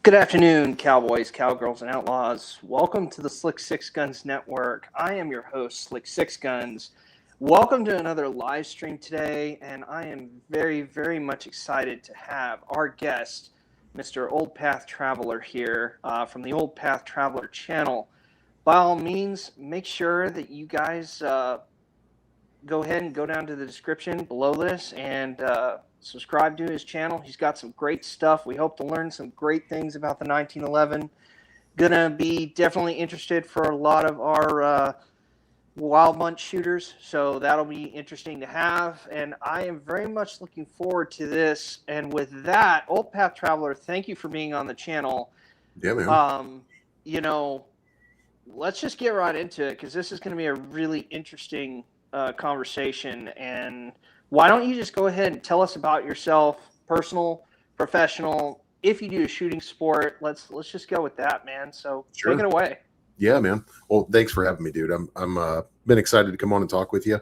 Good afternoon, Cowboys, Cowgirls, and Outlaws. Welcome to the Slick Sixguns Network. I am your host, Slick Sixguns. Welcome to another live stream today, and I am very, very much excited to have our guest, Mr. Old Path Traveler here from the Old Path Traveler channel. By all means, make sure that you guys go ahead and go down to the description below this and subscribe to his channel. He's got some great stuff. We hope to learn some great things about the 1911. Gonna be definitely interested for a lot of our wild month shooters, so that'll be interesting to have. And I am very much looking forward to this. And with that, Old Path Traveler, thank you for being on the channel. Yeah, man. Let's just get right into it because this is going to be a really interesting conversation. And why don't you just go ahead and tell us about yourself, personal, professional. If you do a shooting sport, let's just go with that, man. So Sure. Take it away. Yeah, man. Well, thanks for having me, dude. I'm been excited to come on and talk with you.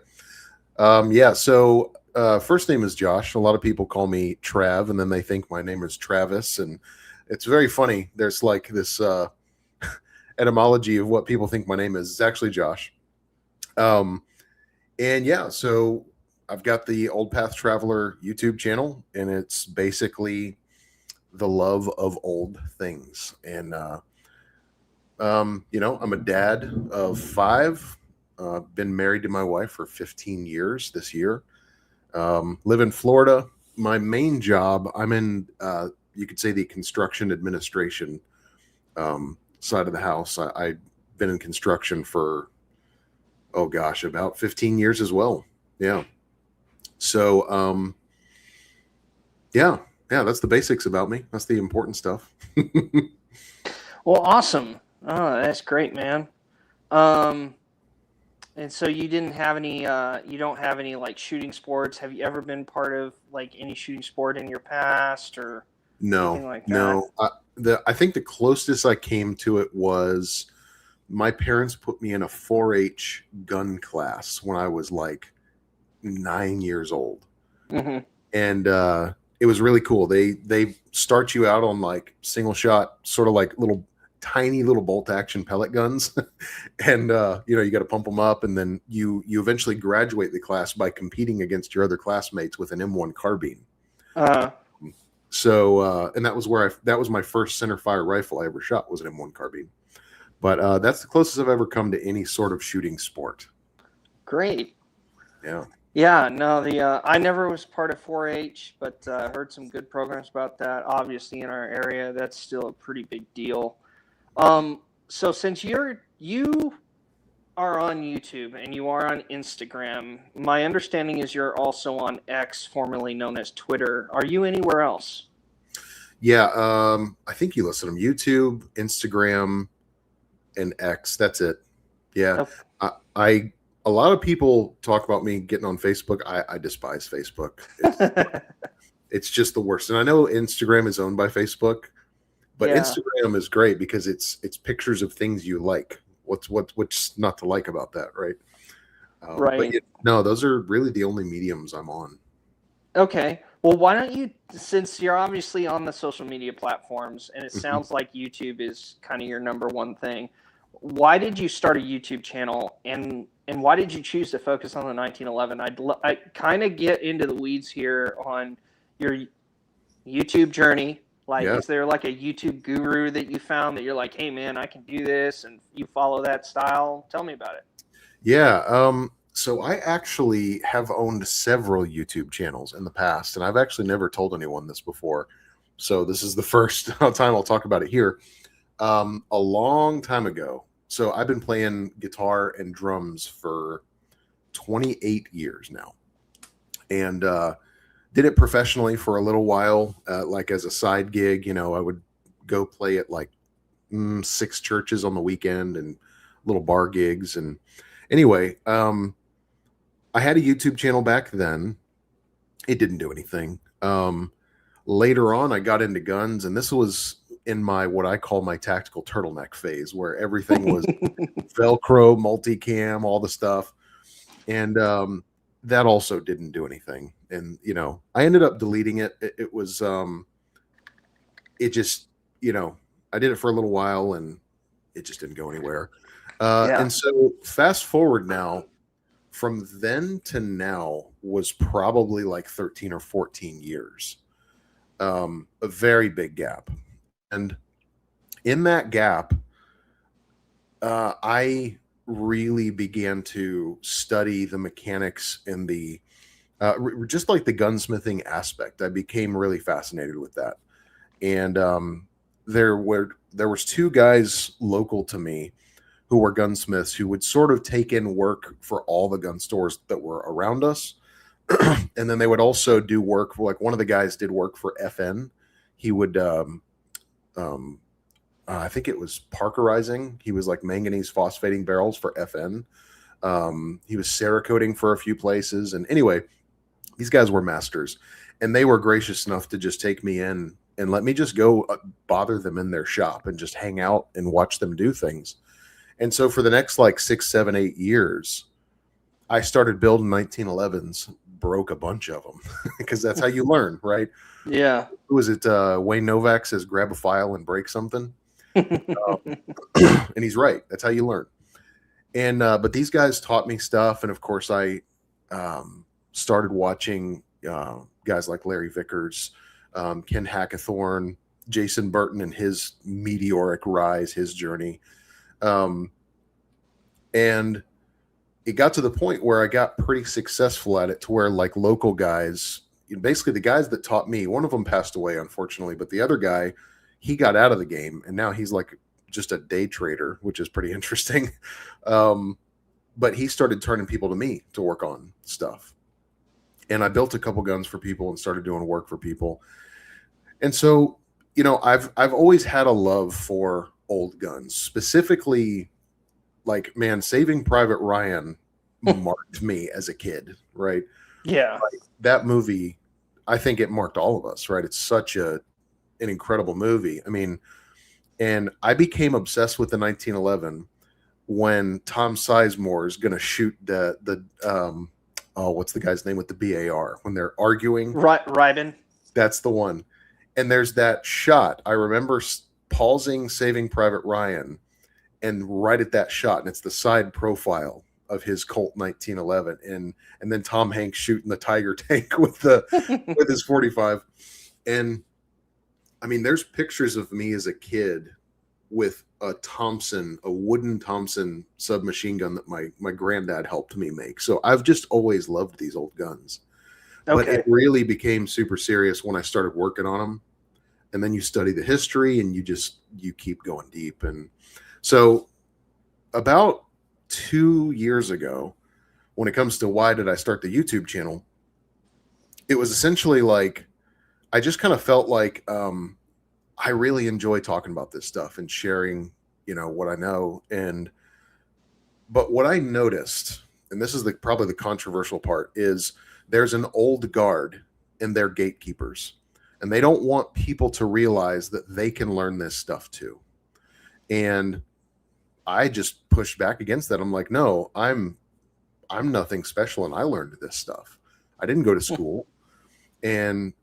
So first name is Josh. A lot of people call me Trav, and then they think my name is Travis, and it's very funny. There's like this etymology of what people think my name is. It's actually Josh. So I've got the Old Path Traveler YouTube channel, and it's basically the love of old things. And I'm a dad of 5. Been married to my wife for 15 years this year. Live in Florida. My main job, I'm in, you could say, the construction administration side of the house. I've been in construction for, about 15 years as well. Yeah. So, that's the basics about me. That's the important stuff. Well, awesome. Oh, that's great, man. And so you didn't have any, you don't have any like shooting sports. Have you ever been part of like any shooting sport in your past or anything like that? No. I think the closest I came to it was my parents put me in a 4-H gun class when I was like 9 years old. Mm-hmm. And it was really cool. They start you out on like single shot, sort of like tiny little bolt action pellet guns. And you got to pump them up, and then you eventually graduate the class by competing against your other classmates with an M1 carbine. So and that was my first center fire rifle I ever shot, was an M1 carbine. But that's the closest I've ever come to any sort of shooting sport. Great. Yeah. Yeah, no, I never was part of 4-H, but heard some good programs about that. Obviously, in our area, that's still a pretty big deal. So since you are on YouTube and you are on Instagram, my understanding is you're also on X, formerly known as Twitter. Are you anywhere else? Yeah, I think you listed them: YouTube, Instagram, and X. That's it. Yeah. Okay. A lot of people talk about me getting on Facebook. I despise Facebook. It's just the worst. And I know Instagram is owned by Facebook, but yeah. Instagram is great because it's pictures of things you like. What's not to like about that, right? Right. But those are really the only mediums I'm on. Okay. Well, why don't you, since you're obviously on the social media platforms, and it sounds like YouTube is kind of your number one thing, why did you start a YouTube channel, and why did you choose to focus on the 1911? I kind of get into the weeds here on your YouTube journey. Like, Is there like a YouTube guru that you found that you're like, hey man, I can do this, and you follow that style? Tell me about it. Yeah. So I actually have owned several YouTube channels in the past, and I've actually never told anyone this before. So this is the first time I'll talk about it here. A long time ago. So I've been playing guitar and drums for 28 years now, and did it professionally for a little while, like as a side gig. I would go play at like 6 churches on the weekend and little bar gigs. And anyway, I had a YouTube channel back then. It didn't do anything. Later on, I got into guns, and this was in what I call my tactical turtleneck phase, where everything was Velcro, multicam, all the stuff. And that also didn't do anything. And, I ended up deleting it. It was, I did it for a little while and it just didn't go anywhere. Yeah. And so fast forward now, from then to now was probably like 13 or 14 years. A very big gap. And in that gap, I really began to study the mechanics and the just like the gunsmithing aspect. I became really fascinated with that. And there was two guys local to me who were gunsmiths who would sort of take in work for all the gun stores that were around us. And then they would also do work for, like, one of the guys did work for FN. He would um, I think it was parkerizing. He was like manganese phosphating barrels for FN. He was Cerakoting for a few places. And anyway, these guys were masters, and they were gracious enough to just take me in and let me just go bother them in their shop and just hang out and watch them do things. And so for the next like 6, 7, 8 years, I started building 1911s, broke a bunch of them because that's how you learn, right? Yeah. Who was it? Wayne Novak says, grab a file and break something. And he's right. That's how you learn. And but these guys taught me stuff, and of course I started watching guys like Larry Vickers, Ken Hackathorn, Jason Burton, and his meteoric rise, his journey. And it got to the point where I got pretty successful at it, to where like local guys, basically the guys that taught me, one of them passed away, unfortunately, but the other guy, he got out of the game, and now he's like just a day trader, which is pretty interesting. But he started turning people to me to work on stuff. And I built a couple guns for people and started doing work for people. And so, I've always had a love for old guns, specifically, like, man, Saving Private Ryan marked me as a kid, right? Yeah. Like, that movie, I think it marked all of us, right? It's such an incredible movie. I mean, and I became obsessed with the 1911 when Tom Sizemore is going to shoot the what's the guy's name with the BAR when they're arguing? Ryben. That's the one. And there's that shot. I remember pausing Saving Private Ryan, and right at that shot, and it's the side profile of his Colt 1911, and then Tom Hanks shooting the Tiger tank with his 45. And I mean, there's pictures of me as a kid with a wooden Thompson submachine gun that my granddad helped me make. So I've just always loved these old guns. Okay. But it really became super serious when I started working on them. And then you study the history, and you keep going deep. And so about 2 years ago, when it comes to why did I start the YouTube channel, it was essentially like, I just kind of felt like I really enjoy talking about this stuff and sharing, what I know. But what I noticed, and this is probably the controversial part, is there's an old guard and they're gatekeepers, and they don't want people to realize that they can learn this stuff too. And I just pushed back against that. I'm like, no, I'm nothing special, and I learned this stuff. I didn't go to school. And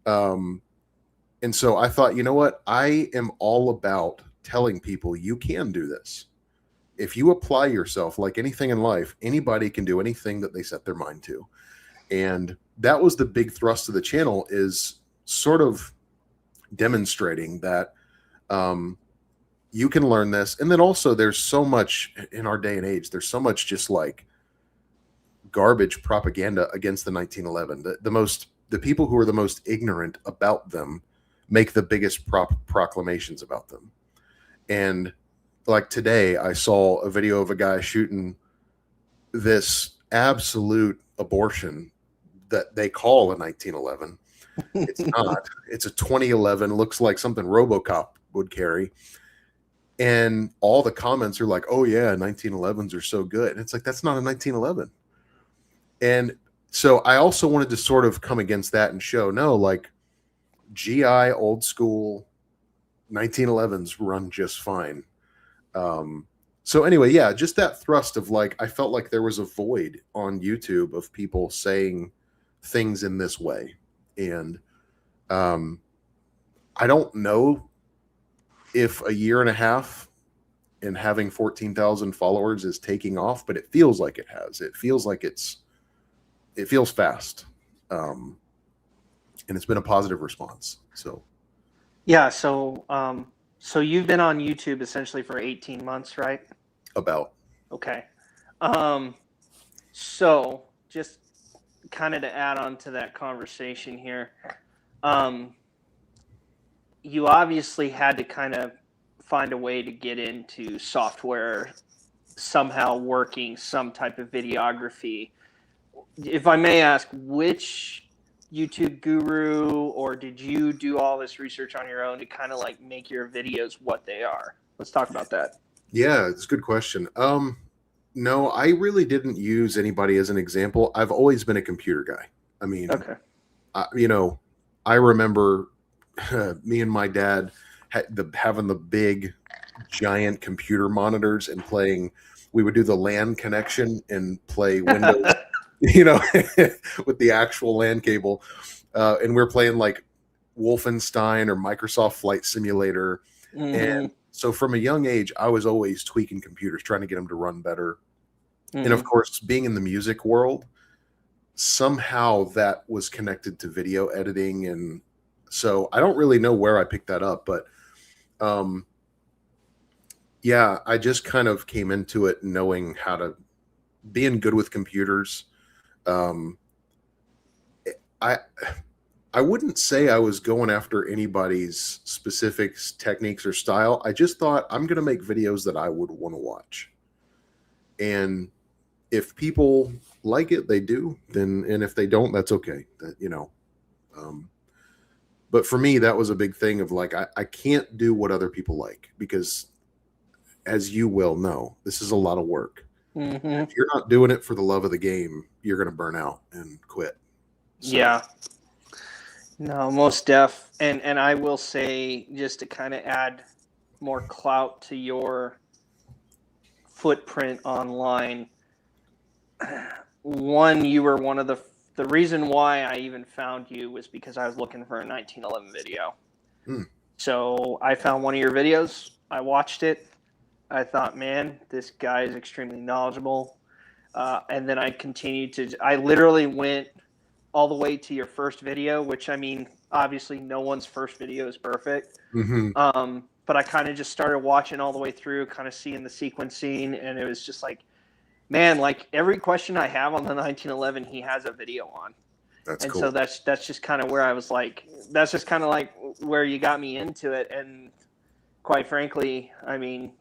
so I thought, you know what? I am all about telling people you can do this. If you apply yourself, like anything in life, anybody can do anything that they set their mind to. And that was the big thrust of the channel, is sort of demonstrating that you can learn this. And then also, there's so much in our day and age, there's so much just like garbage propaganda against the 1911. The people who are the most ignorant about them make the biggest proclamations about them. And like today, I saw a video of a guy shooting this absolute abortion that they call a 1911. It's not. It's a 2011. Looks like something RoboCop would carry. And all the comments are like, "Oh yeah, 1911s are so good." And it's like, that's not a 1911. And so I also wanted to sort of come against that and show, no, like, GI old school 1911s run just fine. So anyway, yeah, just that thrust of like, I felt like there was a void on YouTube of people saying things in this way. And I don't know if a year and a half and having 14,000 followers is taking off, but it feels like it has. It feels like it feels fast. And it's been a positive response. So Yeah. So so you've been on YouTube essentially for 18 months, right? about. Okay. So just kind of to add on to that conversation here, you obviously had to kind of find a way to get into software somehow working some type of videography. If I may ask, which YouTube guru, or did you do all this research on your own to kind of like make your videos what they are? Let's talk about that. Yeah, it's a good question. No, I really didn't use anybody as an example. I've always been a computer guy. I mean, Okay. I remember me and my dad having the big, giant computer monitors and playing. We would do the LAN connection and play Windows, with the actual LAN cable, and we're playing like Wolfenstein or Microsoft Flight Simulator, and so from a young age, I was always tweaking computers, trying to get them to run better. And of course, being in the music world, somehow that was connected to video editing. And so I don't really know where I picked that up, but yeah, I just kind of came into it knowing how to being good with computers. I wouldn't say I was going after anybody's specific techniques or style. I just thought I'm going to make videos that I would want to watch. And if people like it, they do. And if they don't, that's okay. But for me, that was a big thing of like, I can't do what other people like because, as you well know, this is a lot of work. If you're not doing it for the love of the game, you're going to burn out and quit. So. Yeah. No, most deaf. And I will say, just to kind of add more clout to your footprint online, one, you were one of the reason why I even found you was because I was looking for a 1911 video. So I found one of your videos. I watched it. I thought, man, this guy is extremely knowledgeable. And then I continued I literally went all the way to your first video, which, I mean, obviously no one's first video is perfect. But I kind of just started watching all the way through, kind of seeing the sequencing, and it was just like, man, like every question I have on the 1911, he has a video on. That's and cool. So that's just kind of where I was like, that's just kind of like where you got me into it. And quite frankly, I mean,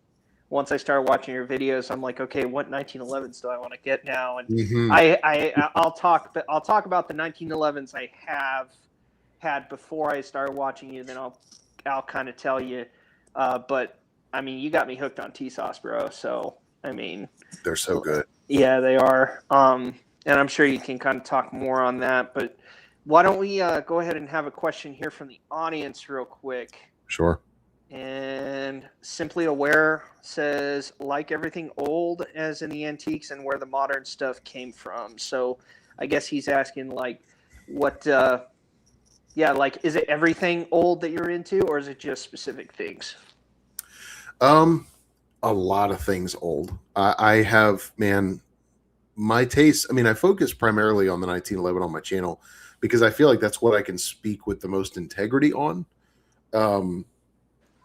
once I started watching your videos, I'm like, okay, what 1911s do I want to get now? And I'll talk about the 1911s I have had before I started watching you. Then I'll kind of tell you. But I mean, you got me hooked on SASS, bro. So I mean, they're so good. Yeah, they are. And I'm sure you can kind of talk more on that. But why don't we go ahead and have a question here from the audience real quick? Sure. And Simply Aware says, like everything old as in the antiques and where the modern stuff came from. So I guess he's asking, like, what, like, is it everything old that you're into, or is it just specific things? A lot of things old. I have, man, my taste. I mean, I focus primarily on the 1911 on my channel because I feel like that's what I can speak with the most integrity on.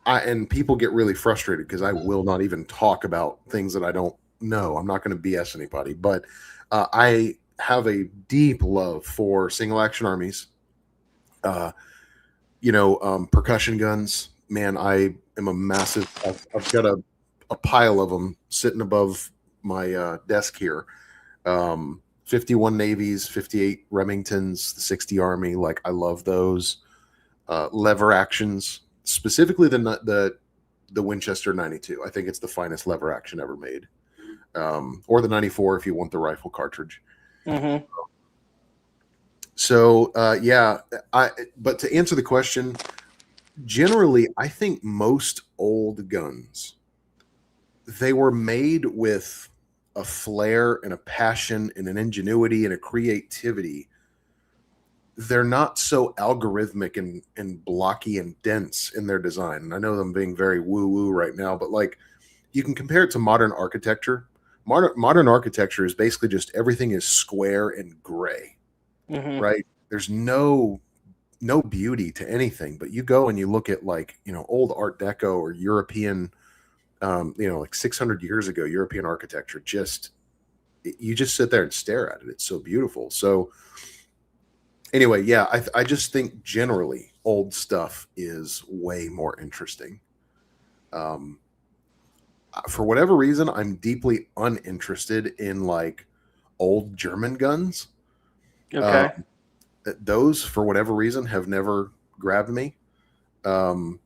And people get really frustrated because I will not even talk about things that I don't know. I'm not going to BS anybody, but I have a deep love for single action armies, percussion guns. Man, I am a massive, I've got a pile of them sitting above my desk here. 51 Navies, 58 Remingtons, the 60 Army. Like, I love those. Lever actions, specifically the Winchester 92. I think it's the finest lever action ever made. Or the 94 if you want the rifle cartridge. So but to answer the question, generally, I think most old guns, they were made with a flair and a passion and an ingenuity and a creativity they're not so algorithmic and blocky and dense in their design. And I know I'm being very woo-woo right now, but like you can compare it to modern architecture. Modern architecture is basically just everything is square and gray, right? There's no beauty to anything. But you go and you look at like, old Art Deco or European, like 600 years ago, European architecture, you just sit there and stare at it. It's so beautiful. So anyway, yeah, I just think generally old stuff is way more interesting. For whatever reason, I'm deeply uninterested in like old German guns. Okay. Those, for whatever reason, have never grabbed me. Like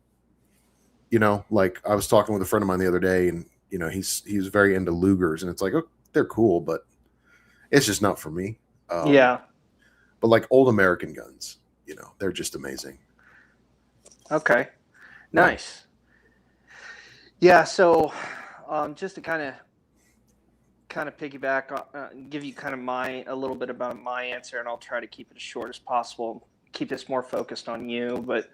I was talking with a friend of mine the other day, and he's very into Lugers, and it's like, oh, they're cool, but it's just not for me. Yeah. But like old American guns, they're just amazing. Okay. Nice. Yeah. So, just to kind of piggyback, give you kind of a little bit about my answer, and I'll try to keep it as short as possible. Keep this more focused on you, but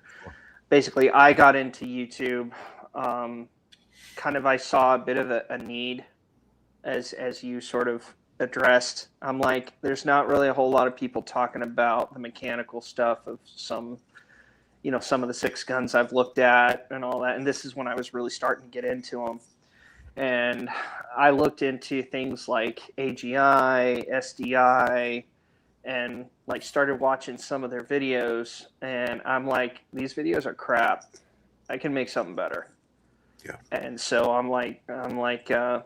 basically, I got into YouTube. I saw a bit of a need, as you sort of addressed. I'm like, there's not really a whole lot of people talking about the mechanical stuff of some of the six guns I've looked at and all that. And this is when I was really starting to get into them. And I looked into things like AGI, SDI, and like started watching some of their videos. And I'm like, these videos are crap. I can make something better. Yeah. And so I'm like, no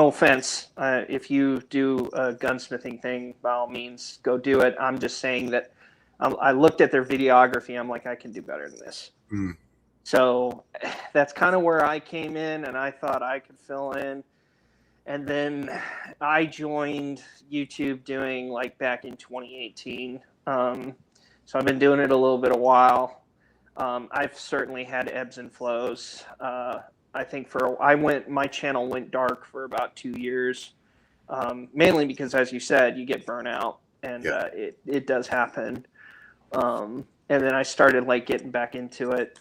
offense. If you do a gunsmithing thing, by all means, go do it. I'm just saying that I looked at their videography. I'm like, I can do better than this. Mm. So that's kind of where I came in, and I thought I could fill in. And then I joined YouTube doing like back in 2018. So I've been doing it a little bit a while. I've certainly had ebbs and flows. I think my channel went dark for about 2 years, mainly because, as you said, you get burnout, and it does happen. And then I started like getting back into it,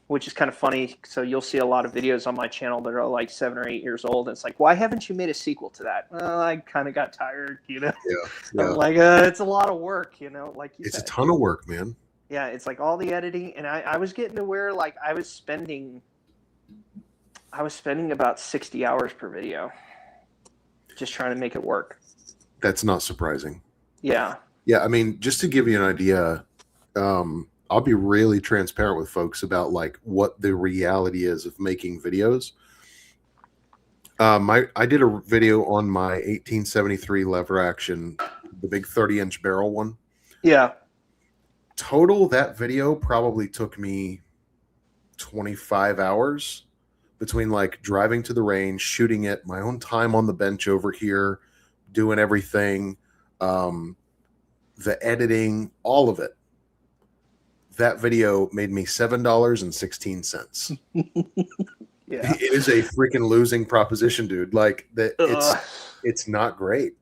which is kind of funny. So you'll see a lot of videos on my channel that are like 7 or 8 years old. And it's like, why haven't you made a sequel to that? Well, I kind of got tired, Yeah. I'm like, it's a lot of work, like you said. It's a ton of work, man. Yeah, it's like all the editing, and I was getting to where like I was spending about 60 hours per video just trying to make it work. That's not surprising. Yeah. Yeah, I mean, just to give you an idea, I'll be really transparent with folks about like what the reality is of making videos. I did a video on my 1873 lever action, the big 30-inch barrel one. Yeah. Total, that video probably took me 25 hours between like driving to the range, shooting it, my own time on the bench over here, doing everything, the editing, all of it. That video made me $7.16. Yeah. It is a freaking losing proposition, dude. Like that, it's not great.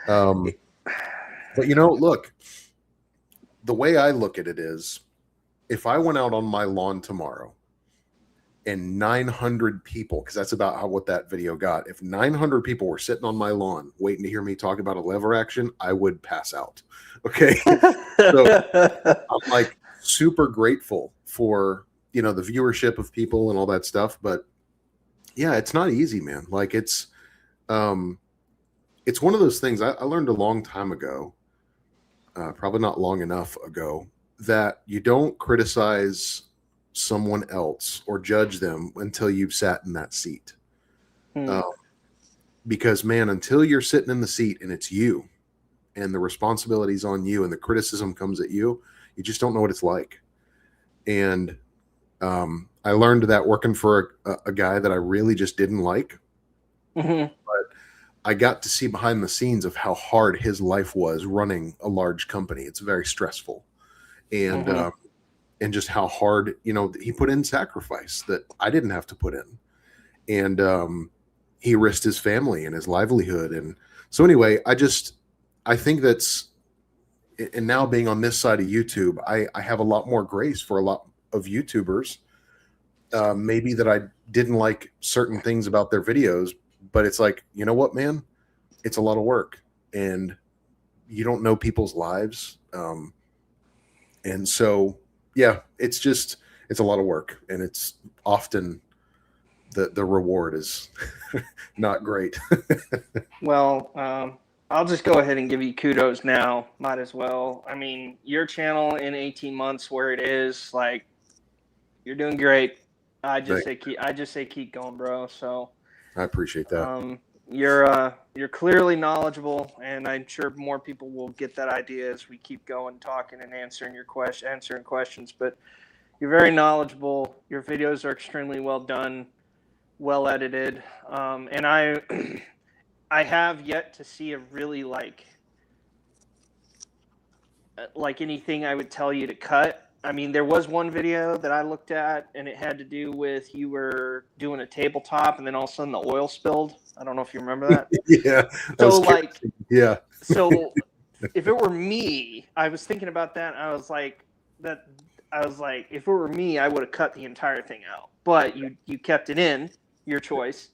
But look, the way I look at it is, if I went out on my lawn tomorrow and 900 people, because that's about what that video got, if 900 people were sitting on my lawn waiting to hear me talk about a lever action, I would pass out. Okay. So I'm like super grateful for, the viewership of people and all that stuff. But yeah, it's not easy, man. Like it's one of those things I learned a long time ago, probably not long enough ago, that you don't criticize someone else or judge them until you've sat in that seat. Because man, until you're sitting in the seat and it's you and the responsibility's on you and the criticism comes at you, you just don't know what it's like. And I learned that working for a guy that I really just didn't like. Mm-hmm. But I got to see behind the scenes of how hard his life was running a large company. It's very stressful. And and just how hard, he put in sacrifice that I didn't have to put in. And he risked his family and his livelihood. And so anyway, I think that's, and now being on this side of YouTube, I have a lot more grace for a lot of YouTubers. Maybe that I didn't like certain things about their videos, but it's like, you know what, man, it's a lot of work, and you don't know people's lives. And so, yeah, it's a lot of work, and it's often the reward is not great. Well, I'll just go ahead and give you kudos now. Might as well. I mean, your channel in 18 months where it is, like, you're doing great. I just say keep going, bro. So I appreciate that. You're clearly knowledgeable, and I'm sure more people will get that idea as we keep going, talking, and answering questions. But you're very knowledgeable. Your videos are extremely well done, well edited, and I have yet to see a really like anything I would tell you to cut. I mean, there was one video that I looked at, and it had to do with you were doing a tabletop, and then all of a sudden the oil spilled. I don't know if you remember that. Yeah. So like, yeah. So if it were me, I was thinking about that. And I was like, if it were me, I would have cut the entire thing out. But you kept it in, your choice.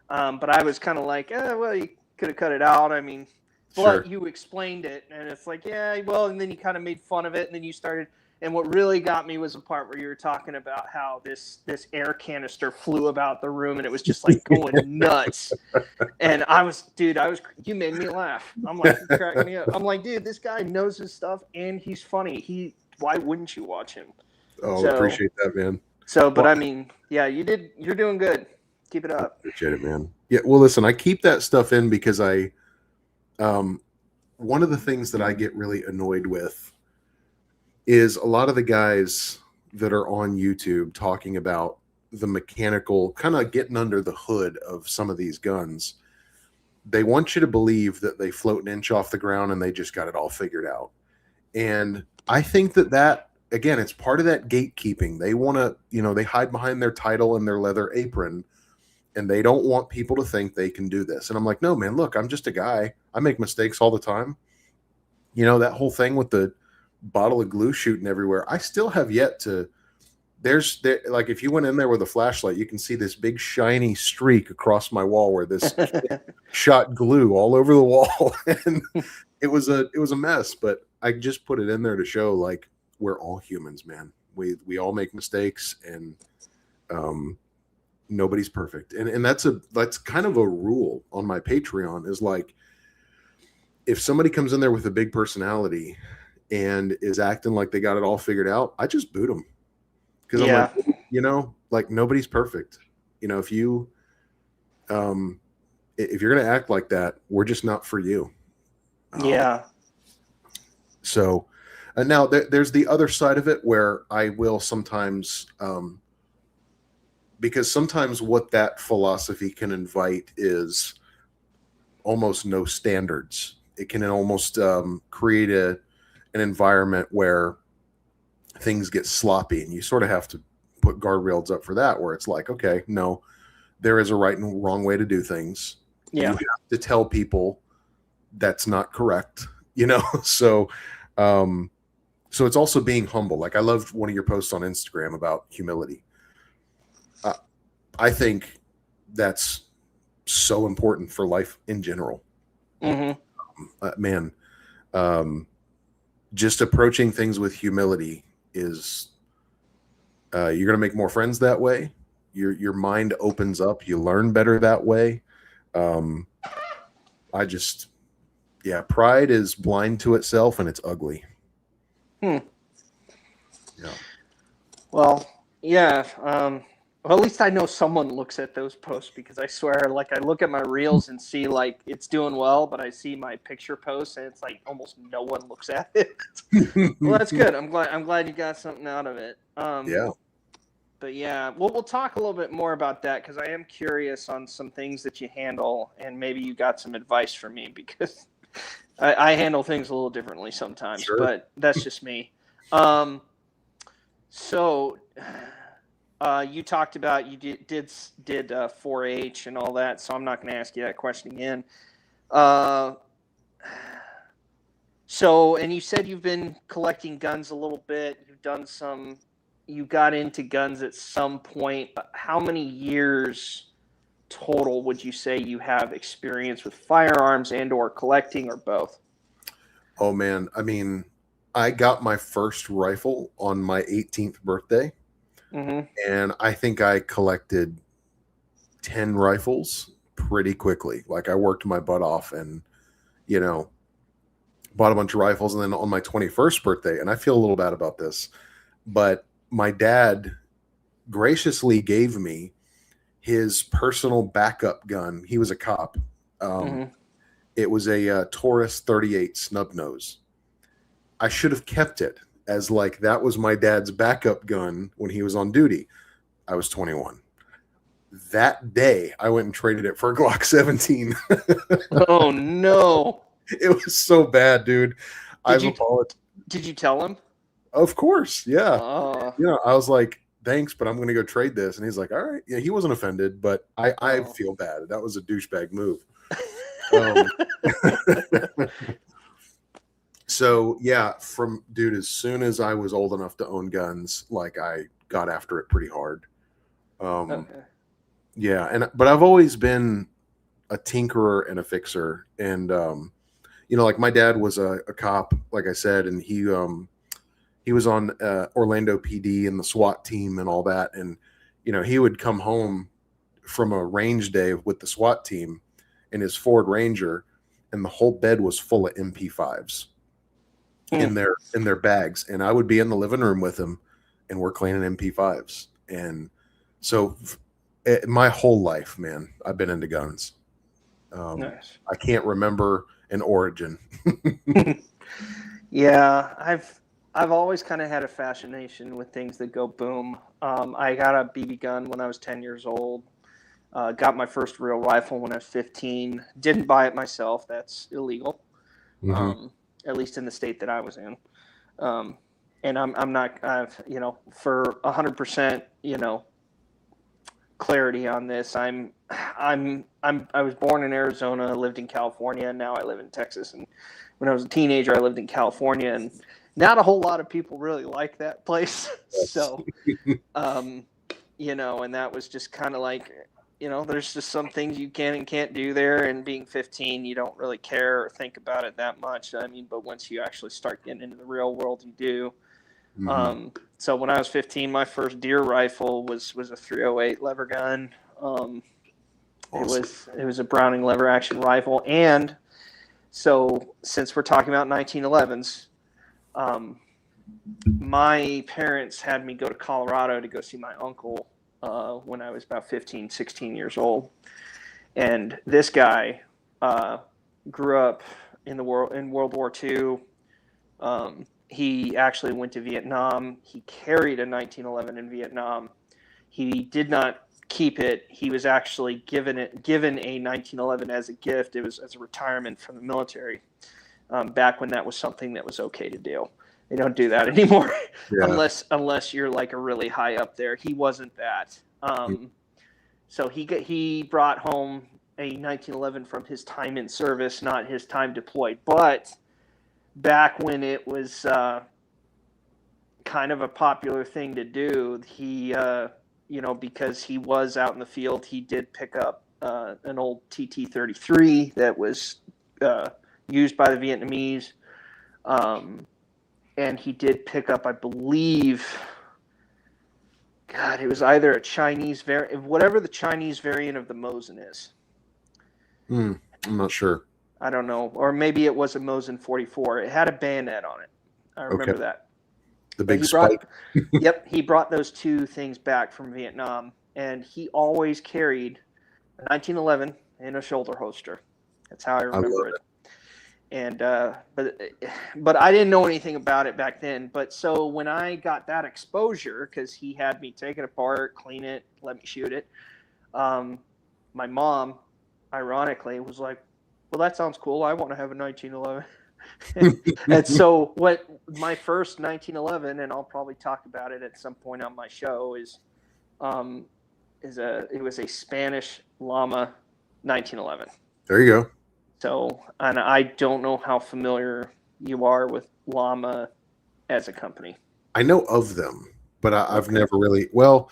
But I was kind of like, well, you could have cut it out. I mean, but you explained it, and it's like, yeah, well, and then you kind of made fun of it, and then you started. And what really got me was the part where you were talking about how this air canister flew about the room, and it was just like going nuts. And you made me laugh. I'm like, you cracked me up. I'm like, dude, this guy knows his stuff, and he's funny. Why wouldn't you watch him? Oh, appreciate that, man. So, but I mean, yeah, you're doing good. Keep it up. Appreciate it, man. Yeah, well, listen, I keep that stuff in because one of the things that I get really annoyed with is a lot of the guys that are on YouTube talking about the mechanical, kind of getting under the hood of some of these guns. They want you to believe that they float an inch off the ground and they just got it all figured out. And I think that again, it's part of that gatekeeping. They want to, they hide behind their title and their leather apron, and they don't want people to think they can do this. And I'm like, no, man, look, I'm just a guy. I make mistakes all the time. That whole thing with the bottle of glue shooting everywhere, I still have yet to. Like, if you went in there with a flashlight, you can see this big shiny streak across my wall where this shot glue all over the wall, and it was a mess. But I just put it in there to show, like, we're all humans, man. We all make mistakes, and nobody's perfect. And that's kind of a rule on my Patreon, is like, if somebody comes in there with a big personality and is acting like they got it all figured out, I just boot them. Because I'm like, nobody's perfect. If you're going to act like that, we're just not for you. Yeah. So now there's the other side of it where I will sometimes, because sometimes what that philosophy can invite is almost no standards. It can almost create an environment where things get sloppy, and you sort of have to put guardrails up for that, where it's like, okay, no, there is a right and wrong way to do things. Yeah. You have to tell people that's not correct, so it's also being humble. Like, I loved one of your posts on Instagram about humility. I think that's so important for life in general. Mm-hmm. Just approaching things with humility is, you're going to make more friends that way. Your mind opens up. You learn better that way. Pride is blind to itself, and it's ugly. Yeah. Well, yeah. Well, at least I know someone looks at those posts, because I swear, like, I look at my reels and see, like, it's doing well, but I see my picture posts and it's like almost no one looks at it. Well, that's good. I'm glad you got something out of it. Yeah. But yeah, we'll talk a little bit more about that, because I am curious on some things that you handle, and maybe you got some advice for me, because I handle things a little differently sometimes. Sure. But that's just me. So. You talked about you did 4-H and all that, so I'm not going to ask you that question again. So, and you said you've been collecting guns a little bit. You got into guns at some point. How many years total would you say you have experience with firearms and or collecting, or both? Oh man, I mean, I got my first rifle on my 18th birthday, Mm-hmm. and I think I collected 10 rifles pretty quickly. Like I worked my butt off and, you know, bought a bunch of rifles. And then on my 21st birthday, and I feel a little bad about this, but my dad graciously gave me his personal backup gun. He was a cop. Mm-hmm. It was a Taurus 38 snub nose. I should have kept it as like that was my dad's backup gun when he was on duty. I was 21. That day, I went and traded it for a Glock 17. Oh no! It was so bad, dude. Did I've you apologized. did you tell him? Of course, yeah. Oh, I was like, thanks, but I'm going to go trade this. And he's like, all right. Yeah, he wasn't offended, but I feel bad. That was a douchebag move. So yeah, dude, as soon as I was old enough to own guns, like I got after it pretty hard. okay. Yeah, but I've always been a tinkerer and a fixer, and like my dad was a cop, like I said, and he was on Orlando PD and the SWAT team and all that, and he would come home from a range day with the SWAT team in his Ford Ranger, and the whole bed was full of MP5s in their bags, and I would be in the living room with him, and we're cleaning MP5s, and so my whole life, man, I've been into guns. Nice. I can't remember an origin. Yeah, I've always kind of had a fascination with things that go boom. I got a BB gun when I was 10 years old. Got my first real rifle when I was 15. Didn't buy it myself. That's illegal, at least in the state that I was in. And I'm not, for 100%, clarity on this. I was born in Arizona, lived in California, and now I live in Texas. And when I was a teenager, I lived in California, and not a whole lot of people really like that place. Yes. So, and that was just kind of like, there's just some things you can and can't do there. And being 15, you don't really care or think about it that much. I mean, but once you actually start getting into the real world, you do. So when I was 15, my first deer rifle was a 308 lever gun. Awesome. It was a Browning lever action rifle. And so since we're talking about 1911s, my parents had me go to Colorado to go see my uncle when I was about 15, 16 years old. And this guy grew up in World War II. He actually went to Vietnam. He carried a 1911 in Vietnam. He did not keep it. He was actually given a 1911 as a gift. It was as a retirement from the military, back when that was something that was okay to do. They don't do that anymore, unless you're like a really high up there. He wasn't that. So he brought home a 1911 from his time in service, not his time deployed, but back when it was kind of a popular thing to do, he, because he was out in the field, he did pick up an old TT-33 that was used by the Vietnamese. And he did pick up, I believe, it was either a Chinese variant, whatever the Chinese variant of the Mosin is. I'm not sure. I don't know. Or maybe it was a Mosin 44. It had a bayonet on it. I remember that. The big spike. Yep. He brought those two things back from Vietnam, and he always carried a 1911 in a shoulder holster. That's how I remember it. And but I didn't know anything about it back then. But so when I got that exposure, because he had me take it apart, clean it, let me shoot it, my mom, ironically, was like, well, that sounds cool. I want to have a 1911. And so what my first 1911, and I'll probably talk about it at some point on my show, it was a Spanish Llama 1911. There you go. So, and I don't know how familiar you are with Llama as a company? I know of them, but I've Okay. never really. Well,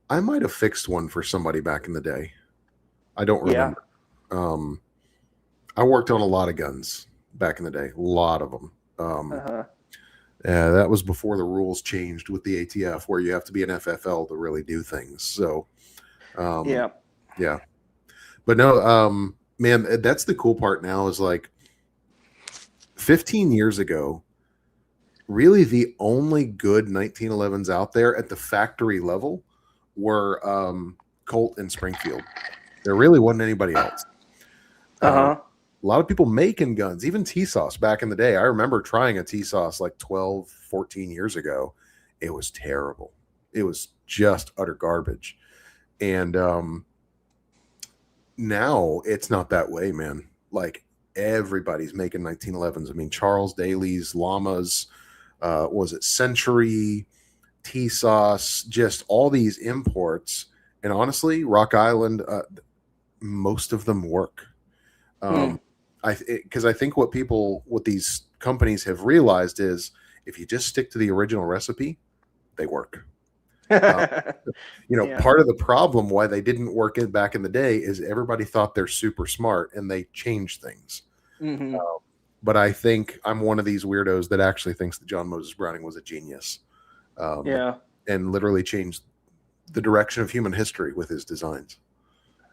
I might have fixed one for somebody back in the day. I don't Yeah. remember. Um, I worked on a lot of guns back in the day, a lot of them. Uh-huh. That was before the rules changed with the ATF, where you have to be an FFL to really do things. So, um, Yeah. yeah, but no, man, that's the cool part now is like 15 years ago, really the only good 1911s out there at the factory level were Colt and Springfield. There really wasn't anybody else. Uh-huh. A lot of people making guns, even T-Sauce back in the day. I remember trying a T-Sauce like 12, 14 years ago. It was terrible. It was just utter garbage. And now it's not that way, man. Like everybody's making 1911s. I mean, Charles Daly's, Llamas, was it Century, T-Sauce, just all these imports. And honestly, Rock Island, most of them work. Hmm. Because I think what these companies have realized is if you just stick to the original recipe, they work. Um, Yeah. part of the problem why they didn't work in back in the day is everybody thought they're super smart and they changed things. Mm-hmm. But I think I'm one of these weirdos that actually thinks that John Moses Browning was a genius, um, Yeah. and literally changed the direction of human history with his designs.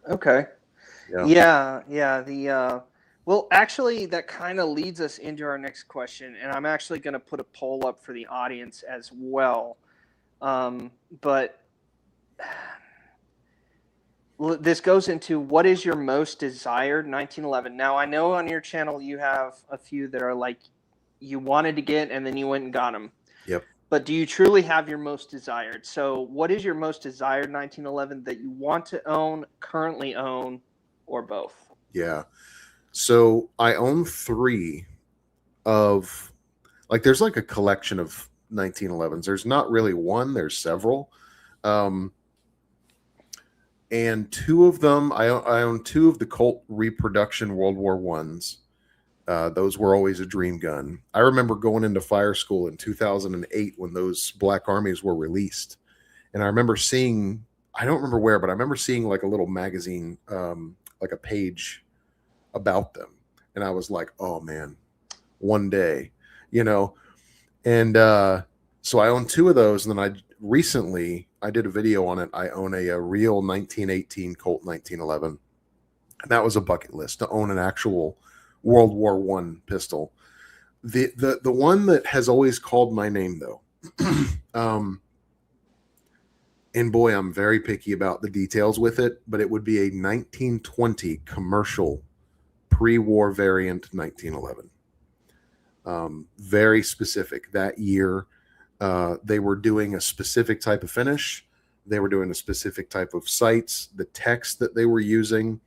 Okay. Yeah. Yeah. Yeah. Well, actually, that kind of leads us into our next question, and I'm actually going to put a poll up for the audience as well. But this goes into what is your most desired 1911. Now, I know on your channel you have a few that are like you wanted to get and then you went and got them. Yep. But do you truly have your most desired? So, what is your most desired 1911 that you want to own, currently own, or both? Yeah. So I own 3 of there's like a collection of 1911s. There's not really one, there's several. And 2 of them, I own 2 of the Colt reproduction World War Ones. Those were always a dream gun. I remember going into fire school in 2008 when those Black Armies were released. And I remember seeing, I don't remember where, but I remember seeing like a little magazine, like a page about them. And I was like, oh man, one day, you know. And so I own 2 of those. And then I did a video on it. I own a real 1918 Colt 1911. And that was a bucket list to own an actual World War One pistol. The one that has always called my name though, and boy, I'm very picky about the details with it, but it would be a 1920 commercial pre-war variant 1911. Very specific. That year, they were doing a specific type of finish. They were doing a specific type of sights. The text that they were using,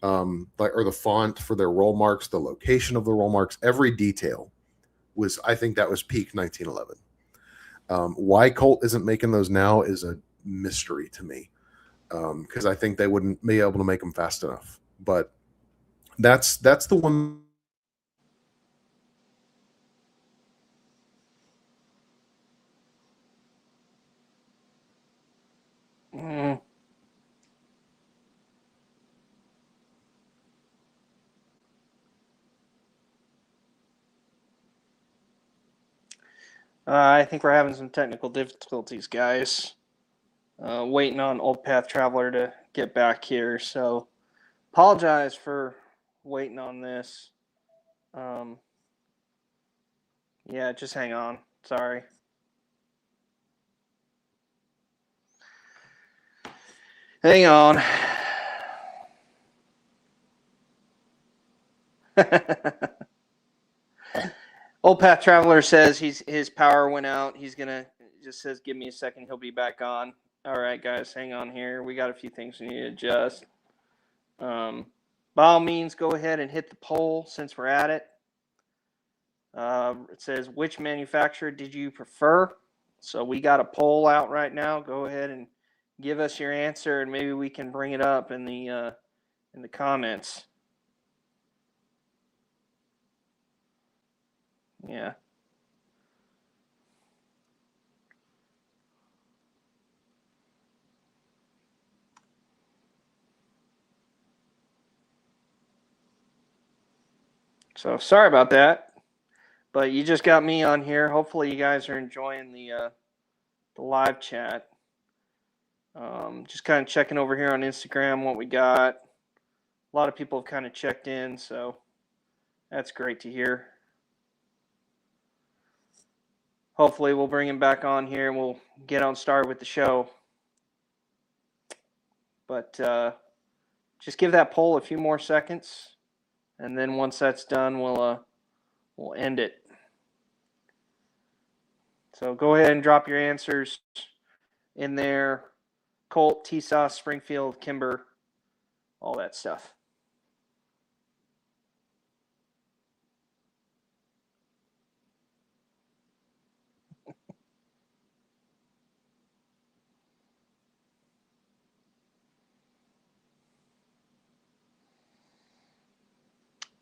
or the font for their roll marks, the location of the roll marks, every detail was. I think that was peak 1911. Why Colt isn't making those now is a mystery to me, because I think they wouldn't be able to make them fast enough. But that's the one. Mm. I think we're having some technical difficulties, guys. Waiting on Old Path Traveler to get back here. So, apologize for waiting on this. Yeah, just hang on. Sorry. Hang on. Old Path Traveler says his power went out. He's gonna just says give me a second. He'll be back on. All right, guys, hang on here. We got a few things we need to adjust. By all means, go ahead and hit the poll since we're at it. It says which manufacturer did you prefer? So we got a poll out right now. Go ahead and give us your answer, and maybe we can bring it up in the comments. Yeah. So sorry about that, but you just got me on here. Hopefully, you guys are enjoying the live chat. Just kind of checking over here on Instagram what we got. A lot of people have kind of checked in, so that's great to hear. Hopefully, we'll bring him back on here and we'll get on started with the show. But just give that poll a few more seconds, and then once that's done, we'll end it. So go ahead and drop your answers in there. Colt, TSAS, Springfield, Kimber, all that stuff.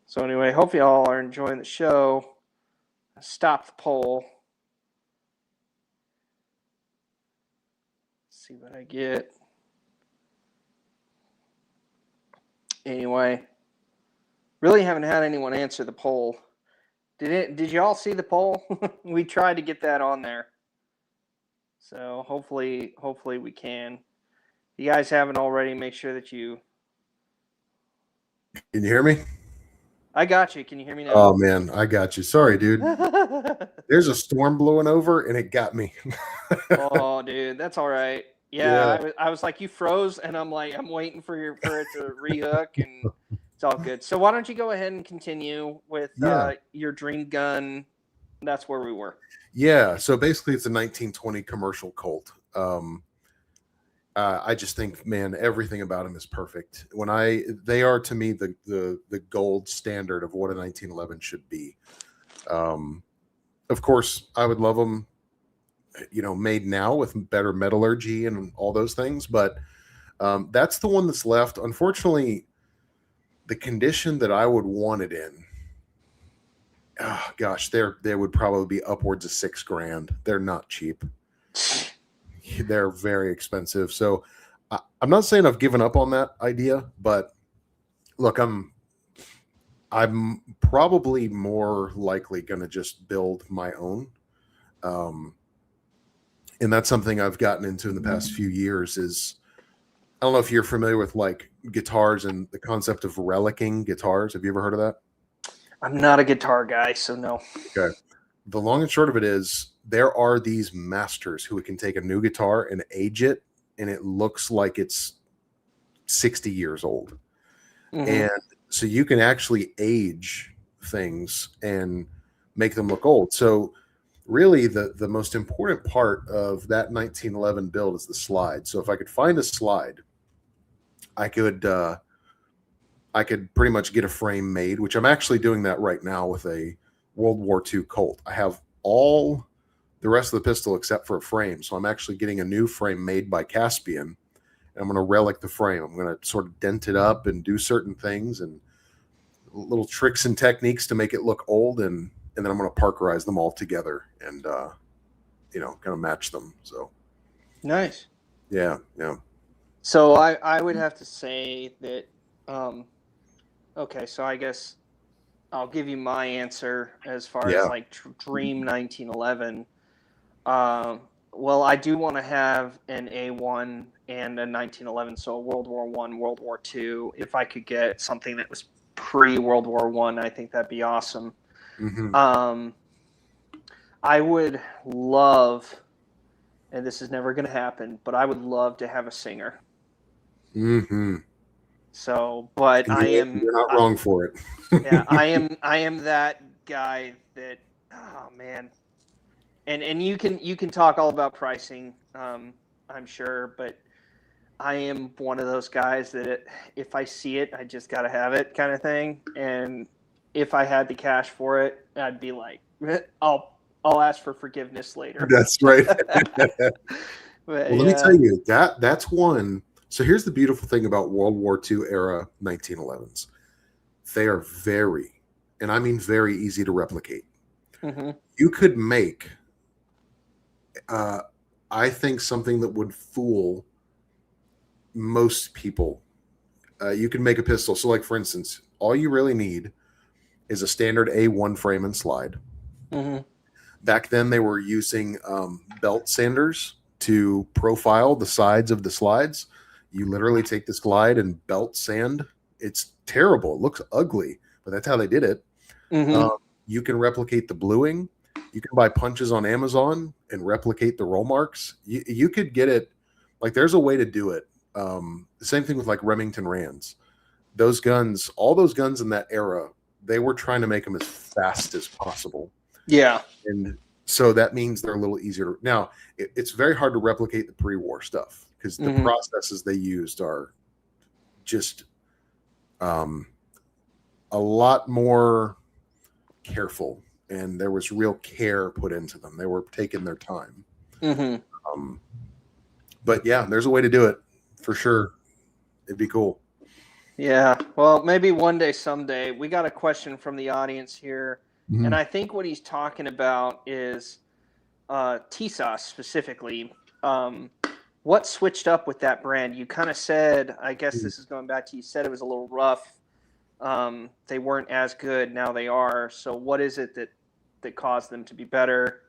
So anyway, hope you all are enjoying the show. Stop the poll. See what I get. Anyway, really haven't had anyone answer the poll. Did you all see the poll? We tried to get that on there. So hopefully we can. If you guys haven't already, make sure that you. Can you hear me? I got you. Can you hear me now? Oh man, I got you. Sorry, dude. There's a storm blowing over and it got me. Oh, dude, that's all right. Yeah. I was like, you froze, and I'm like, I'm waiting for it to rehook, and it's all good. So why don't you go ahead and continue with your dream gun? That's where we were. Yeah. So basically, it's a 1920 commercial Colt. I just think, man, everything about them is perfect. They are to me the gold standard of what a 1911 should be. Of course, I would love them, made now with better metallurgy and all those things. But that's the one that's left. Unfortunately, the condition that I would want it in, oh gosh, they would probably be upwards of $6,000. They're not cheap. They're very expensive. So I'm not saying I've given up on that idea, but look, I'm probably more likely going to just build my own. And that's something I've gotten into in the past few years is, I don't know if you're familiar with like guitars and the concept of relicking guitars. Have you ever heard of that? I'm not a guitar guy, so no. Okay. The long and short of it is there are these masters who can take a new guitar and age it, and it looks like it's 60 years old. Mm-hmm. And so you can actually age things and make them look old. So really the most important part of that 1911 build is the slide. So if I could find a slide, I could pretty much get a frame made, which I'm actually doing that right now with a World War II Colt. I have all the rest of the pistol except for a frame. So I'm actually getting a new frame made by Caspian, and I'm going to relic the frame. I'm going to sort of dent it up and do certain things and little tricks and techniques to make it look old. And then I'm going to parkerize them all together and, kind of match them. So nice. Yeah. So I would have to say that, okay, so I guess I'll give you my answer as far as like Dream 1911. Well, I do want to have an A1 and a 1911, so a World War I, World War II. If I could get something that was pre-World War I, I think that'd be awesome. Mm-hmm. I would love, and this is never going to happen, but I would love to have a singer. Mm-hmm. So, but you're not wrong for it. Yeah, I am that guy that, oh man. And you can talk all about pricing, I'm sure, but I am one of those guys that if I see it, I just got to have it kind of thing. And if I had the cash for it, I'd be like, I'll ask for forgiveness later. That's right. Let me tell you, that's one. So here's the beautiful thing about World War II era 1911s. They are very, and I mean very easy to replicate. Mm-hmm. You could make, I think, something that would fool most people. You can make a pistol. So, like, for instance, all you really need is a standard A1 frame and slide. Mm-hmm. Back then, they were using belt sanders to profile the sides of the slides. You literally take the slide and belt sand. It's terrible. It looks ugly, but that's how they did it. Mm-hmm. You can replicate the bluing. You can buy punches on Amazon and replicate the roll marks. You could get it. Like, there's a way to do it. The same thing with like Remington Rands. Those guns, all those guns in that era, they were trying to make them as fast as possible. Yeah. And so that means they're a little easier. Now, it's very hard to replicate the pre-war stuff because the processes they used are just a lot more careful, and there was real care put into them. They were taking their time. Mm-hmm. But yeah, there's a way to do it for sure. It'd be cool. Yeah. Well, maybe one day, someday. We got a question from the audience here. Mm-hmm. And I think what he's talking about is TSAS specifically. What switched up with that brand? You kind of said, I guess this is going back to, you said it was a little rough. They weren't as good. Now they are. So what is it that caused them to be better?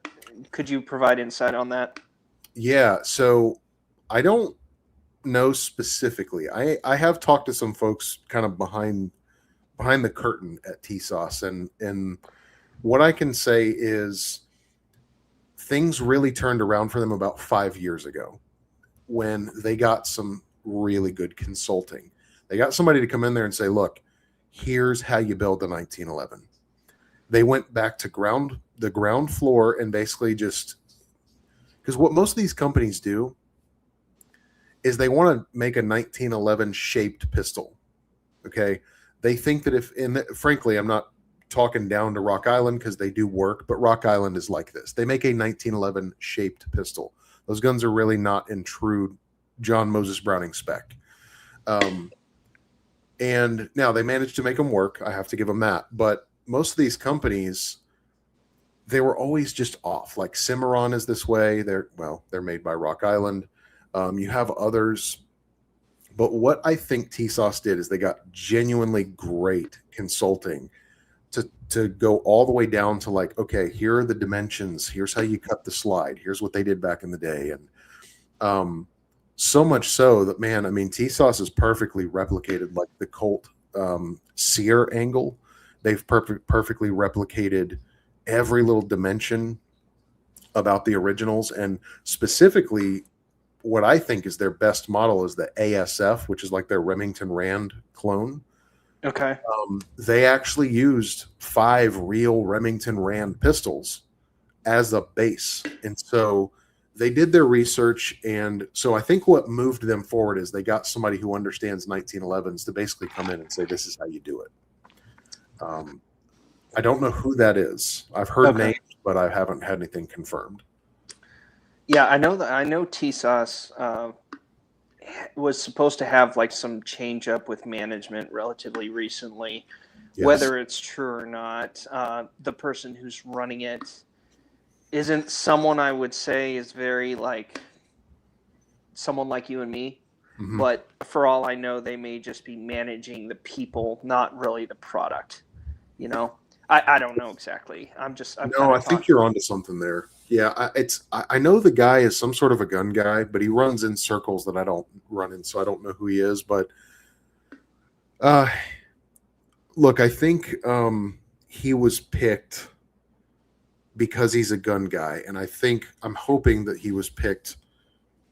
Could you provide insight on that? Yeah. So I don't know specifically. I have talked to some folks kind of behind the curtain at TSAS, and what I can say is things really turned around for them about 5 years ago when they got some really good consulting. They got somebody to come in there and say, look, here's how you build a 1911. They went back to the ground floor and basically just, because what most of these companies do is they want to make a 1911 shaped pistol. Okay. They think that frankly, I'm not talking down to Rock Island because they do work, but Rock Island is like this. They make a 1911 shaped pistol. Those guns are really not in true John Moses Browning spec. And now they managed to make them work. I have to give them that. But most of these companies, they were always just off. Like Cimarron is this way. They're made by Rock Island. You have others. But what I think TSAS did is they got genuinely great consulting to go all the way down to like, okay, here are the dimensions. Here's how you cut the slide. Here's what they did back in the day. And so much so that, man, I mean, TSAS is perfectly replicated like the Colt sear angle. They've perfectly replicated every little dimension about the originals. And specifically, what I think is their best model is the ASF, which is like their Remington Rand clone. Okay. They actually used 5 real Remington Rand pistols as a base. And so they did their research. And so I think what moved them forward is they got somebody who understands 1911s to basically come in and say, this is how you do it. I don't know who that is. I've heard names, but I haven't had anything confirmed. Yeah, I know TSAS was supposed to have like some change up with management relatively recently. Yes. Whether it's true or not, the person who's running it isn't someone I would say is very like someone like you and me. Mm-hmm. But for all I know, they may just be managing the people, not really the product. You know, I don't know exactly. I think you're onto something there. Yeah, I know the guy is some sort of a gun guy, but he runs in circles that I don't run in, so I don't know who he is. But look, I think he was picked because he's a gun guy, and I'm hoping that he was picked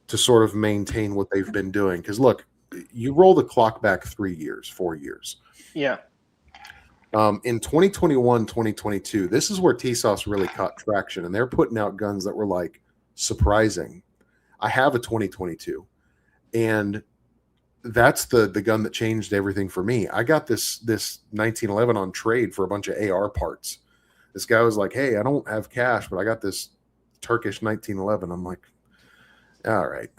to sort of maintain what they've been doing. Because look, you roll the clock back 4 years. Yeah. In 2021, 2022, this is where TSAS really caught traction, and they're putting out guns that were like surprising. I have a 2022, and that's the gun that changed everything for me. I got this 1911 on trade for a bunch of AR parts. This guy was like, hey, I don't have cash, but I got this Turkish 1911. I'm like, all right,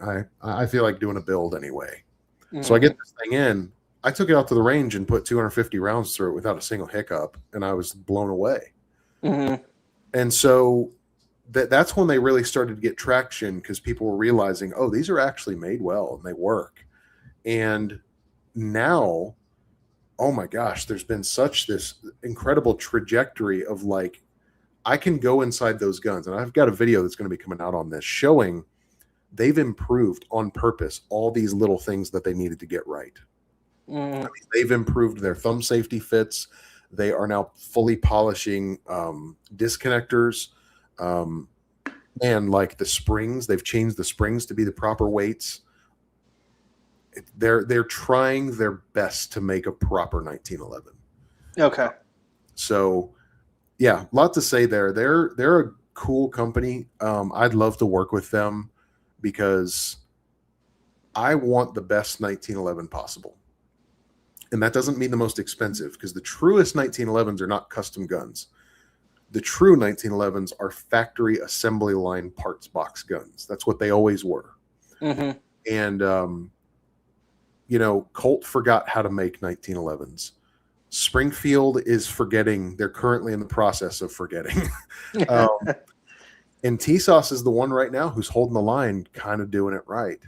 I feel like doing a build anyway. Mm-hmm. So I get this thing in. I took it out to the range and put 250 rounds through it without a single hiccup, and I was blown away. Mm-hmm. And so that's when they really started to get traction, because people were realizing, oh, these are actually made well and they work. And now, oh my gosh, there's been such this incredible trajectory of like, I can go inside those guns, and I've got a video that's going to be coming out on this showing they've improved on purpose all these little things that they needed to get right. Mm. I mean, they've improved their thumb safety fits. They are now fully polishing disconnectors, and like the springs. They've changed the springs to be the proper weights. They're trying their best to make a proper 1911. Okay. So, yeah, a lot to say there. They're a cool company. I'd love to work with them because I want the best 1911 possible. And that doesn't mean the most expensive, because the truest 1911s are not custom guns. The true 1911s are factory assembly line parts box guns. That's what they always were. Mm-hmm. And, Colt forgot how to make 1911s. Springfield is forgetting. They're currently in the process of forgetting. And TSASS is the one right now who's holding the line, kind of doing it right.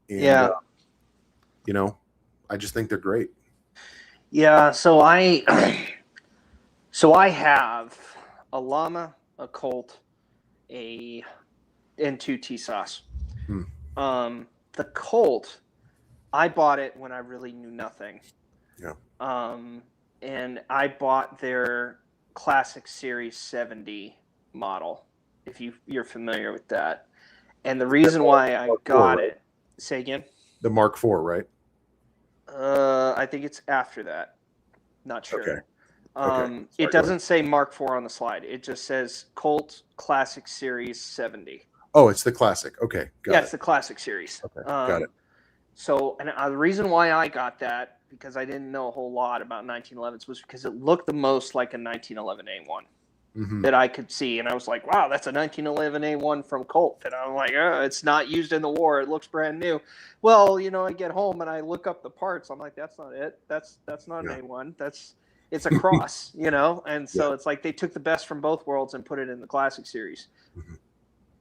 And, Yeah. I just think they're great. Yeah. So I have a llama, a Colt, and 2 TSASS. The Colt, I bought it when I really knew nothing. Yeah. And I bought their Classic Series 70 model, if you're familiar with that. And the reason why I got it, say again? The Mark IV, right? I think it's after that. Not sure. Okay. It doesn't say Mark IV on the slide. It just says Colt Classic Series 70. Oh, it's the Classic. Okay. Got it. It's the Classic Series. Okay. Got it. So, and the reason why I got that, because I didn't know a whole lot about 1911s, was because it looked the most like a 1911A1 that I could see. And I was like, wow, that's a 1911A1 from Colt. And I'm like, it's not used in the war. It looks brand new. Well, I get home and I look up the parts. I'm like, that's not it. That's not an A1. It's a cross, And so it's like they took the best from both worlds and put it in the Classic Series.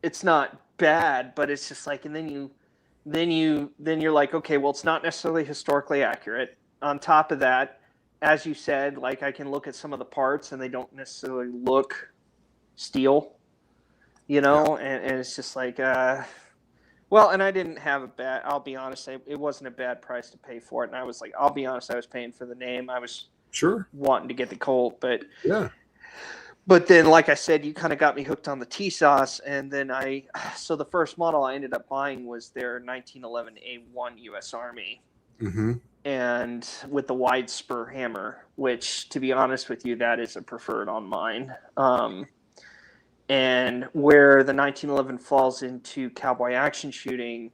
It's not bad, but it's just like, and then you're like, okay, well, it's not necessarily historically accurate. On top of that, as you said, like I can look at some of the parts and they don't necessarily look steel, and it's just like, well, and I didn't have I'll be honest, it wasn't a bad price to pay for it. And I was like, I'll be honest, I was paying for the name. I was wanting to get the Colt, but then, like I said, you kind of got me hooked on the TSASS, and then so the first model I ended up buying was their 1911A1 U.S. Army, and with the wide spur hammer, which, to be honest with you, that is a preferred on mine. And where the 1911 falls into cowboy action shooting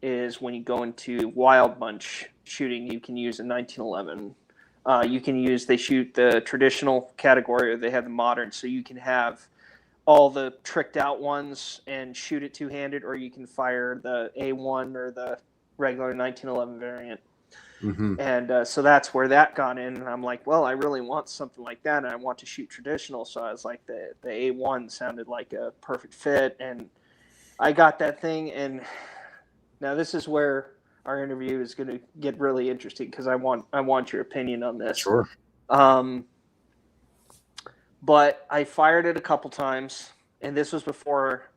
is when you go into wild bunch shooting, you can use a 1911. They shoot the traditional category, or they have the modern, so you can have all the tricked out ones and shoot it two-handed, or you can fire the A1 or the regular 1911 variant. And so that's where that got in, and I'm like, well, I really want something like that, and I want to shoot traditional, so I was like, the A1 sounded like a perfect fit, and I got that thing. And now this is where our interview is going to get really interesting, because I want your opinion on this. Sure. But I fired it a couple times, and this was before.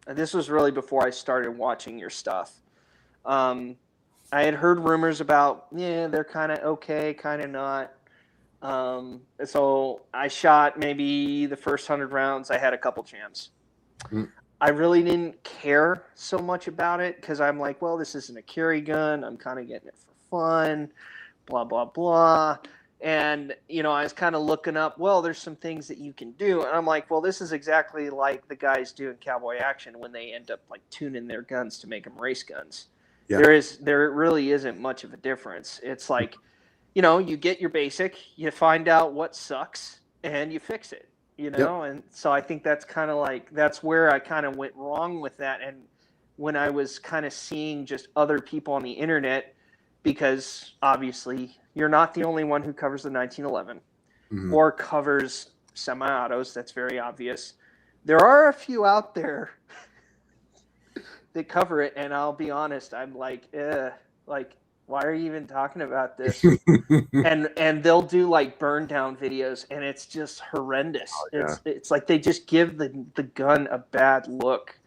This was really before I started watching your stuff. I had heard rumors about, they're kind of okay, kind of not. So I shot maybe the first 100 rounds. I had a couple jams. I really didn't care so much about it, because I'm like, well, this isn't a carry gun. I'm kind of getting it for fun, blah, blah, blah. And, I was kind of looking up, well, there's some things that you can do. And I'm like, well, this is exactly like the guys do in cowboy action when they end up like tuning their guns to make them race guns. Yeah. There really isn't much of a difference. It's like, you get your basic, you find out what sucks, and you fix it. And so I think that's kind of like, that's where I kind of went wrong with that. And when I was kind of seeing just other people on the internet, because obviously you're not the only one who covers the 1911 or covers semi-autos. That's very obvious. There are a few out there that cover it, and I'll be honest, I'm like, why are you even talking about this? and they'll do like burn down videos, and it's just horrendous. Yeah. It's like they just give the gun a bad look,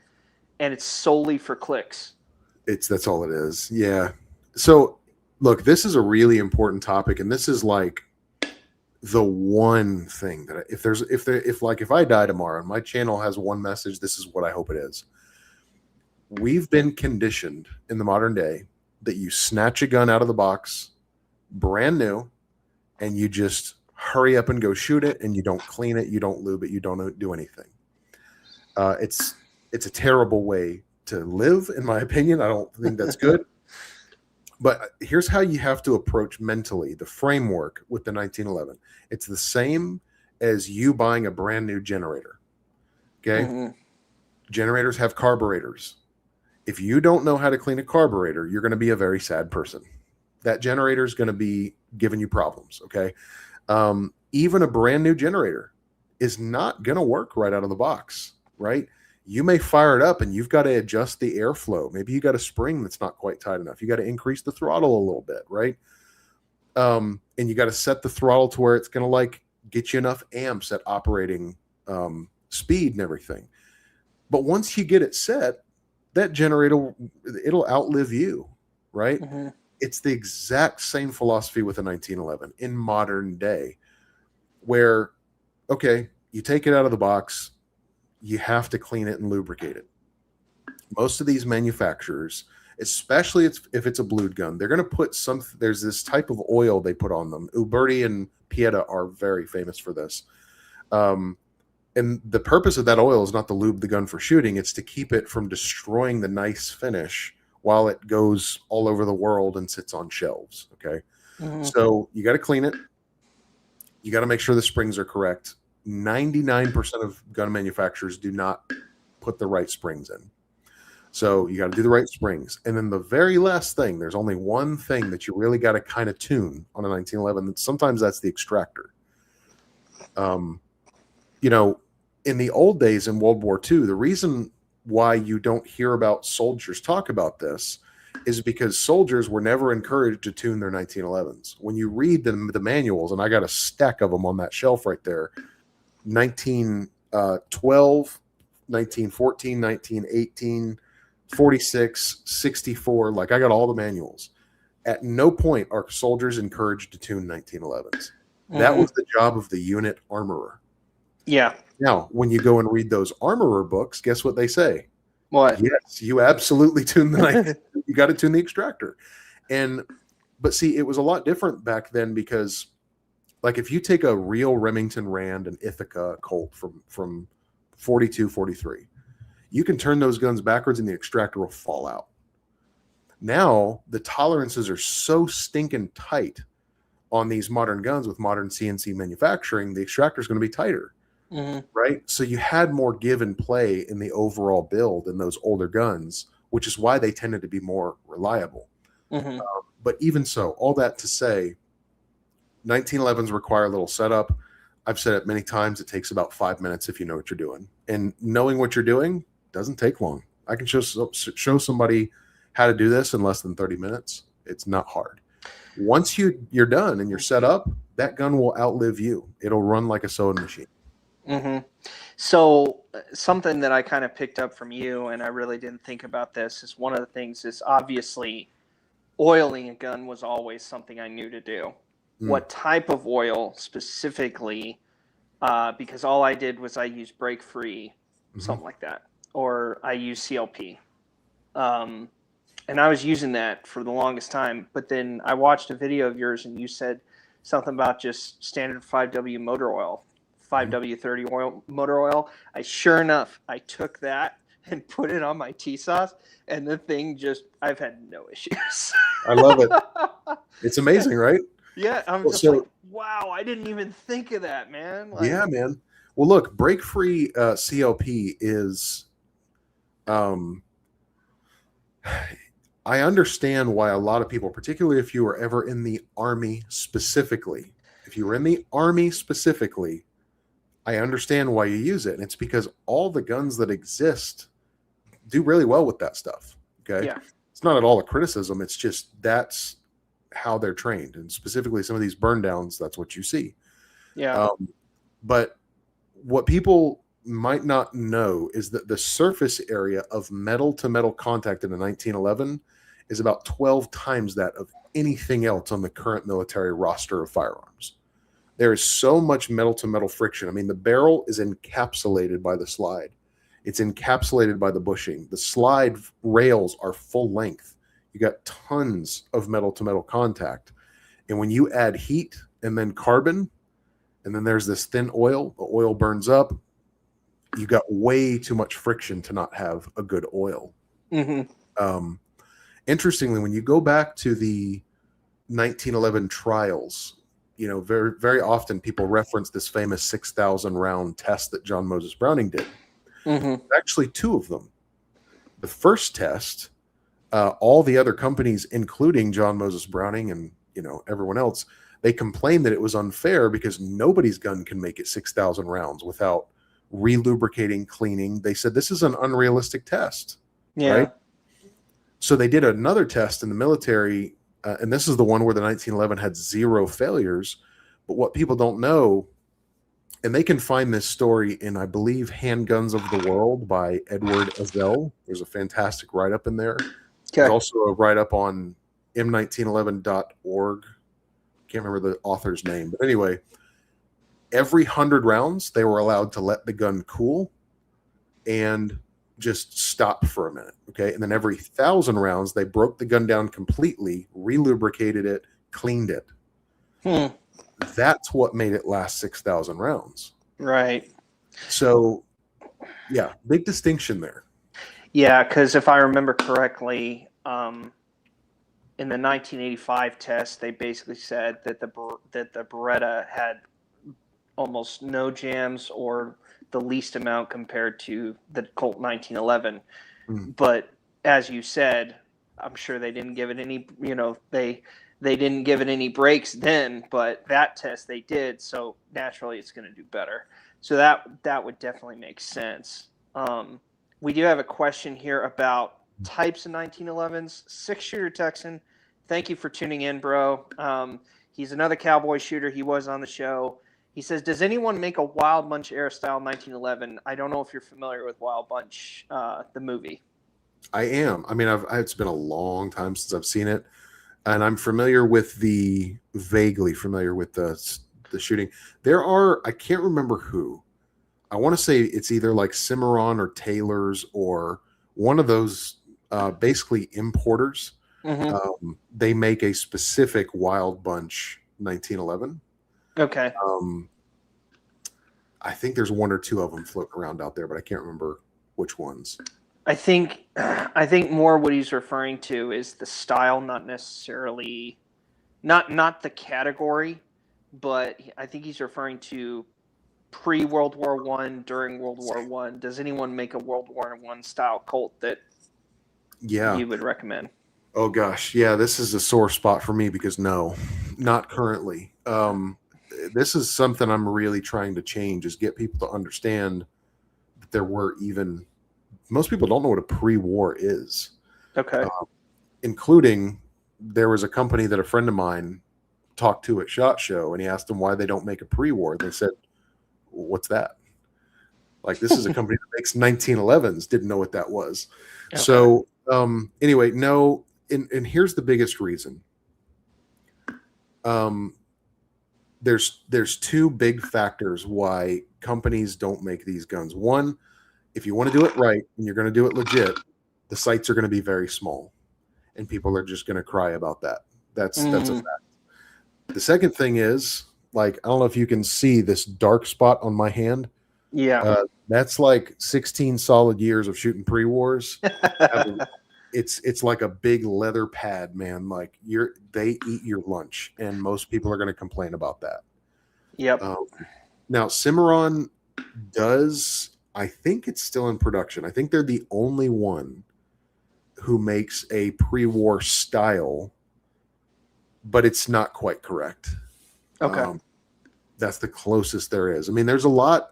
and it's solely for clicks. That's all it is. Yeah. So look, this is a really important topic, and this is like the one thing that if I die tomorrow and my channel has one message, this is what I hope it is. We've been conditioned in the modern day that you snatch a gun out of the box, brand new, and you just hurry up and go shoot it, and you don't clean it, you don't lube it, you don't do anything. It's a terrible way to live, in my opinion. I don't think that's good. But here's how you have to approach mentally the framework with the 1911. It's the same as you buying a brand new generator. Okay? Mm-hmm. Generators have carburetors. If you don't know how to clean a carburetor, you're going to be a very sad person. That generator is going to be giving you problems. Okay? Even a brand new generator is not going to work right out of the box, right? You may fire it up and you've got to adjust the airflow. Maybe you got a spring that's not quite tight enough. You got to increase the throttle a little bit, right? And you got to set the throttle to where it's going to like get you enough amps at operating speed and everything. But once you get it set, that generator, it'll outlive you, right? Mm-hmm. It's the exact same philosophy with a 1911 in modern day where, okay, you take it out of the box, you have to clean it and lubricate it. Most of these manufacturers, especially if it's a blued gun, they're going to put there's this type of oil they put on them. Uberti and Pieta are very famous for this. And the purpose of that oil is not to lube the gun for shooting. It's to keep it from destroying the nice finish while it goes all over the world and sits on shelves. Okay. Mm-hmm. So you got to clean it. You got to make sure the springs are correct. 99% of gun manufacturers do not put the right springs in. So you got to do the right springs. And then the very last thing, there's only one thing that you really got to kind of tune on a 1911. Sometimes that's the extractor. In the old days in World War II, the reason why you don't hear about soldiers talk about this is because soldiers were never encouraged to tune their 1911s. When you read the manuals, and I got a stack of them on that shelf right there, 1912, 1914, 1918, 46, 64. Like I got all the manuals. At no point are soldiers encouraged to tune 1911s. Mm-hmm. That was the job of the unit armorer. Yeah. Now, when you go and read those armorer books, guess what they say? What? Yes, you absolutely tune the knife. You got to tune the extractor. But see, it was a lot different back then because like if you take a real Remington Rand and Ithaca Colt from 42, 43, you can turn those guns backwards and the extractor will fall out. Now, the tolerances are so stinking tight on these modern guns with modern CNC manufacturing, the extractor is going to be tighter, right? So you had more give and play in the overall build in those older guns, which is why they tended to be more reliable. But even so, all that to say, 1911s require a little setup. I've said it many times. It takes about 5 minutes if you know what you're doing. And knowing what you're doing doesn't take long. I can show somebody how to do this in less than 30 minutes. It's not hard. Once you're done and you're set up, that gun will outlive you. It'll run like a sewing machine. So something that I kind of picked up from you, and I really didn't think about this, is one of the things is obviously oiling a gun was always something I knew to do. What type of oil specifically? Because all I did was I used break free, something like that, or I used CLP. And I was using that for the longest time. But then I watched a video of yours and you said something about just standard 5W motor oil, 5W30 oil, motor oil. Sure enough, I took that and put it on my T-Sauce, and the thing I've had no issues. I love it. It's amazing, right? Yeah, I'm like, wow, I didn't even think of that, man. Like, yeah, man. Well, look, break-free CLP is I understand why a lot of people, particularly if you were ever in the Army specifically, I understand why you use it. And it's because all the guns that exist do really well with that stuff. Okay. Yeah. It's not at all a criticism. It's just that's how they're trained. And specifically some of these burn downs, that's what you see. Yeah. But what people might not know is that the surface area of metal to metal contact in a 1911 is about 12 times that of anything else on the current military roster of firearms. There is so much metal to metal friction. I mean, the barrel is encapsulated by the slide. It's encapsulated by the bushing. The slide rails are full length. You got tons of metal to metal contact. And when you add heat and then carbon, and then there's this thin oil, the oil burns up, you got way too much friction to not have a good oil. Mm-hmm. Interestingly, when you go back to the 1911 trials, you know, very, very often people reference this famous 6,000 round test that John Moses Browning did. Mm-hmm. Actually, two of them. The first test, all the other companies, including John Moses Browning and, you know, everyone else, they complained that it was unfair because nobody's gun can make it 6,000 rounds without relubricating, cleaning. They said this is an unrealistic test. Yeah. Right? So they did another test in the military, and this is the one where the 1911 had 0 failures. But what people don't know, and they can find this story in, I believe, Handguns of the World by Edward Azell. There's a fantastic write-up in there. Okay. There's also a write-up on m1911.org. Can't remember the author's name. But anyway, every 100 rounds, they were allowed to let the gun cool and just stop for a minute. Okay. And then every 1,000 rounds, they broke the gun down completely, relubricated it, cleaned it. That's what made it last 6,000 rounds. Right. So, yeah, big distinction there. Yeah, because if I remember correctly, in the 1985 test, they basically said that the Beretta had almost no jams or the least amount compared to the Colt 1911. But as you said, I'm sure they didn't give it any, you know, they didn't give it any breaks then, but that test they did, so naturally it's going to do better. So that would definitely make sense. We do have a question here about types of 1911s. 6-shooter Texan, thank you for tuning in, bro. He's another cowboy shooter. He was on the show. He says, does anyone make a Wild Bunch era style 1911? I don't know if you're familiar with Wild Bunch, the movie. I am. I mean, it's been a long time since I've seen it, and I'm vaguely familiar with the shooting. There are, I can't remember who. I want to say it's either like Cimarron or Taylor's or one of those basically importers. Mm-hmm. They make a specific Wild Bunch 1911. Okay. I think there's one or two of them floating around out there, but I can't remember which ones. I think more what he's referring to is the style, not necessarily, not the category, but I think he's referring to pre-World War I, during World War I. Does anyone make a World War I style Colt that you would recommend? Oh gosh, yeah, this is a sore spot for me because no, not currently. This is something I'm really trying to change, is get people to understand that there were even, most people don't know what a pre-war is. Okay. Including, there was a company that a friend of mine talked to at SHOT Show, and he asked them why they don't make a pre-war. They said, what's that? Like, this is a company that makes 1911s, didn't know what that was. Okay. So anyway, no, and here's the biggest reason. There's two big factors why companies don't make these guns. One, if you want to do it right and you're going to do it legit, the sights are going to be very small, and people are just going to cry about that. That's a fact. The second thing is, like, I don't know if you can see this dark spot on my hand. Yeah. That's like 16 solid years of shooting pre-wars. It's like a big leather pad, man. Like, they eat your lunch, and most people are going to complain about that. Yep. Now Cimarron does, I think it's still in production. I think they're the only one who makes a pre-war style, but it's not quite correct. Okay. That's the closest there is. I mean, there's a lot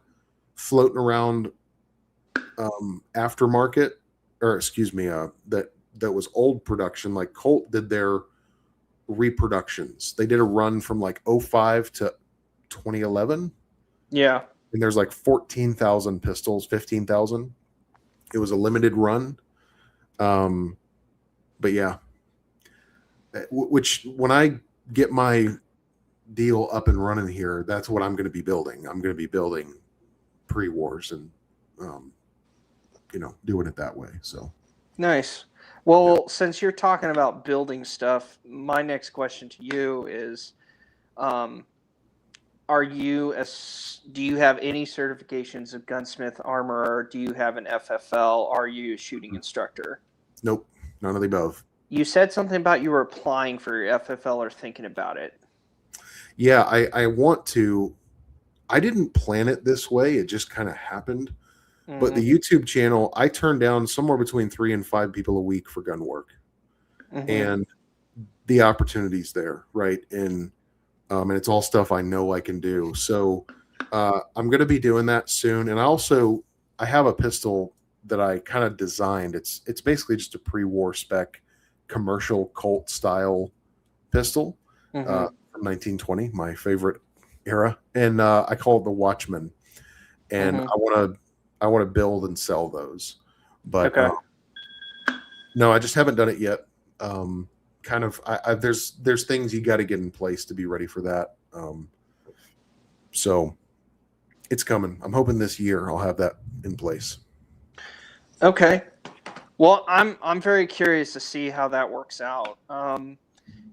floating around aftermarket, or excuse me, that was old production. Like Colt did their reproductions. They did a run from like '05 to 2011. Yeah. And there's like 14,000 pistols, 15,000. It was a limited run. But yeah, which when I get my deal up and running here, that's what I'm going to be building. I'm going to be building pre-wars and, doing it that way. So Nice. Well, since you're talking about building stuff, my next question to you is, do you have any certifications of gunsmith armor? Do you have an FFL? Are you a shooting instructor? Nope, none of the above. You said something about you were applying for your FFL or thinking about it. Yeah, I want to. I didn't plan it this way. It just kind of happened. Mm-hmm. But the YouTube channel, I turn down somewhere between 3 and 5 people a week for gun work. Mm-hmm. And the opportunity's there, right? And it's all stuff I know I can do. So I'm going to be doing that soon. And I have a pistol that I kind of designed. It's basically just a pre-war spec commercial Colt style pistol from 1920, my favorite era. And I call it the Watchman. And I want to build and sell those. But no, I just haven't done it yet. There's things you got to get in place to be ready for that. So it's coming. I'm hoping this year I'll have that in place. Okay. Well, I'm very curious to see how that works out.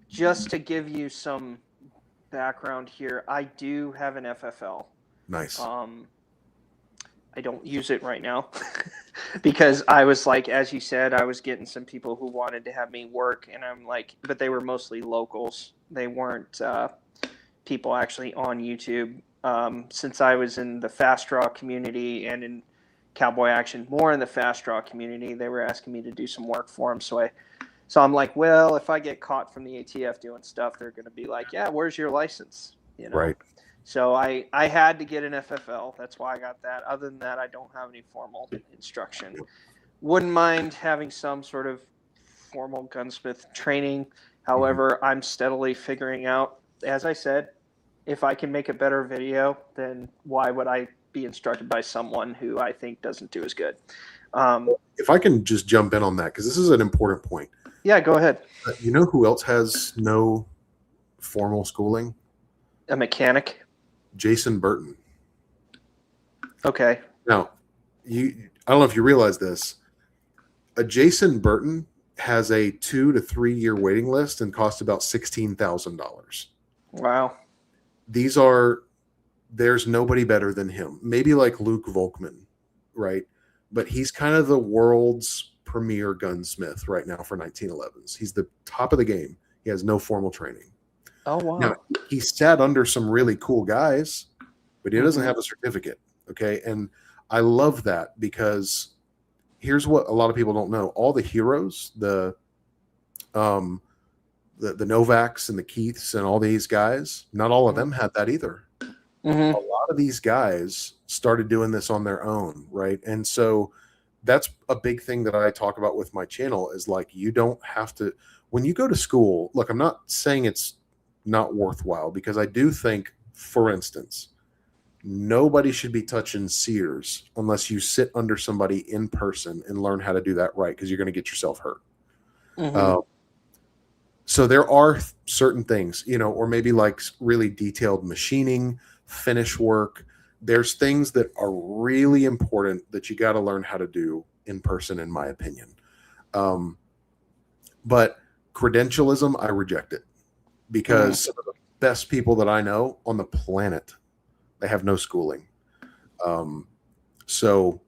Just to give you some background here, I do have an FFL. Nice. I don't use it right now because I was like, as you said, I was getting some people who wanted to have me work, and I'm like, but they were mostly locals. They weren't people actually on YouTube. Since I was in the fast draw community and in Cowboy action, more in the fast draw community, they were asking me to do some work for them. So I'm like, well, if I get caught from the ATF doing stuff, they're going to be like, yeah, where's your license? Right. So I had to get an FFL. That's why I got that. Other than that, I don't have any formal instruction. Wouldn't mind having some sort of formal gunsmith training. However, I'm steadily figuring out, as I said, if I can make a better video, then why would I be instructed by someone who I think doesn't do as good? If I can just jump in on that, because this is an important point. Yeah, go ahead. You know who else has no formal schooling? A mechanic? Jason Burton. Okay. Now, I don't know if you realize this. A Jason Burton has a 2 to 3 year waiting list and costs about $16,000. Wow. There's nobody better than him. Maybe like Luke Volkman, right? But he's kind of the world's premier gunsmith right now for 1911s. He's the top of the game. He has no formal training. Oh, wow. Now, he sat under some really cool guys, but he doesn't have a certificate. Okay. And I love that because here's what a lot of people don't know. All the heroes, the Novaks and the Keiths and all these guys, not all of them had that either. A lot of these guys started doing this on their own. Right. And so that's a big thing that I talk about with my channel is like, you don't have to, when you go to school, look, I'm not saying it's not worthwhile because I do think, for instance, nobody should be touching Sears unless you sit under somebody in person and learn how to do that right, because you're going to get yourself hurt. So there are certain things, or maybe like really detailed machining, finish work. There's things that are really important that you got to learn how to do in person, in my opinion. But credentialism, I reject it. Because some of the best people that I know on the planet, they have no schooling. So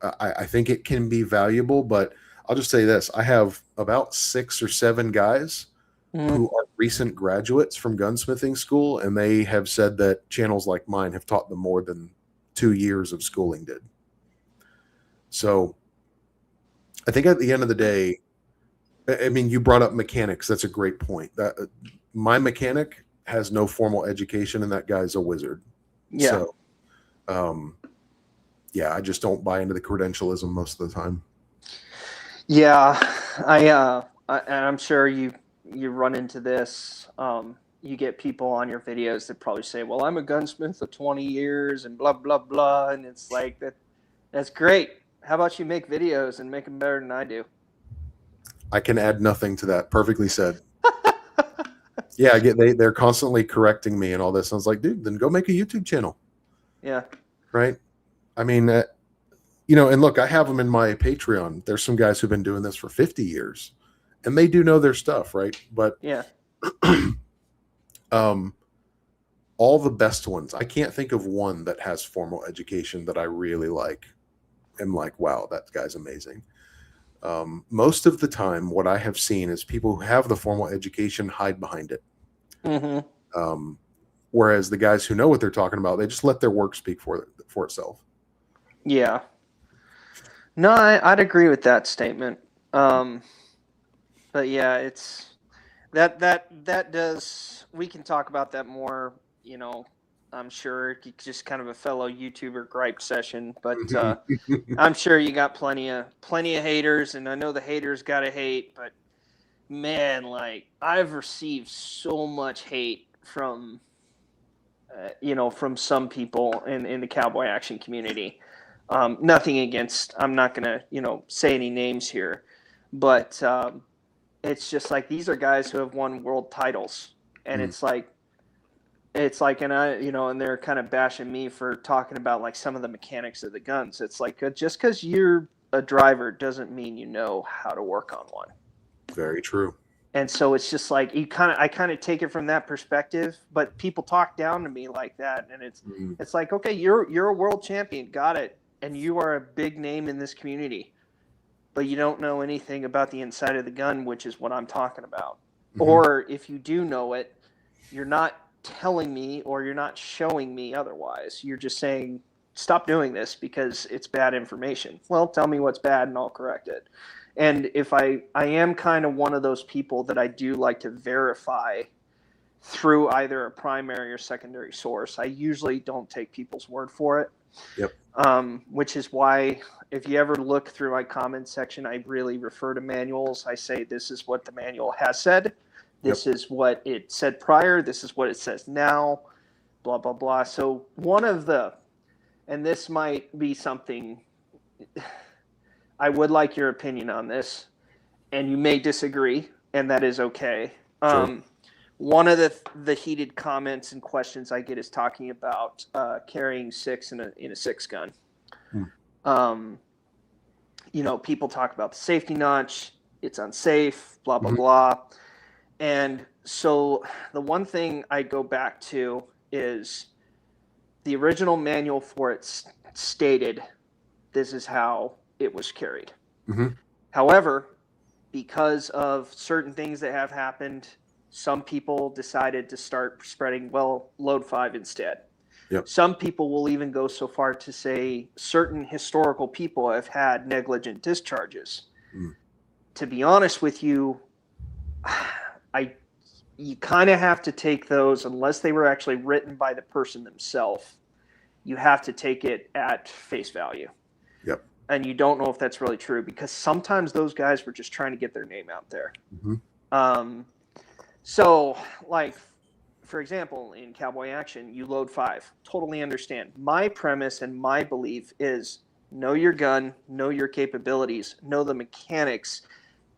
I think it can be valuable, but I'll just say this. I have about 6 or 7 guys who are recent graduates from gunsmithing school, and they have said that channels like mine have taught them more than 2 years of schooling did. So I think at the end of the day, I mean, you brought up mechanics. That's a great point. My mechanic has no formal education, and that guy's a wizard. Yeah. So, yeah, I just don't buy into the credentialism most of the time. Yeah, I'm sure you run into this. You get people on your videos that probably say, "Well, I'm a gunsmith for 20 years and blah blah blah," and it's like that's great. How about you make videos and make them better than I do? I can add nothing to that. Perfectly said. Yeah, they're constantly correcting me and all this. I was like, dude, then go make a YouTube channel. Yeah. Right. I mean, and look, I have them in my Patreon. There's some guys who've been doing this for 50 years and they do know their stuff. Right. But yeah, all the best ones, I can't think of one that has formal education that I really like. I'm like, wow, that guy's amazing. Most of the time, what I have seen is people who have the formal education hide behind it. Mm-hmm. Whereas the guys who know what they're talking about, they just let their work speak for itself. Yeah. No, I'd agree with that statement. But yeah, it's that does. We can talk about that more. I'm sure just kind of a fellow YouTuber gripe session, but I'm sure you got plenty of haters, and I know the haters gotta hate, but man, like I've received so much hate from from some people in the cowboy action community. Nothing against. I'm not gonna say any names here, but it's just like these are guys who have won world titles, and it's like, and and they're kind of bashing me for talking about like some of the mechanics of the guns. It's like just because you're a driver doesn't mean you know how to work on one. Very true. And so it's just like I kind of take it from that perspective, but people talk down to me like that, and it's like, okay, you're a world champion, got it, and you are a big name in this community, but you don't know anything about the inside of the gun, which is what I'm talking about. Or if you do know it, you're not telling me or you're not showing me otherwise. You're just saying, stop doing this because it's bad information. Well, tell me what's bad and I'll correct it. And if I am kind of one of those people that I do like to verify through either a primary or secondary source, I usually don't take people's word for it. Yep. Which is why if you ever look through my comment section, I really refer to manuals. I say, this is what the manual has said. This is what it said prior. This is what it says now, blah, blah, blah. So and this might be something, I would like your opinion on this, and you may disagree, and that is okay. Sure. One of the heated comments and questions I get is talking about carrying six in a six gun. People talk about the safety notch. It's unsafe, blah, blah, blah. And so the one thing I go back to is the original manual for it stated this is how it was carried. However, because of certain things that have happened, some people decided to start spreading, load 5 instead. Yep. Some people will even go so far to say certain historical people have had negligent discharges. To be honest with you, you kind of have to take those, unless they were actually written by the person themselves, you have to take it at face value. Yep. And you don't know if that's really true, because sometimes those guys were just trying to get their name out there. So, like, for example, in Cowboy Action, you load 5. Totally understand. My premise and my belief is know your gun, know your capabilities, know the mechanics,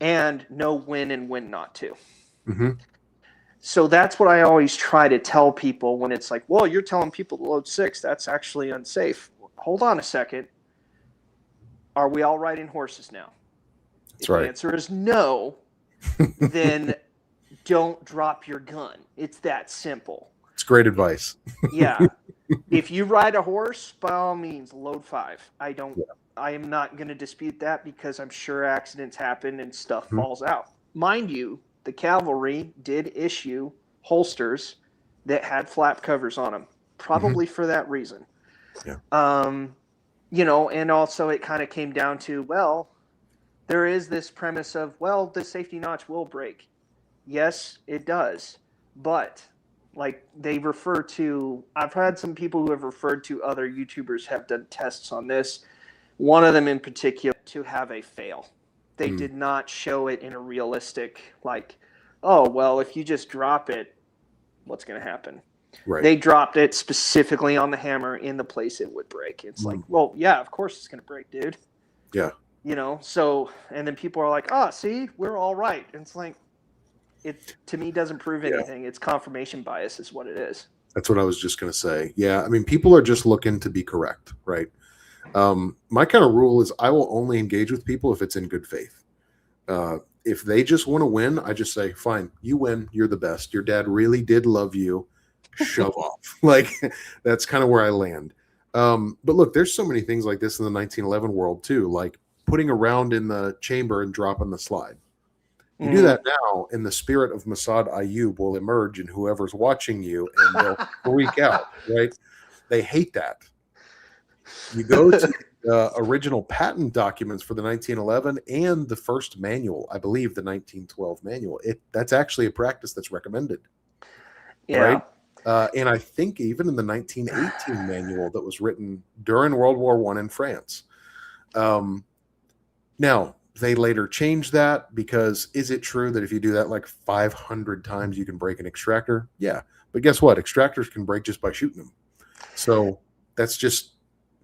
and know when and when not to. So that's what I always try to tell people when it's like, well, you're telling people to load 6. That's actually unsafe. Hold on a second. Are we all riding horses now? That's right. If the answer is no, then don't drop your gun. It's that simple. It's great advice. Yeah. If you ride a horse, by all means, load 5. I am not going to dispute that, because I'm sure accidents happen and stuff falls out. Mind you, the cavalry did issue holsters that had flap covers on them, probably for that reason. Yeah. And also it kind of came down to, well, there is this premise of, well, the safety notch will break. Yes, it does. But like they refer to, I've had some people who have referred to other YouTubers have done tests on this. One of them in particular to have a fail. They did not show it in a realistic, like, oh, well, if you just drop it, what's going to happen? Right. They dropped it specifically on the hammer in the place it would break. It's like, well, yeah, of course it's going to break, dude. Yeah. You know, so, and then people are like, oh, see, we're all right. And it's like, it to me doesn't prove anything. It's confirmation bias is what it is. That's what I was just going to say. Yeah. I mean, people are just looking to be correct, right? My kind of rule is I will only engage with people if it's in good faith. If they just want to win, I just say, fine, you win. You're the best. Your dad really did love you. Shove off. Like, that's kind of where I land. But look, there's so many things like this in the 1911 world too, like putting a round in the chamber and dropping the slide. You do that now, and the spirit of Mossad Ayub will emerge in whoever's watching you, and they'll freak out, right? They hate that. You go to the original patent documents for the 1911 and the first manual, I believe the 1912 manual. That's actually a practice that's recommended. Yeah. Right? And I think even in the 1918 manual that was written during World War I in France. Now, they later changed that because is it true that if you do that like 500 times, you can break an extractor? Yeah. But guess what? Extractors can break just by shooting them. So that's just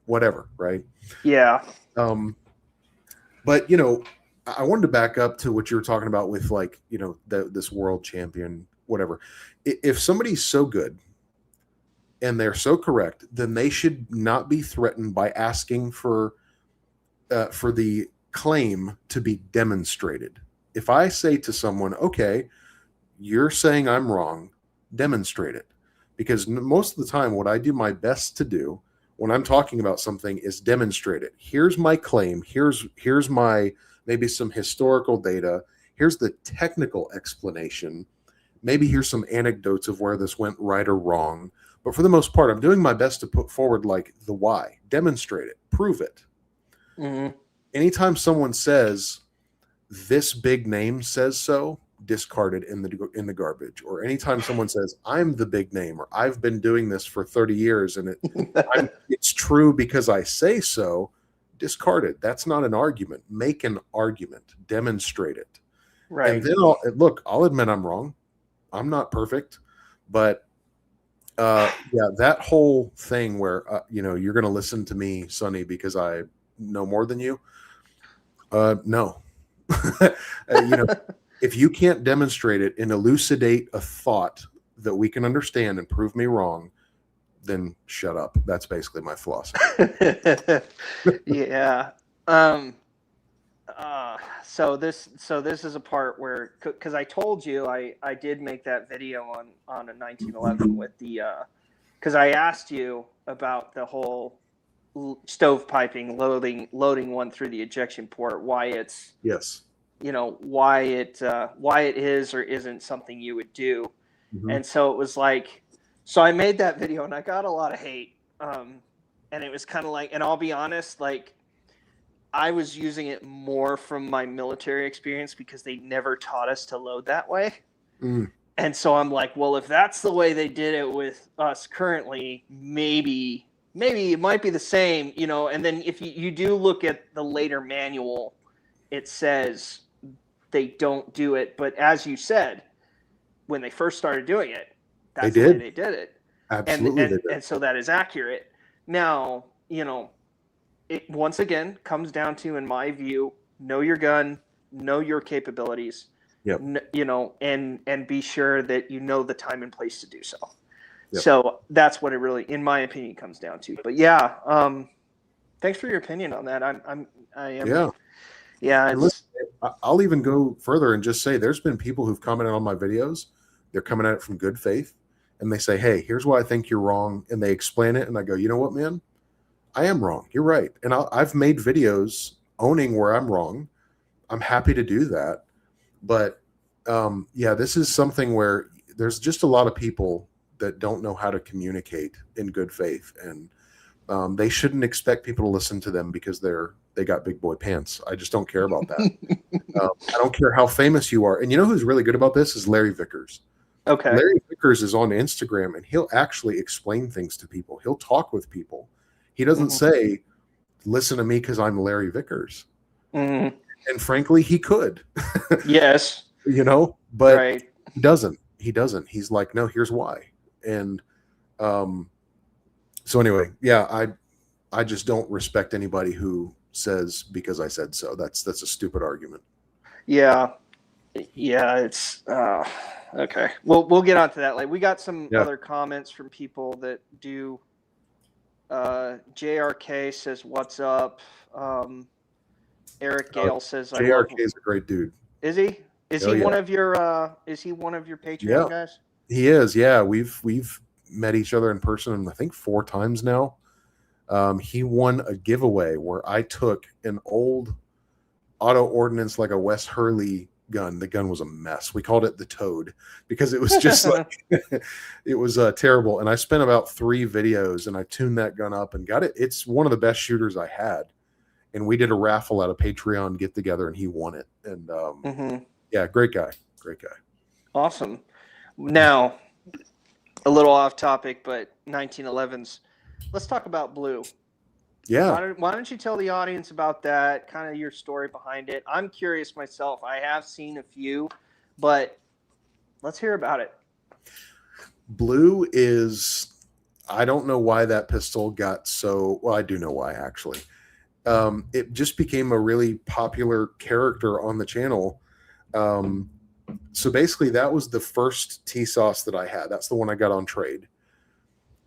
whatever, right? Yeah. But, you know, I wanted to back up to what you were talking about with like, you know, this world champion, whatever. If somebody's so good and they're so correct, then they should not be threatened by asking for the claim to be demonstrated. If I say to someone, okay, you're saying I'm wrong, demonstrate it. Because most of the time, what I do my best to do when I'm talking about something is demonstrate it. Here's my claim. Here's my maybe some historical data. Here's the technical explanation. Maybe here's some anecdotes of where this went right or wrong. But for the most part, I'm doing my best to put forward like the why. Demonstrate it. Prove it. Mm-hmm. Anytime someone says this big name says so, discard it in the garbage. Or anytime someone says I'm the big name or I've been doing this for 30 years and it's true because I say so, discard it. That's not an argument. Make an argument. Demonstrate it. Right. And then I'll admit I'm wrong. I'm not perfect, but yeah, that whole thing where you know, you're going to listen to me, Sonny, because I know more than you. No. You know, if you can't demonstrate it and elucidate a thought that we can understand and prove me wrong, then shut up. That's basically my philosophy. Yeah. So this is a part where, because I told you I did make that video on a 1911 with the because I asked you about the whole stovepiping loading one through the ejection port, why it's you know why it is or isn't something you would do. And so it was like, so I made that video and I got a lot of hate, and it was kind of like, and I'll be honest, like I was using it more from my military experience because they never taught us to load that way. And so I'm like, well, if that's the way they did it with us currently, maybe it might be the same, you know. And then if you do look at the later manual, it says they don't do it. But as you said, when they first started doing it, that's the way they did it. Absolutely. And so that is accurate. Now, you know, it once again comes down to, in my view, know your gun, know your capabilities, you know, and be sure that you know the time and place to do so. So that's what it really, in my opinion, comes down to. But yeah, thanks for your opinion on that. I am. Yeah. Listen, I'll even go further and just say there's been people who've commented on my videos. They're coming at it from good faith, and they say, "Hey, here's why I think you're wrong," and they explain it, and I go, "You know what, man? I am wrong. You're right." And I've made videos owning where I'm wrong. I'm happy to do that. But yeah, this is something where there's just a lot of people that don't know how to communicate in good faith, and they shouldn't expect people to listen to them because they got big boy pants. I just don't care about that. I don't care how famous you are. And you know who's really good about this is Larry Vickers. Okay. Larry Vickers is on Instagram, and he'll actually explain things to people. He'll talk with people. He doesn't say, listen to me because I'm Larry Vickers. Mm-hmm. And frankly, he could. Yes. But right. he doesn't. He doesn't. He's like, no, here's why. And so anyway, yeah, I just don't respect anybody who says because I said so. That's a stupid argument. Yeah. It's okay. We'll get onto that. Like, we got some other comments from people that do. JRK says, "What's up?" Eric Gale says, "JRK is a great dude." Is he? Is he one of your? Is he one of your Patreon guys? He is. Yeah, we've met each other in person, I think 4 times now. He won a giveaway where I took an old auto ordnance, like a West Hurley gun. The gun was a mess. We called it the Toad because it was just like it was terrible. And I spent about 3 videos and I tuned that gun up and got it. It's one of the best shooters I had. And we did a raffle at a Patreon get together and he won it. And yeah, great guy. Awesome. Now, a little off topic, but 1911s. Let's talk about Blue. Yeah. Why don't you tell the audience about that, kind of your story behind it? I'm curious myself. I have seen a few, but let's hear about it. Blue is, I don't know why that pistol got so, well, I do know why actually. It just became a really popular character on the channel. So basically that was the first TSASS that I had. That's the one I got on trade.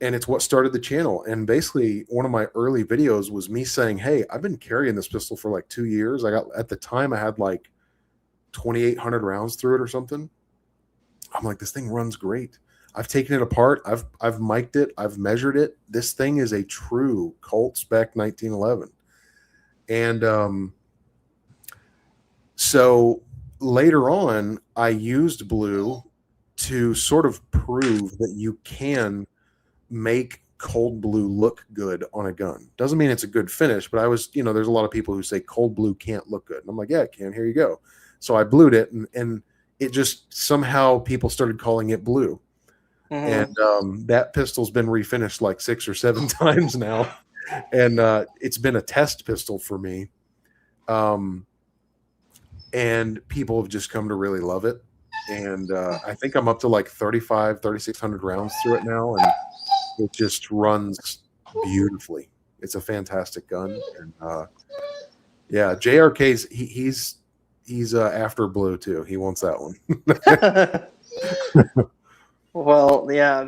And it's what started the channel. And basically one of my early videos was me saying, hey, I've been carrying this pistol for like 2 years. At the time I had like 2,800 rounds through it or something. I'm like, this thing runs great. I've taken it apart. I've mic'd it. I've measured it. This thing is a true Colt spec 1911. And so later on, I used Blue to sort of prove that you can make cold blue look good on a gun. Doesn't mean it's a good finish, but I was, there's a lot of people who say cold blue can't look good. And I'm like, yeah, it can. Here you go. So I blued it and it just somehow people started calling it Blue. And that pistol's been refinished like 6 or 7 times now. And it's been a test pistol for me. And people have just come to really love it. And I think I'm up to like 3,600 rounds through it now. And it just runs beautifully. It's a fantastic gun. And yeah, JRK's, he's after Blue too. He wants that one. Well, yeah,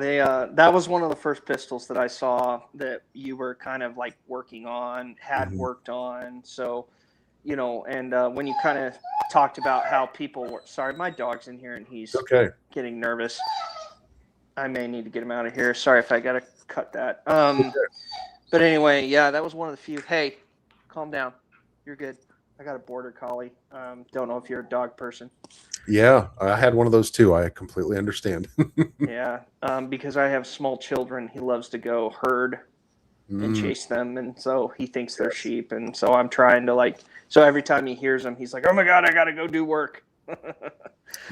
that was one of the first pistols that I saw that you were kind of like working on, had worked on. So, and when you kind of talked about how people were, sorry, my dog's in here and he's getting nervous. I may need to get him out of here. Sorry if I got to cut that. But anyway, yeah, that was one of the few. Hey, calm down. You're good. I got a border collie. Don't know if you're a dog person. Yeah, I had one of those too. I completely understand. Yeah, because I have small children. He loves to go herd and chase them, and so he thinks they're sheep. And so I'm trying to so every time he hears them, he's like, "Oh my God, I got to go do work."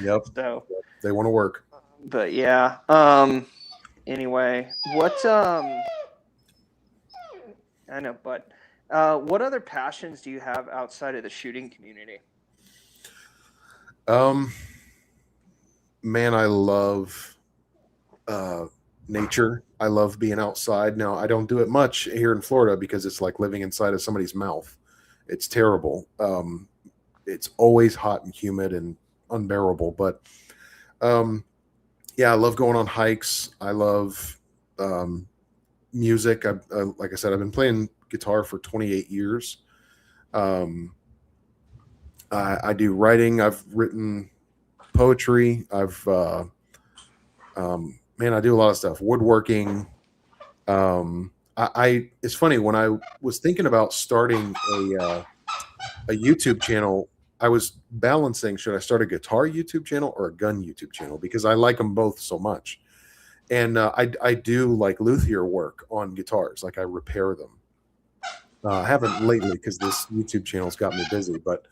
Yep. So they want to work. But yeah. Anyway, I know, but what other passions do you have outside of the shooting community? Man, I love nature. I love being outside. Now, I don't do it much here in Florida because it's like living inside of somebody's mouth. It's terrible. It's always hot and humid and unbearable. But yeah, I love going on hikes. I love music. Like I said, I've been playing guitar for 28 years. I do writing. I've written poetry. I do a lot of stuff. Woodworking. It's funny, when I was thinking about starting a YouTube channel, I was balancing, should I start a guitar YouTube channel or a gun YouTube channel? Because I like them both so much. And I do like luthier work on guitars. Like I repair them. I haven't lately because this YouTube channel's got me busy, but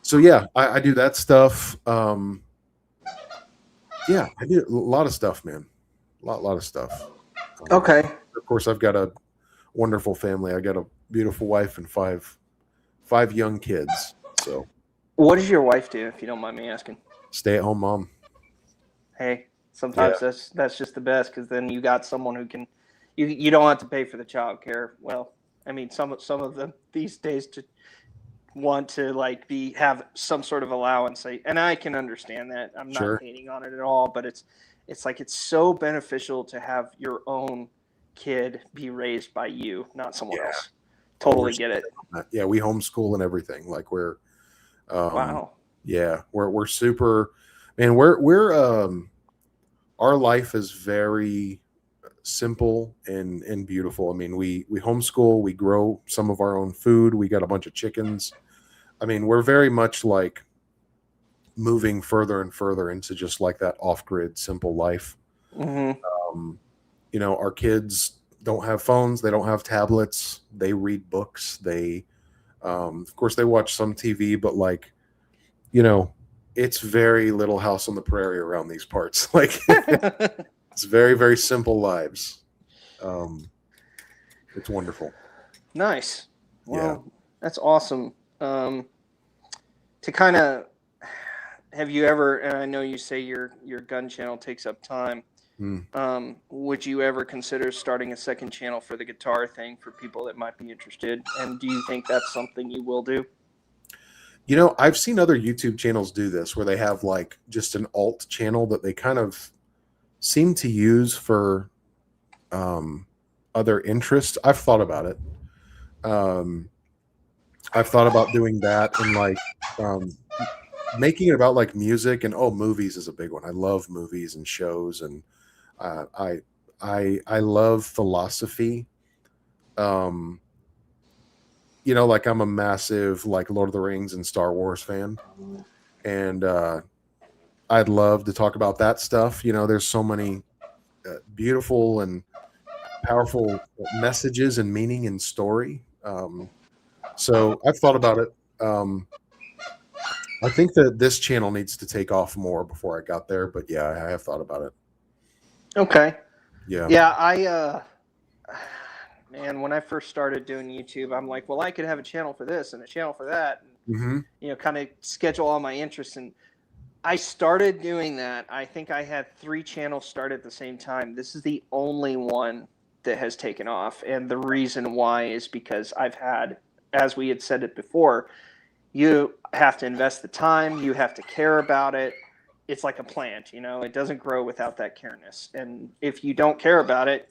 so yeah, I do that stuff. Yeah, I do a lot of stuff, man. Lot of stuff. Okay. Of course, I've got a wonderful family. I got a beautiful wife and five young kids. So, What does your wife do, if you don't mind me asking? stay-at-home mom. Hey, Yeah, sometimes that's just the best, because then you got someone who can, you don't have to pay for the child care. Well, I mean, some of them these days to want to like have some sort of allowance, and I can understand that. I'm not sure. hating on it at all, but it's like it's so beneficial to have your own kid be raised by you, not someone Yeah. else. Oh, we're Totally get it. yeah, we homeschool and everything. Like um, Wow. yeah, we're super, man. We're our life is very simple and beautiful. I mean, we homeschool, we grow some of our own food, we got a bunch of chickens. I mean, we're very much like moving further and further into just like that off-grid simple life. Mm-hmm. Um, our kids don't have phones, they don't have tablets, they read books, they of course they watch some TV, but like, you know, it's very Little House on the Prairie around these parts. Like it's very, very simple lives. Um, it's wonderful. Nice. Yeah. Well, that's awesome. To kind of have you ever? And I know you say your gun channel takes up time. Mm. Would you ever consider starting a second channel for the guitar thing for people that might be interested? And do you think that's something you will do? I've seen other YouTube channels do this where they have like just an alt channel that they kind of seem to use for other interests. I've thought about it. Um, I've thought about doing that and like um, making it about like music and movies is a big one. I love movies and shows, and uh, I I love philosophy. Um, like I'm a massive like Lord of the Rings and Star Wars fan, and I'd love to talk about that stuff. There's so many beautiful and powerful messages and meaning and story. So I've thought about it. I think that this channel needs to take off more before I got there, but yeah, I have thought about it. Okay. Yeah. Yeah, man, when I first started doing YouTube, I'm like, well, I could have a channel for this and a channel for that, Hmm. and kind of schedule all my interests. And I started doing that. I think I had 3 channels start at the same time. This is the only one that has taken off, and the reason why is because I've had, as we had said it before, you have to invest the time, you have to care about it. It's like a plant, it doesn't grow without that careness. And if you don't care about it,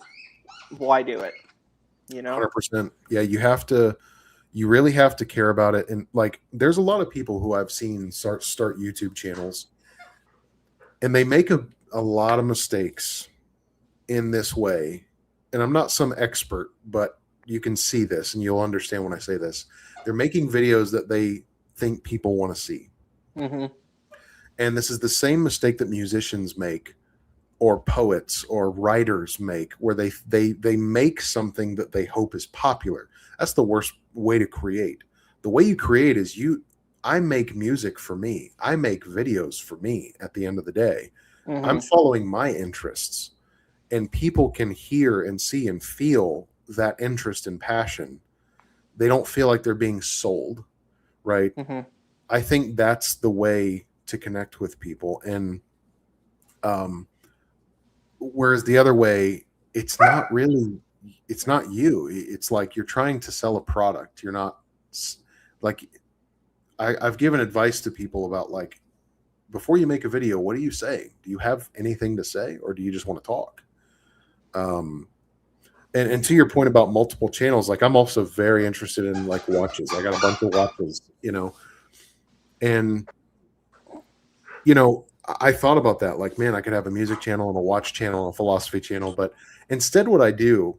why do it? 100%. Yeah, you really have to care about it. And like, there's a lot of people who I've seen start YouTube channels, and they make a lot of mistakes in this way. And I'm not some expert, but you can see this and you'll understand when I say this. They're making videos that they think people want to see. Mm-hmm. And this is the same mistake that musicians make, or poets or writers make, where they make something that they hope is popular. That's the worst way to create. The way you create is I make music for me. I make videos for me at the end of the day. Mm-hmm. I'm following my interests, and people can hear and see and feel that interest and passion. They don't feel like they're being sold, right? Mm-hmm. I think that's the way to connect with people. And whereas the other way, it's not you. It's like you're trying to sell a product. You're not like, I've given advice to people about like, before you make a video, what do you say? Do you have anything to say, or do you just want to talk? And to your point about multiple channels, like I'm also very interested in like watches. I got a bunch of watches, and I thought about that. Like, man, I could have a music channel and a watch channel and a philosophy channel, but instead, what I do,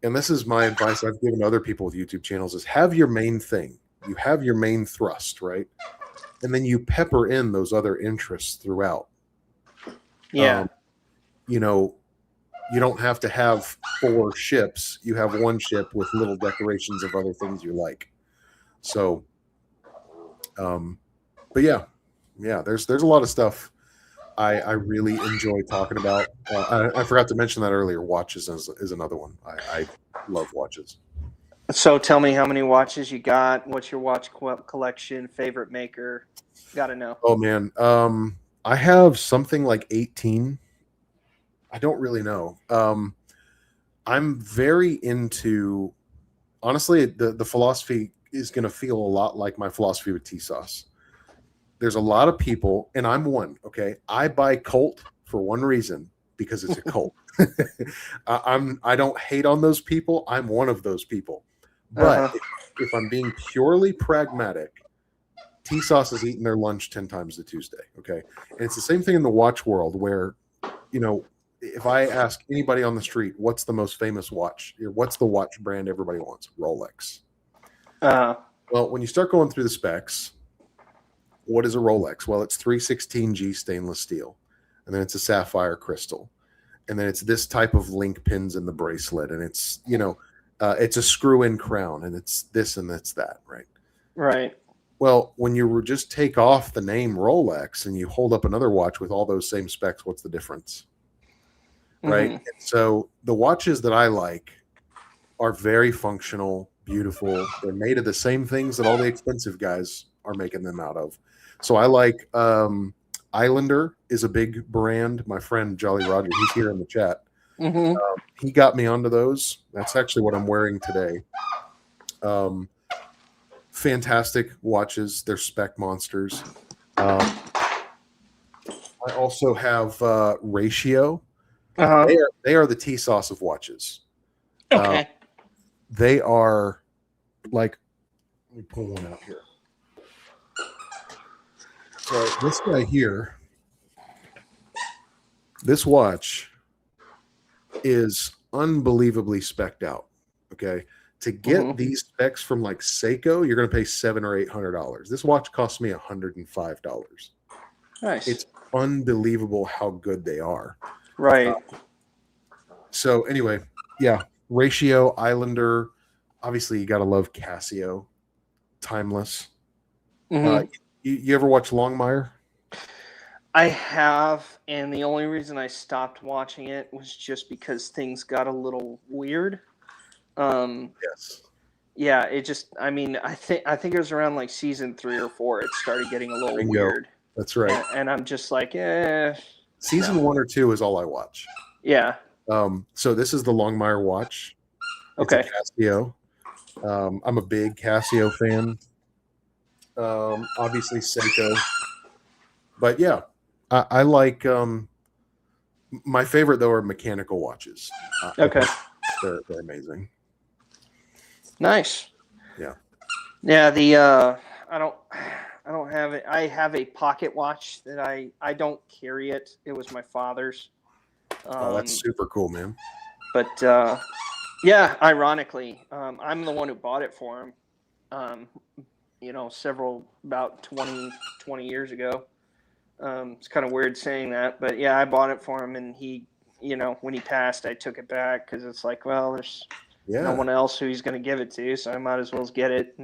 and this is my advice I've given other people with YouTube channels, is have your main thing. You have your main thrust, right? And then you pepper in those other interests throughout. Yeah. You don't have to have 4 ships. You have 1 ship with little decorations of other things you like. So, but yeah, there's a lot of stuff I really enjoy talking about. I forgot to mention that earlier. Watches is another one. I love watches. So tell me how many watches you got. What's your watch collection? Favorite maker? Got to know. Oh man, I have something like 18. I don't really know. I'm very into. Honestly, the philosophy is going to feel a lot like my philosophy with TSOS. There's a lot of people, and I'm one. Okay, I buy Colt for one reason, because it's a Colt. I don't hate on those people. I'm one of those people. But Uh-huh. if I'm being purely pragmatic, TSOS is eating their lunch 10 times a Tuesday. Okay, and it's the same thing in the watch world where, if I ask anybody on the street, what's the most famous watch? What's the watch brand everybody wants? Rolex. Uh-huh. Well, when you start going through the specs, what is a Rolex? Well, it's 316G stainless steel, and then it's a sapphire crystal, and then it's this type of link pins in the bracelet, and it's it's a screw-in crown, and it's this and it's that, right? Right. Well, when you just take off the name Rolex and you hold up another watch with all those same specs, what's the difference? Right. Mm-hmm. And so the watches that I like are very functional, beautiful. They're made of the same things that all the expensive guys are making them out of. So I like Islander is a big brand. My friend Jolly Roger, he's here in the chat. Mm-hmm. He got me onto those. That's actually what I'm wearing today. Fantastic watches. They're spec monsters. I also have Ratio. Uh-huh. They are the TSOS of watches. Okay. They are like, let me pull one out here. So this guy here, this watch is unbelievably specced out. Okay. To get these specs from like Seiko, you're going to pay $700 or $800. This watch cost me $105. Nice. It's unbelievable how good they are. Right. So anyway, yeah, Ratio, Islander. Obviously, you got to love Casio, timeless. Mm-hmm. You ever watch Longmire? I have, and the only reason I stopped watching it was just because things got a little weird. Yes. Yeah, it just. I mean, I think it was around like season 3 or 4. It started getting a little Bingo. weird. That's right. And I'm just like, Season 1 or 2 is all I watch. Yeah. So this is the Longmire watch. It's Okay. a Casio. I'm a big Casio fan. Obviously Seiko. But yeah, I like. My favorite though are mechanical watches. Okay. They're amazing. Nice. Yeah. Yeah. I don't have it. I have a pocket watch that I don't carry it. It was my father's. That's super cool, man. But yeah, ironically, I'm the one who bought it for him. About 20 years ago. It's kind of weird saying that, but yeah, I bought it for him, and he, when he passed, I took it back because it's like, well, there's no one else who he's going to give it to, so I might as well get it.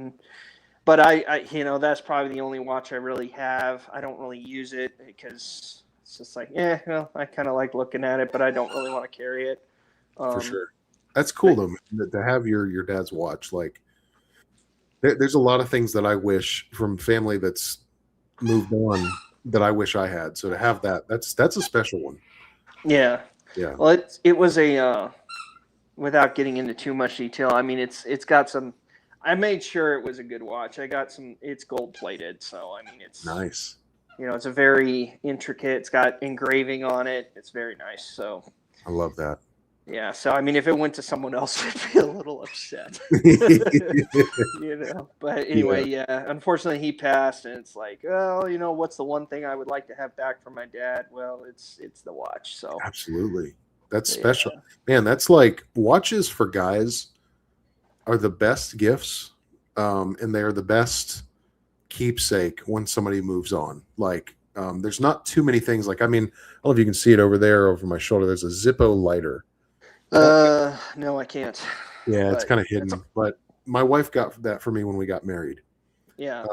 But I that's probably the only watch I really have. I don't really use it because it's just like, I kind of like looking at it, but I don't really want to carry it. For sure. That's cool though, man, to have your dad's watch. Like, there's a lot of things that I wish from family that's moved on that I wish I had. So to have that's a special one. Yeah. Yeah. Well, it was a without getting into too much detail. I mean, it's got some. I made sure it was a good watch. I got some. It's gold plated, so I mean, it's nice. It's a very intricate. It's got engraving on it. It's very nice. So I love that. Yeah, so I mean, if it went to someone else, I'd be a little upset. But anyway, yeah. Unfortunately, he passed, and it's like, well, what's the one thing I would like to have back from my dad? Well, it's the watch. So absolutely, that's special, man. That's like watches for guys are the best gifts, and they're the best keepsake when somebody moves on. Like, there's not too many things. Like, I mean, I don't know if you can see it over there over my shoulder. There's a Zippo lighter. No, I can't. Yeah, it's kind of hidden. But my wife got that for me when we got married. Yeah.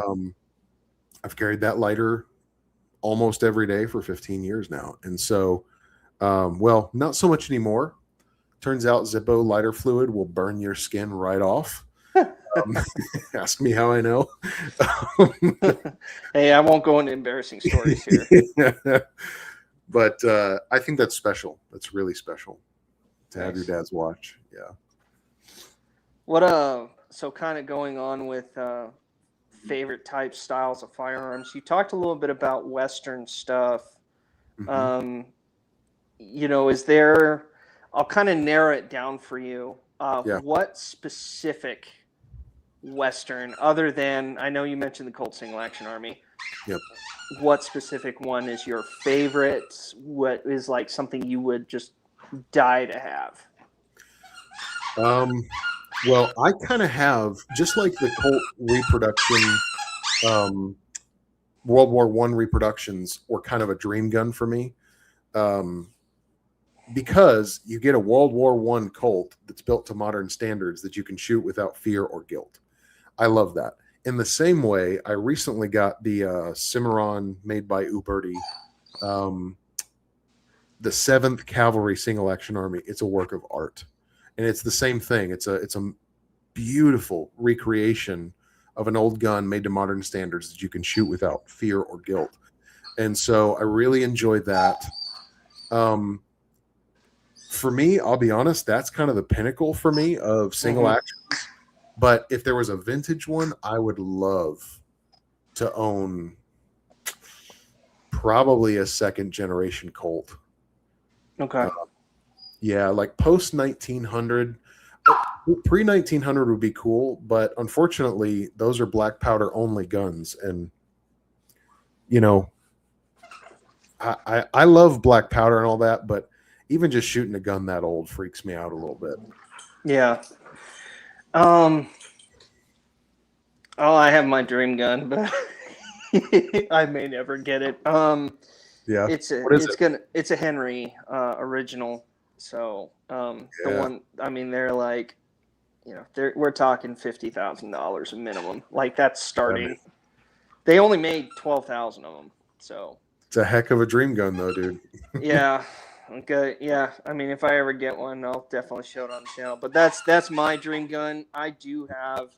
I've carried that lighter almost every day for 15 years now. And so, well, not so much anymore. Turns out Zippo lighter fluid will burn your skin right off. Ask me how I know. Hey, I won't go into embarrassing stories here. But I think that's special. That's really special to Nice. have your dad's watch. Yeah. What so kind of going on with favorite type styles of firearms. You talked a little bit about Western stuff. Mm-hmm. You know, is there? I'll kind of narrow it down for you. Yeah. What specific Western, other than I know you mentioned the Colt Single Action Army. Yep. What specific one is your favorite? What is like something you would just die to have? Well, I kind of have, just like the Colt reproduction, World War I reproductions were kind of a dream gun for me. Because you get a World War I Colt that's built to modern standards that you can shoot without fear or guilt. I love that. In the same way, I recently got the Cimarron made by Uberti, the 7th Cavalry Single Action Army. It's a work of art, and it's the same thing. It's a beautiful recreation of an old gun made to modern standards that you can shoot without fear or guilt. And so I really enjoyed that. For me, I'll be honest, that's kind of the pinnacle for me of single actions. But if there was a vintage one, I would love to own probably a 2nd generation Colt. Okay. Yeah, like post 1900. Pre 1900 would be cool, but unfortunately, those are black powder only guns. And, you know, I love black powder and all that, but even just shooting a gun that old freaks me out a little bit. Yeah. Oh, I have my dream gun, but I may never get it. Yeah. It's a Henry original. So the one, I mean, they're like, you know, we're talking $50,000 a minimum. Like that's starting. They only made 12,000 of them. So it's a heck of a dream gun, though, dude. Yeah. Okay. Yeah. I mean, if I ever get one, I'll definitely show it on the channel. But that's my dream gun. I do have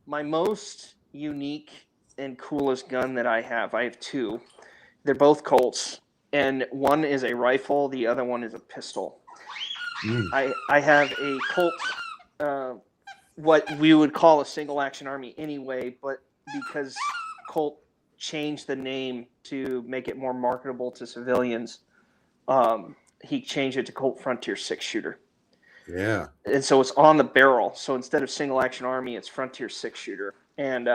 my most unique and coolest gun that I have. I have two. They're both Colts, and one is a rifle. The other one is a pistol. I have a Colt, what we would call a single action army anyway, but because Colt changed the name to make it more marketable to civilians, he changed it to Colt Frontier 6-shooter. Yeah. And so it's on the barrel. So instead of single action army, it's Frontier 6-shooter. And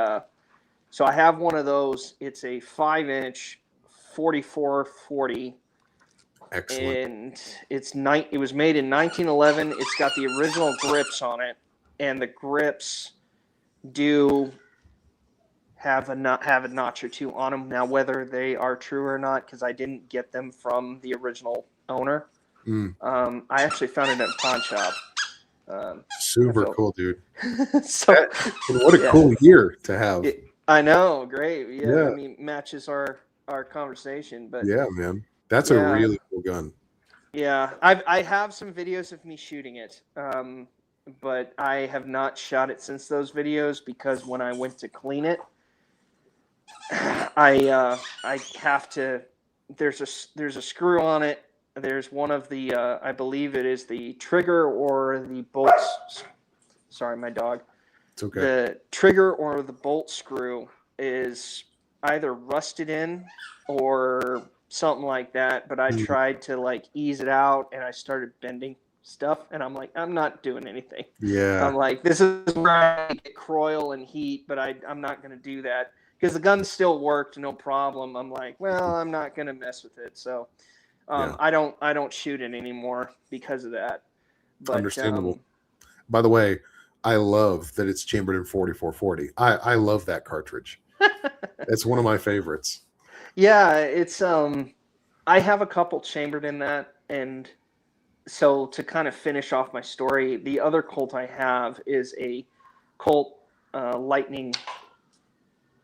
so I have one of those. It's a 5-inch 44-40. Excellent. And it was made in 1911. It's got the original grips on it, and the grips do have a notch or two on them. Now, whether they are true or not, because I didn't get them from the original owner, I actually found it at a pawn shop. Super cool, dude. So, what a cool year to have. I know, great. Yeah, I mean, matches our conversation, but yeah, man, that's a really cool gun. Yeah, I have some videos of me shooting it, but I have not shot it since those videos because when I went to clean it, I have to. There's a screw on it. There's one of the I believe it is the trigger or the bolts. Sorry, my dog. It's okay. The trigger or the bolt screw is either rusted in or something like that. But I tried to like ease it out, and I started bending stuff, and I'm like, I'm not doing anything. Yeah. I'm like, this is where I get croil and heat, but I'm not going to do that because the gun still worked, no problem. I'm like, well, I'm not going to mess with it. So I don't shoot it anymore because of that. But, understandable. By the way, I love that it's chambered in 4440. I love that cartridge. It's one of my favorites. Yeah, it's I have a couple chambered in that, and so to kind of finish off my story, the other Colt I have is a Colt Lightning.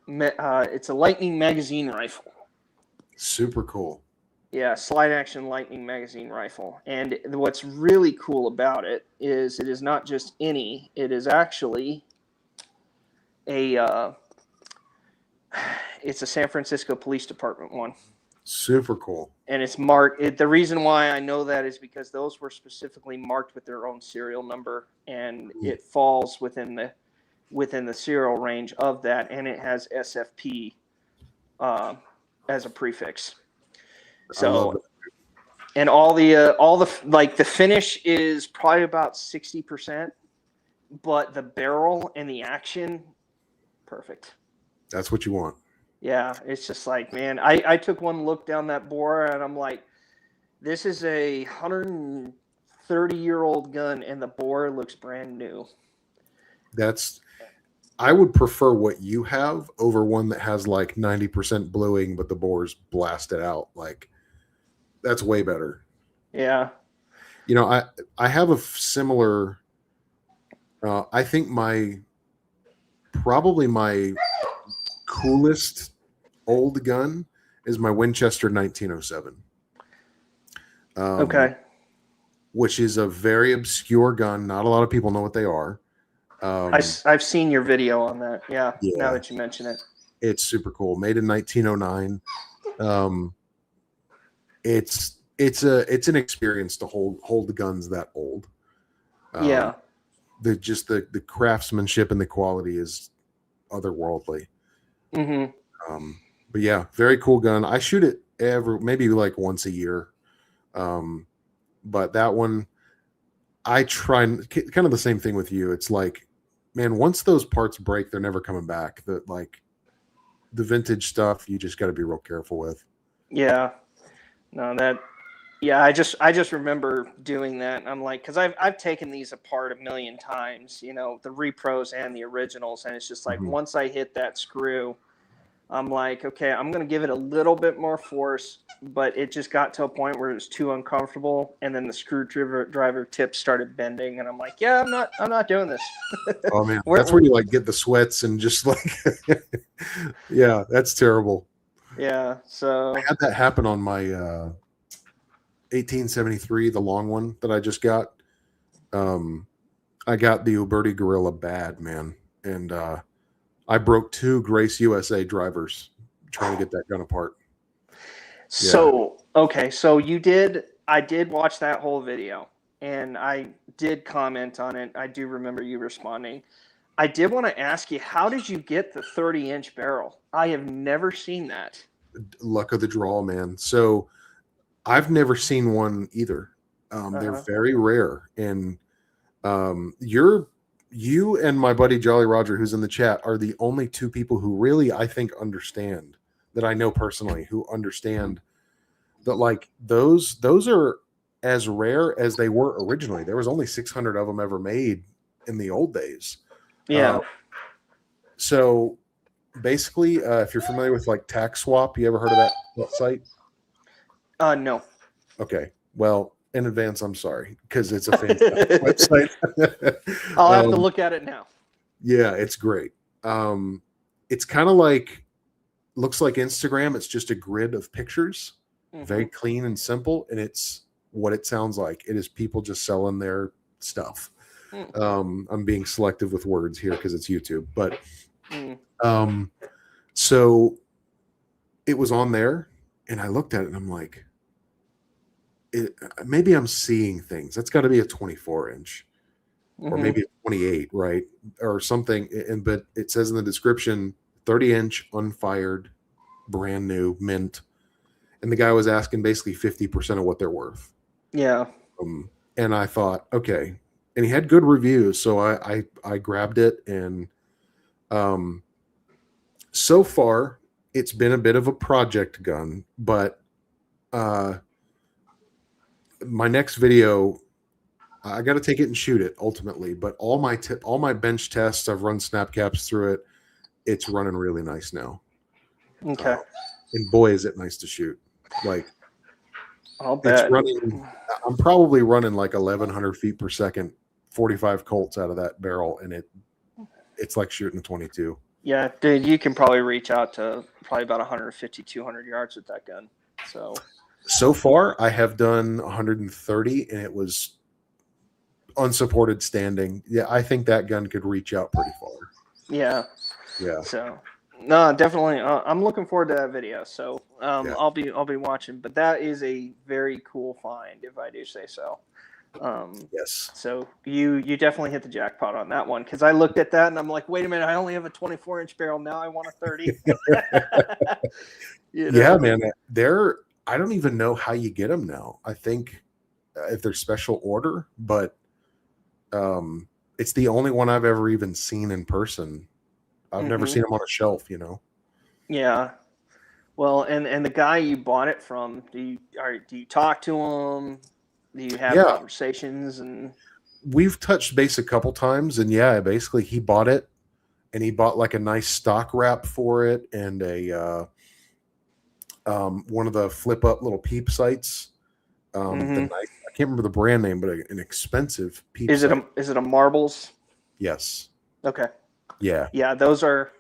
It's a Lightning magazine rifle. Super cool. Yeah, slide action lightning magazine rifle. And what's really cool about it is not just any, it is actually a it's a San Francisco Police Department one. Super cool. And it's marked. The reason why I know that is because those were specifically marked with their own serial number, and it falls within the serial range of that, and it has SFP as a prefix. So, and all the like the finish is probably about 60%, but the barrel and the action, perfect. That's what you want. Yeah, it's just like, man, I took one look down that bore and I'm like, this is a 130-year-old gun and the bore looks brand new. I would prefer what you have over one that has like 90% bluing, but the bore's blasted out. Like, that's way better. Yeah. You know, I have a similar, I think probably my coolest old gun is my Winchester 1907. Okay. Which is a very obscure gun. Not a lot of people know what they are. I've seen your video on that. Yeah. Now that you mention it, it's super cool. Made in 1909. It's an experience to hold the guns that old. Yeah. The craftsmanship and the quality is otherworldly. Mm-hmm. But yeah, very cool gun. I shoot it maybe like once a year. But that one, I try kind of the same thing with you. It's like, man, once those parts break, they're never coming back. The vintage stuff, you just got to be real careful with. Yeah. No, I just remember doing that. I'm like, because I've taken these apart a million times, you know, the repros and the originals, and it's just like once I hit that screw, I'm like, okay, I'm gonna give it a little bit more force, but it just got to a point where it was too uncomfortable, and then the screwdriver tip started bending, and I'm like, yeah, I'm not doing this. Oh man, that's where you like get the sweats and just like, yeah, that's terrible. Yeah, so I had that happen on my 1873, the long one that I just got. I got the Uberti Gorilla bad, man, and I broke 2 Grace USA drivers trying to get that gun apart. So, okay, so I did watch that whole video, and I did comment on it. I do remember you responding. I did want to ask you, how did you get the 30-inch barrel? I have never seen that. Luck of the draw, man. So I've never seen one either. They're very rare, and you and my buddy Jolly Roger, who's in the chat, are the only 2 people who really, I think, understand, that I know personally, who understand that like those are as rare as they were originally. There was only 600 of them ever made in the old days. Yeah. So basically, if you're familiar with like Tax Swap, you ever heard of that site? No. Okay. Well, in advance, I'm sorry, because it's a fantastic website. I'll have to look at it now. Yeah, it's great. It's kind of like, looks like Instagram. It's just a grid of pictures, very clean and simple, and it's what it sounds like. It is people just selling their stuff. I'm being selective with words here because it's YouTube, but so it was on there, and I looked at it, and I'm like, maybe I'm seeing things. That's got to be a 24-inch, or maybe a 28, right, or something. But it says in the description, 30-inch, unfired, brand new, mint. And the guy was asking basically 50% of what they're worth. Yeah. And I thought, okay. And he had good reviews, so I grabbed it, and so far it's been a bit of a project gun, but my next video, I got to take it and shoot it ultimately. But all my bench tests, I've run snap caps through it. It's running really nice now. Okay. And boy, is it nice to shoot. Like, I'll bet. it's running. I'm probably running like 1,100 feet per second, 45 Colts out of that barrel, and it's like shooting a 22. Yeah, dude, you can probably reach out to probably about 150, 200 yards with that gun. So far, I have done 130, and it was unsupported standing. Yeah, I think that gun could reach out pretty far. Yeah. Yeah. So, no, definitely. I'm looking forward to that video. So, Yeah. I'll be watching. But that is a very cool find, if I do say so. Yes. So you definitely hit the jackpot on that one, because I looked at that and I'm like, wait a minute, I only have a 24-inch barrel now. I want a 30. Yeah, man. I don't even know how you get them now. I think if they're special order, but it's the only one I've ever even seen in person. I've never seen them on a shelf, Yeah. Well, and the guy you bought it from, do you talk to him? Do you have conversations? And we've touched base a couple times, and basically he bought it, and he bought like a nice stock wrap for it, and a one of the flip up little peep sights. I can't remember the brand name, but an expensive peep sight. Is it a Marbles? Yes. Okay. Yeah. Yeah, those are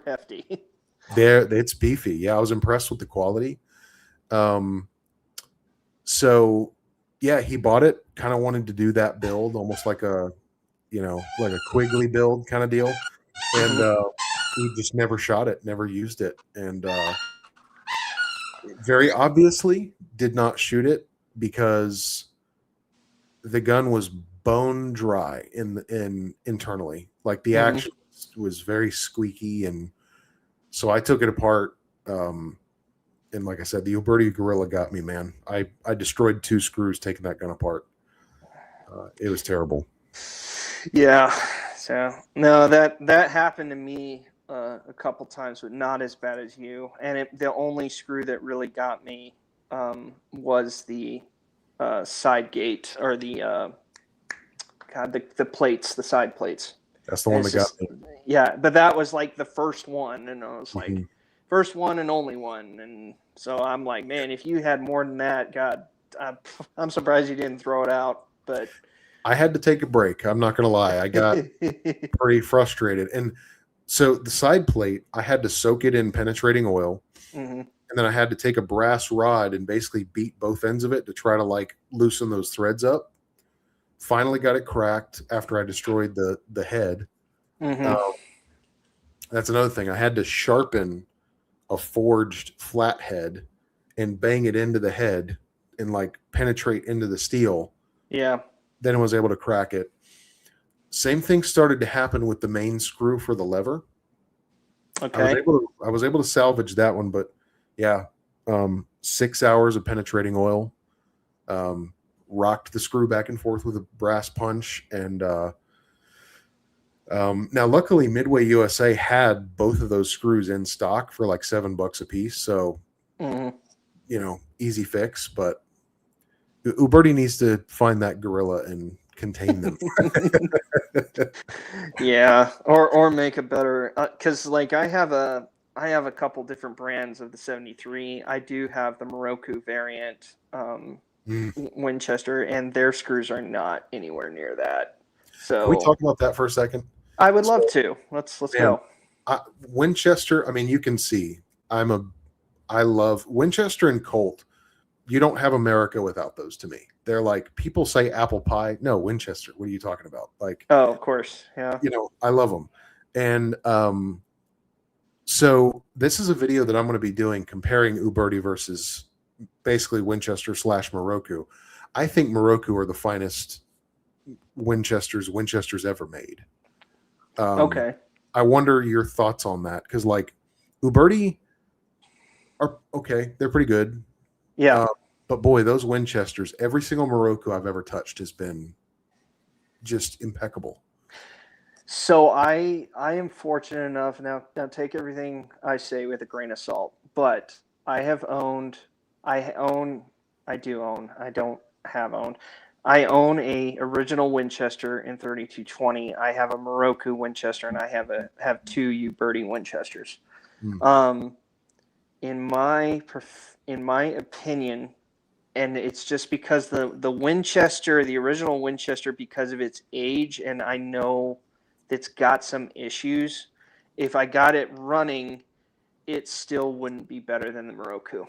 hefty. It's beefy. Yeah, I was impressed with the quality. So yeah, he bought it, kind of wanted to do that build, almost like a like a Quigley build kind of deal. And he just never shot it, never used it. And very obviously did not shoot it because the gun was bone dry internally. Like the action was very squeaky, and so I took it apart. And like I said, the Uberti Gorilla got me, man. I destroyed 2 screws taking that gun apart. It was terrible. Yeah. So no, that happened to me a couple times, but not as bad as you. And the only screw that really got me was the side gate, or the the plates, the side plates. That's the one that got me. Yeah, but that was like the first one, and I was like, first one and only one. And so I'm like, man, if you had more than that, God, I'm surprised you didn't throw it out. But I had to take a break. I'm not going to lie. I got pretty frustrated. And so the side plate, I had to soak it in penetrating oil. And then I had to take a brass rod and basically beat both ends of it to try to like loosen those threads up. Finally got it cracked after I destroyed the head. That's another thing. I had to sharpen a forged flathead and bang it into the head and like penetrate into the steel. Yeah. Then I was able to crack it. Same thing started to happen with the main screw for the lever. Okay. I was able to salvage that one, but yeah, 6 hours of penetrating oil, rocked the screw back and forth with a brass punch. And now luckily Midway USA had both of those screws in stock for like $7 a piece. So, easy fix, but Uberti needs to find that gorilla and contain them. Yeah, or make a better, because like I have a couple different brands of the 73. I do have the Moroku variant Winchester, and their screws are not anywhere near that. So can we talk about that for a second? I would love to. Let's go. Winchester. I mean, you can see I love Winchester and Colt. You don't have America without those to me. They're like, people say apple pie. No, Winchester. What are you talking about? Like, oh, of course. Yeah. I love them. And so this is a video that I'm going to be doing comparing Uberti versus basically Winchester / Moroku. I think Moroku are the finest Winchesters ever made. Okay. I wonder your thoughts on that, because like Uberti are okay. They're pretty good. Yeah. But boy, those Winchesters, every single Moroku I've ever touched has been just impeccable. So I am fortunate enough, now take everything I say with a grain of salt, but I own a original Winchester in 3220. I have a Moroku Winchester, and I have 2 Uberti Winchesters. In my opinion, and it's just because the Winchester, the original Winchester, because of its age, and I know it's got some issues, if I got it running, it still wouldn't be better than the Moroku.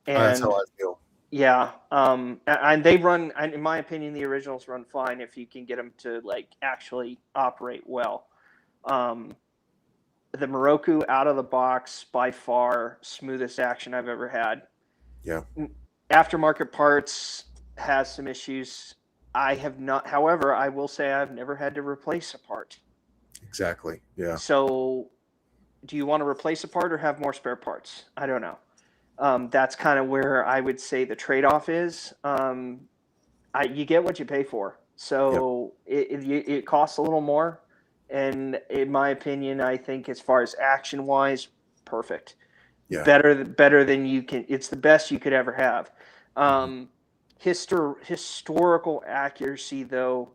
That's how And I feel. yeah, and they run, in my opinion, the originals run fine if you can get them to like actually operate well. The Moroku out of the box, by far smoothest action I've ever had. Yeah. Aftermarket parts has some issues. I have not, however, I will say I've never had to replace a part. Exactly. Yeah. So, do you want to replace a part or have more spare parts? I don't know. That's kind of where I would say the trade-off is. You get what you pay for. So it costs a little more. And in my opinion, I think as far as action-wise, perfect. Yeah. Better than you can. It's the best you could ever have. Historical accuracy, though,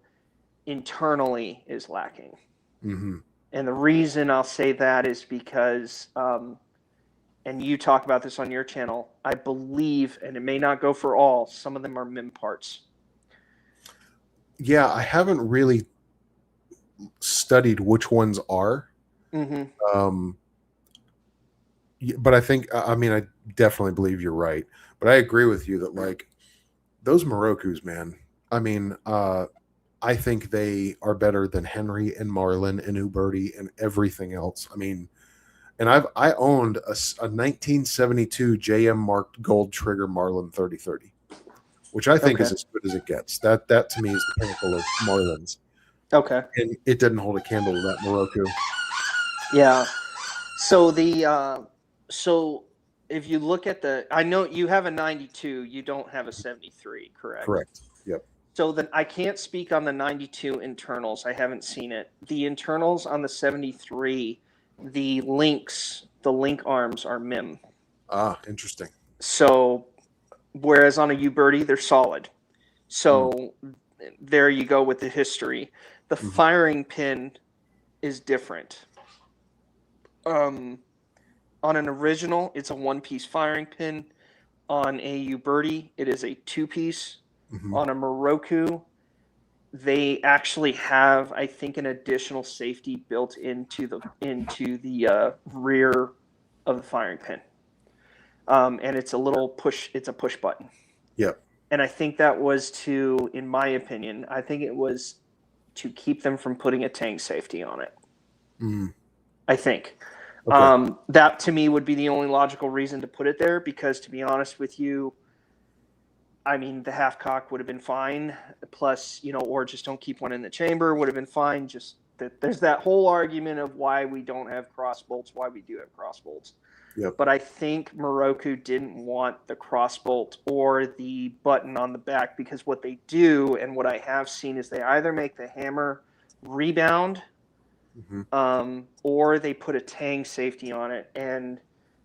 internally is lacking. Mm-hmm. And the reason I'll say that is because, and you talk about this on your channel, I believe, and it may not go for all, some of them are MIM parts. Yeah, I haven't really studied which ones are. Mm-hmm. But I think, I mean, I definitely believe you're right. But I agree with you that, like, those Morokus, man, I mean, I think they are better than Henry and Marlin and Uberti and everything else. I mean, and I owned a 1972 JM marked gold trigger Marlin 3030, which I think is as good as it gets. That to me is the pinnacle of Marlins. Okay. And it didn't hold a candle to that Moroku. Yeah. So if you look at I know you have a 92, you don't have a 73, correct? Correct. Yep. So then I can't speak on the 92 internals. I haven't seen it. The internals on the 73, the link arms are MIM. Ah, interesting. So whereas on a Uberti, they're solid. So there you go with the history. The firing pin is different. On an original, it's a one-piece firing pin. On a Uberti, it is a two-piece. On a Moroku, they actually have, I think, an additional safety built into the rear of the firing pin. And it's a little push. It's a push button. Yep. And I think that was in my opinion, I think it was to keep them from putting a tank safety on it. I think. Okay. That to me would be the only logical reason to put it there, because to be honest with you, I mean, the half cock would have been fine. Plus, or just don't keep one in the chamber would have been fine. Just that there's that whole argument of why we don't have cross bolts, why we do have cross bolts. Yep. But I think Moroku didn't want the cross bolt or the button on the back, because what they do, and what I have seen, is they either make the hammer rebound, or they put a tang safety on it. And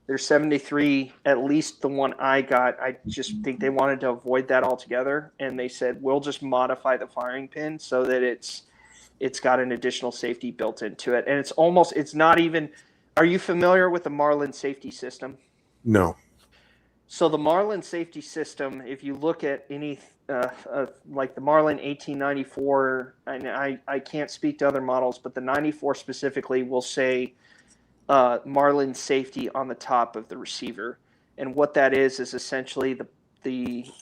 their 73, at least the one I got, I just think they wanted to avoid that altogether. And they said, we'll just modify the firing pin so that it's got an additional safety built into it. And it's not even, are you familiar with the Marlin safety system? No. So the Marlin safety system, if you look at any, like the Marlin 1894, and I can't speak to other models, but the 94 specifically will say Marlin safety on the top of the receiver. And what that is essentially the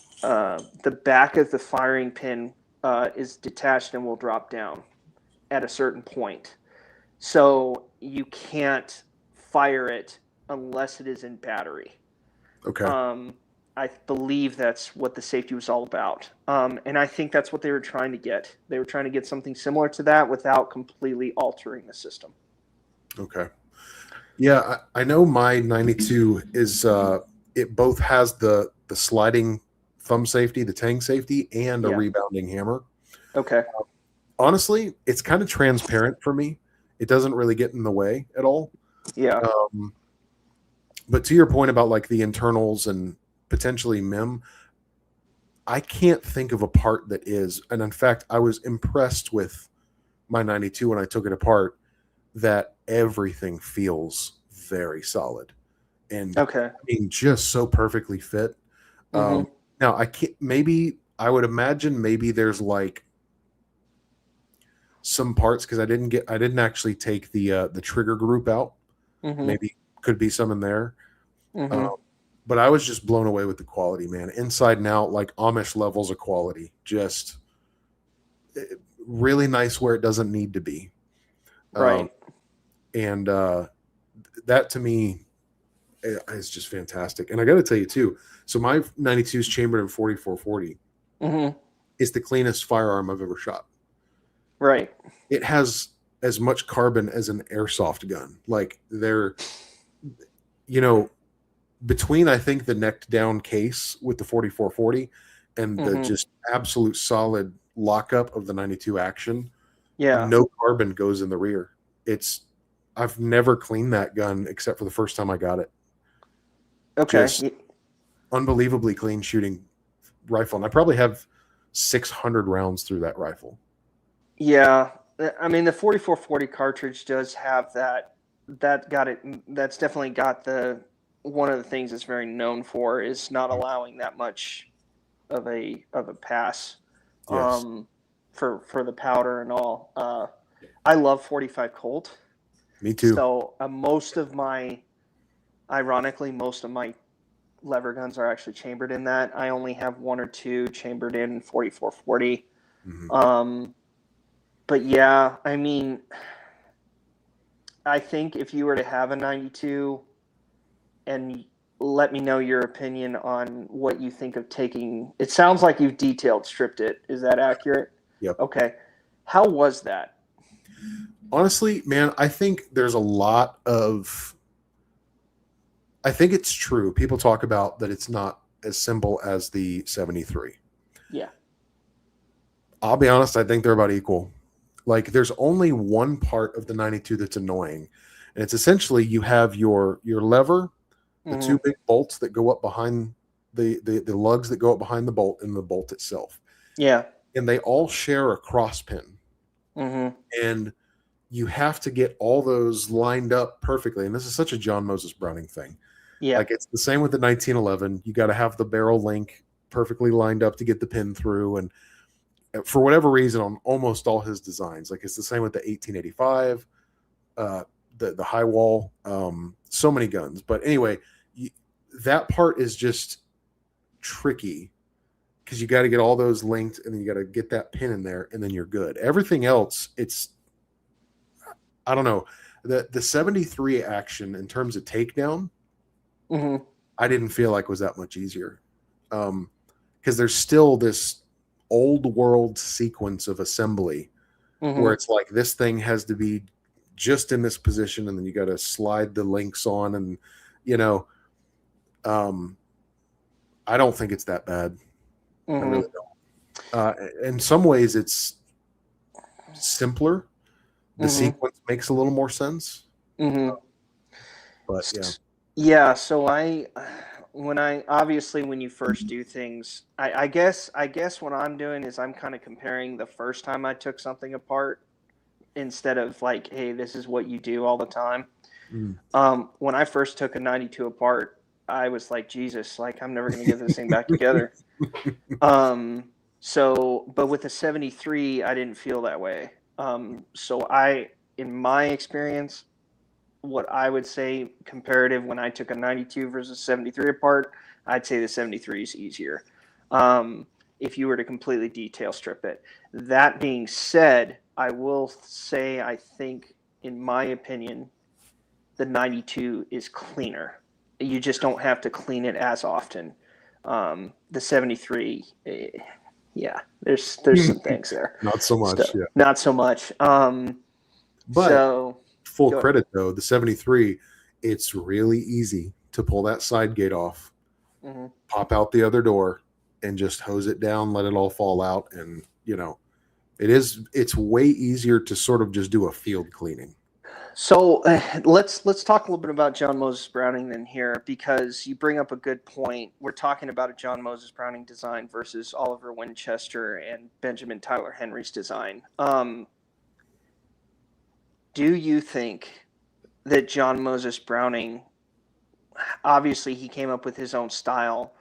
back of the firing pin is detached and will drop down at a certain point. So you can't fire it unless it is in battery. Okay. I believe that's what the safety was all about. And I think that's what they were trying to get. They were trying to get something similar to that without completely altering the system. Okay. Yeah, I know my 92 is it both has the sliding thumb safety, the tang safety, and a rebounding hammer. Okay. Honestly, it's kind of transparent for me. It doesn't really get in the way at all. Yeah. But to your point about like the internals and potentially MIM, I can't think of a part that is. And in fact, I was impressed with my 92 when I took it apart, that everything feels very solid and I mean, just so perfectly fit. Now I can't, maybe I would imagine maybe there's like some parts because I didn't actually take the trigger group out. Mm-hmm. Maybe could be some in there. Mm-hmm. But I was just blown away with the quality, man. Inside and out, like Amish levels of quality. Just really nice where it doesn't need to be. Right. And that to me is just fantastic. And I got to tell you too. So my 92 is chambered in 4440. Mm-hmm. It's the cleanest firearm I've ever shot. Right. It has as much carbon as an airsoft gun. Like they're, between I think the necked down case with the 4440 and the just absolute solid lockup of the 92 action, no carbon goes in the rear. I've never cleaned that gun except for the first time I got it. Okay. Just unbelievably clean shooting rifle. And I probably have 600 rounds through that rifle. Yeah. I mean, the 4440 cartridge does have that. That's definitely got one of the things it's very known for is not allowing that much of a pass. Yes. For the powder and all. I love 45 Colt. Me too. So most of my lever guns are actually chambered in that. I only have one or two chambered in 4440. Mm-hmm. But yeah, I mean, I think if you were to have a 92, and let me know your opinion on what you think of taking. It sounds like you've detailed stripped it. Is that accurate? Yep. Okay. How was that? Honestly, man, I think there's a lot of. I think it's true. People talk about that it's not as simple as the 73. Yeah. I'll be honest, I think they're about equal. Like there's only one part of the 92 that's annoying. And it's essentially you have your lever, the two big bolts that go up behind the lugs that go up behind the bolt and the bolt itself. Yeah. And they all share a cross pin. Mm-hmm. And you have to get all those lined up perfectly. And this is such a John Moses Browning thing. Yeah. Like it's the same with the 1911. You got to have the barrel link perfectly lined up to get the pin through. And for whatever reason, on almost all his designs, like it's the same with the 1885, the high wall, so many guns. But anyway, that part is just tricky because you got to get all those linked and then you got to get that pin in there and then you're good. Everything else, I don't know. The 73 action in terms of takedown, I didn't feel like was that much easier. Because there's still this old world sequence of assembly where it's like this thing has to be just in this position and then you got to slide the links on and I don't think it's that bad. I really don't. In some ways it's simpler. The sequence makes a little more sense. But yeah, so when you first do things, I guess what I'm doing is I'm kind of comparing the first time I took something apart instead of like, hey, this is what you do all the time. When I first took a 92 apart, I was like, Jesus, like I'm never going to get this thing back together. But with the 73, I didn't feel that way. In my experience, what I would say comparative when I took a 92 versus 73 apart, I'd say the 73 is easier. If you were to completely detail strip it. That being said, I will say I think, in my opinion, the 92 is cleaner. You just don't have to clean it as often. The 73, yeah, there's some things there. Not so much. Yeah. Not so much. But full credit though, the 73, it's really easy to pull that side gate off, pop out the other door, and just hose it down, let it all fall out, and it's way easier to sort of just do a field cleaning. So let's talk a little bit about John Moses Browning then here, because you bring up a good point. We're talking about a John Moses Browning design versus Oliver Winchester and Benjamin Tyler Henry's design. Do you think that John Moses Browning, obviously he came up with his own style,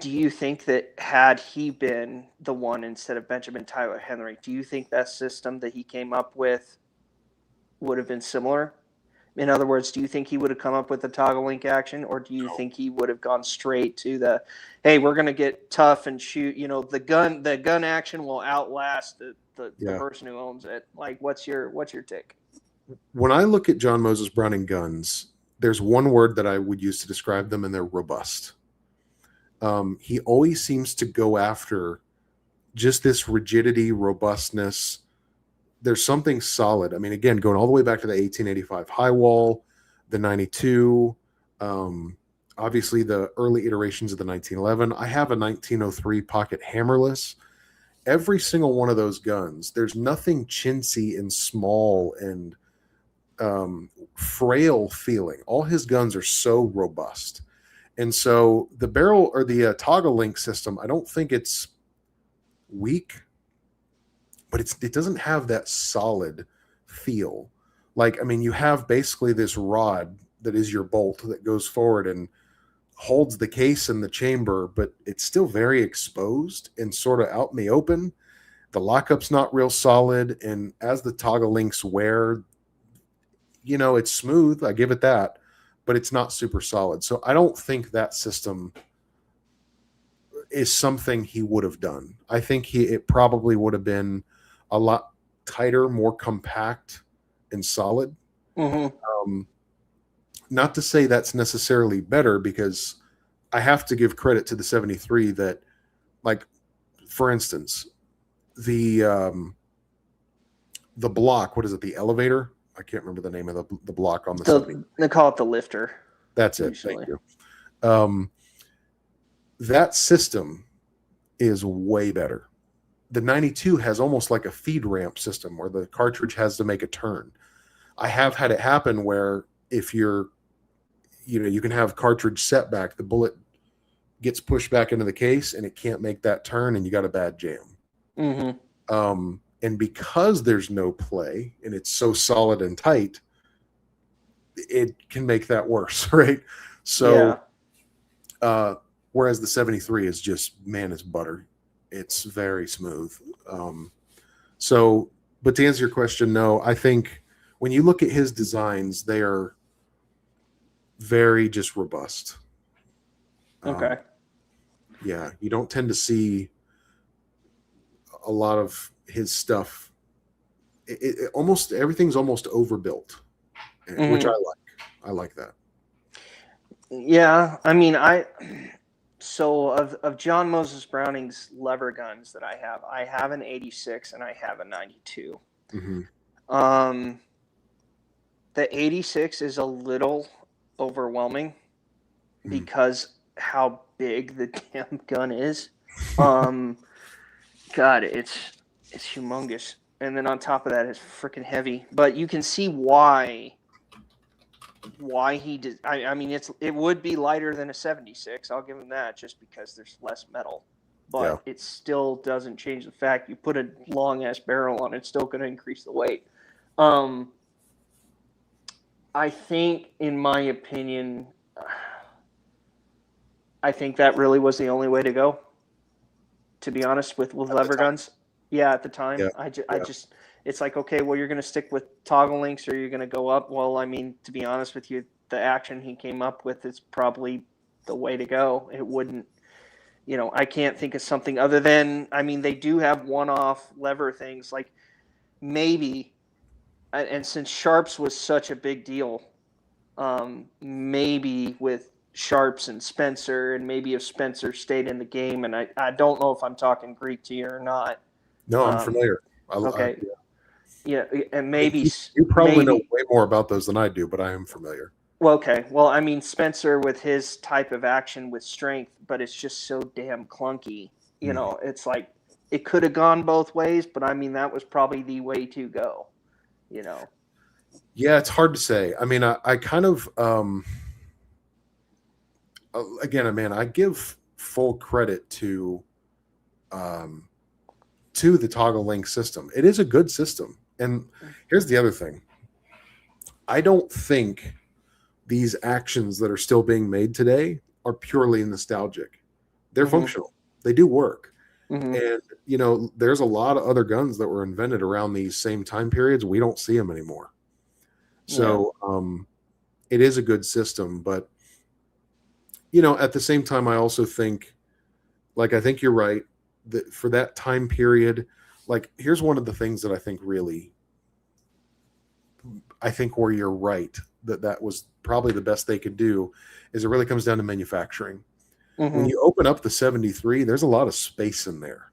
do you think that had he been the one instead of Benjamin Tyler Henry, do you think that system that he came up with would have been similar? In other words, do you think he would have come up with the toggle link action, or do you think he would have gone straight to the, hey, we're going to get tough and shoot? You know, the gun action will outlast the Yeah. person who owns it. Like, what's your take? When I look at John Moses Browning guns, there's one word that I would use to describe them, and they're robust. He always seems to go after just this rigidity, robustness. There's something solid. I mean, again, going all the way back to the 1885 high wall, the 92, obviously the early iterations of the 1911. I have a 1903 pocket hammerless. Every single one of those guns, there's nothing chintzy and small and frail feeling. All his guns are so robust. And so the barrel or the toggle link system, I don't think it's weak, but it doesn't have that solid feel. Like, I mean, you have basically this rod that is your bolt that goes forward and holds the case in the chamber, but it's still very exposed and sort of out in the open. The lockup's not real solid. And as the toggle links wear, you know, it's smooth. I give it that, but it's not super solid. So I don't think that system is something he would have done. I think it probably would have been a lot tighter, more compact and solid. Not to say that's necessarily better, because I have to give credit to the 73 that, like, for instance, the block, what is it? The elevator? I can't remember the name of the block on the 70. They call it the lifter. That's it. Usually. Thank you. That system is way better. The 92 has almost like a feed ramp system where the cartridge has to make a turn. I have had it happen where if you're, you know, you can have cartridge setback, the bullet gets pushed back into the case and it can't make that turn and you got a bad jam. And because there's no play and it's so solid and tight, it can make that worse, right? So, whereas the 73 is just, man, it's butter. It's very smooth. But to answer your question, no, I think when you look at his designs, they are very just robust. Okay. Yeah, you don't tend to see a lot of his stuff. It almost everything's almost overbuilt, which I like. I like that. Yeah, I mean, so of John Moses Browning's lever guns that I have an 86 and I have a 92. The 86 is a little overwhelming because how big the damn gun is. God, it's humongous, and then on top of that, it's freaking heavy. But you can see why he did. I mean, it would be lighter than a 76. I'll give him that, just because there's less metal. But it still doesn't change the fact you put a long ass barrel on it, it's still going to increase the weight. I think, in my opinion, I think that really was the only way to go, to be honest, with lever guns. Yeah, at the time. Yeah. I just, it's like, okay, well, you're going to stick with toggle links or you're going to go up. Well, I mean, to be honest with you, the action he came up with is probably the way to go. It wouldn't, you know, I can't think of something other than, I mean, they do have one-off lever things, like maybe, and since Sharps was such a big deal, maybe with Sharps and Spencer, and maybe if Spencer stayed in the game, and I don't know if I'm talking Greek to you or not. No, I'm familiar. Okay. Yeah, and maybe you probably know way more about those than I do, but I am familiar. Well, okay. Well, I mean, Spencer with his type of action with strength, but it's just so damn clunky. You know, it's like it could have gone both ways, but I mean, that was probably the way to go. You know. Yeah, it's hard to say. I mean, I kind of again, man, I give full credit to the toggle link system. It is a good system. And here's the other thing. I don't think these actions that are still being made today are purely nostalgic. they're Mm-hmm. functional. They do work. Mm-hmm. And, there's a lot of other guns that were invented around these same time periods. We don't see them anymore. Yeah. So it is a good system. But, at the same time, I also think, I think you're right that for that time period, here's one of the things that I think where you're right, that was probably the best they could do, is it really comes down to manufacturing. When Mm-hmm. you open up the 73, there's a lot of space in there,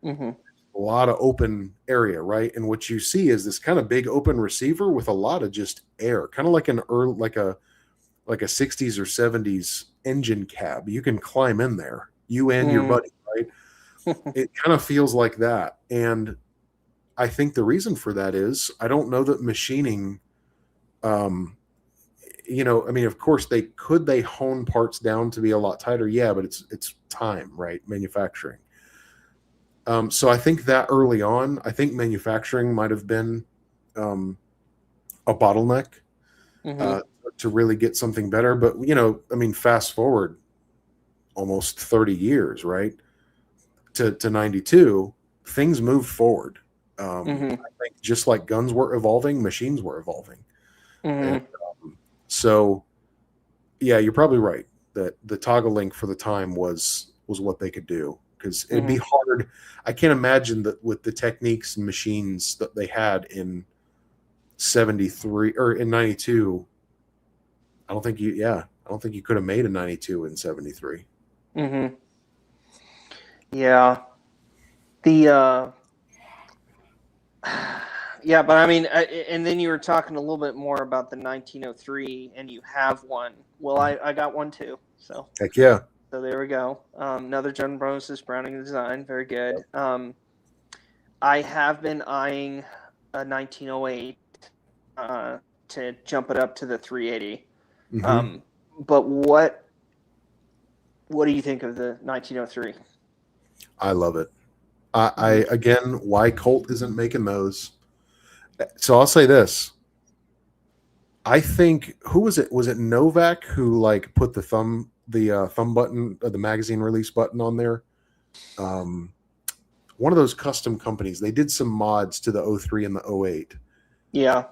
Mm-hmm. a lot of open area, right? And what you see is this kind of big open receiver with a lot of just air, kind of like an early, like a 60s or 70s engine cab. You can climb in there, you and your buddy, right? It kind of feels like that. And I think the reason for that is I don't know that machining, I mean, of course they hone parts down to be a lot tighter. Yeah, but it's time, right? Manufacturing. So I think that early on, I think manufacturing might have been a bottleneck Mm-hmm. to really get something better. But I mean, fast forward almost 30 years, right? To 92, things moved forward. Mm-hmm. I think just like guns were evolving, machines were evolving. And Mm-hmm. so, yeah, you're probably right that the toggle link for the time was what they could do, because it'd be Mm-hmm. hard. I can't imagine that with the techniques and machines that they had in 73 or in 92. I don't think you could have made a 92 in 73. Mm-hmm. Yeah. The yeah, but I mean, and then you were talking a little bit more about the 1903, and you have one. Well, I got one too. So Heck yeah. there we go. Another John Moses Browning design, very good. I have been eyeing a 1908 to jump it up to the 380. Mm-hmm. But what do you think of the 1903? I love it. I again, why Colt isn't making those? So I'll say this. I think, who was it? Was it Novak who put the thumb button, the magazine release button on there? One of those custom companies. They did some mods to the 03 and the 08. Yeah.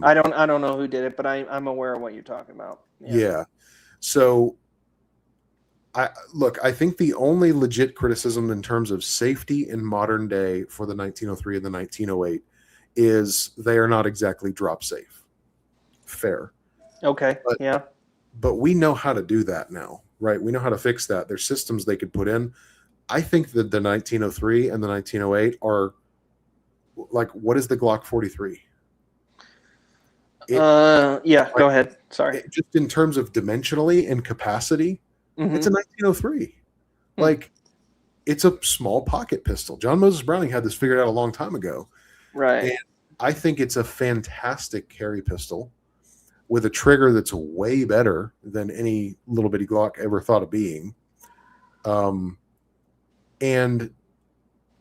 I don't know who did it, but I'm aware of what you're talking about. Yeah. So I think the only legit criticism in terms of safety in modern day for the 1903 and the 1908 is they are not exactly drop safe. Fair. Okay. But we know how to do that now, right? We know how to fix that. There's systems they could put in. I think that the 1903 and the 1908 are what is the Glock 43? Go ahead. Sorry. Just in terms of dimensionally and capacity, it's a 1903. It's a small pocket pistol. John Moses Browning had this figured out a long time ago. Right. And I think it's a fantastic carry pistol with a trigger that's way better than any little bitty Glock ever thought of being. And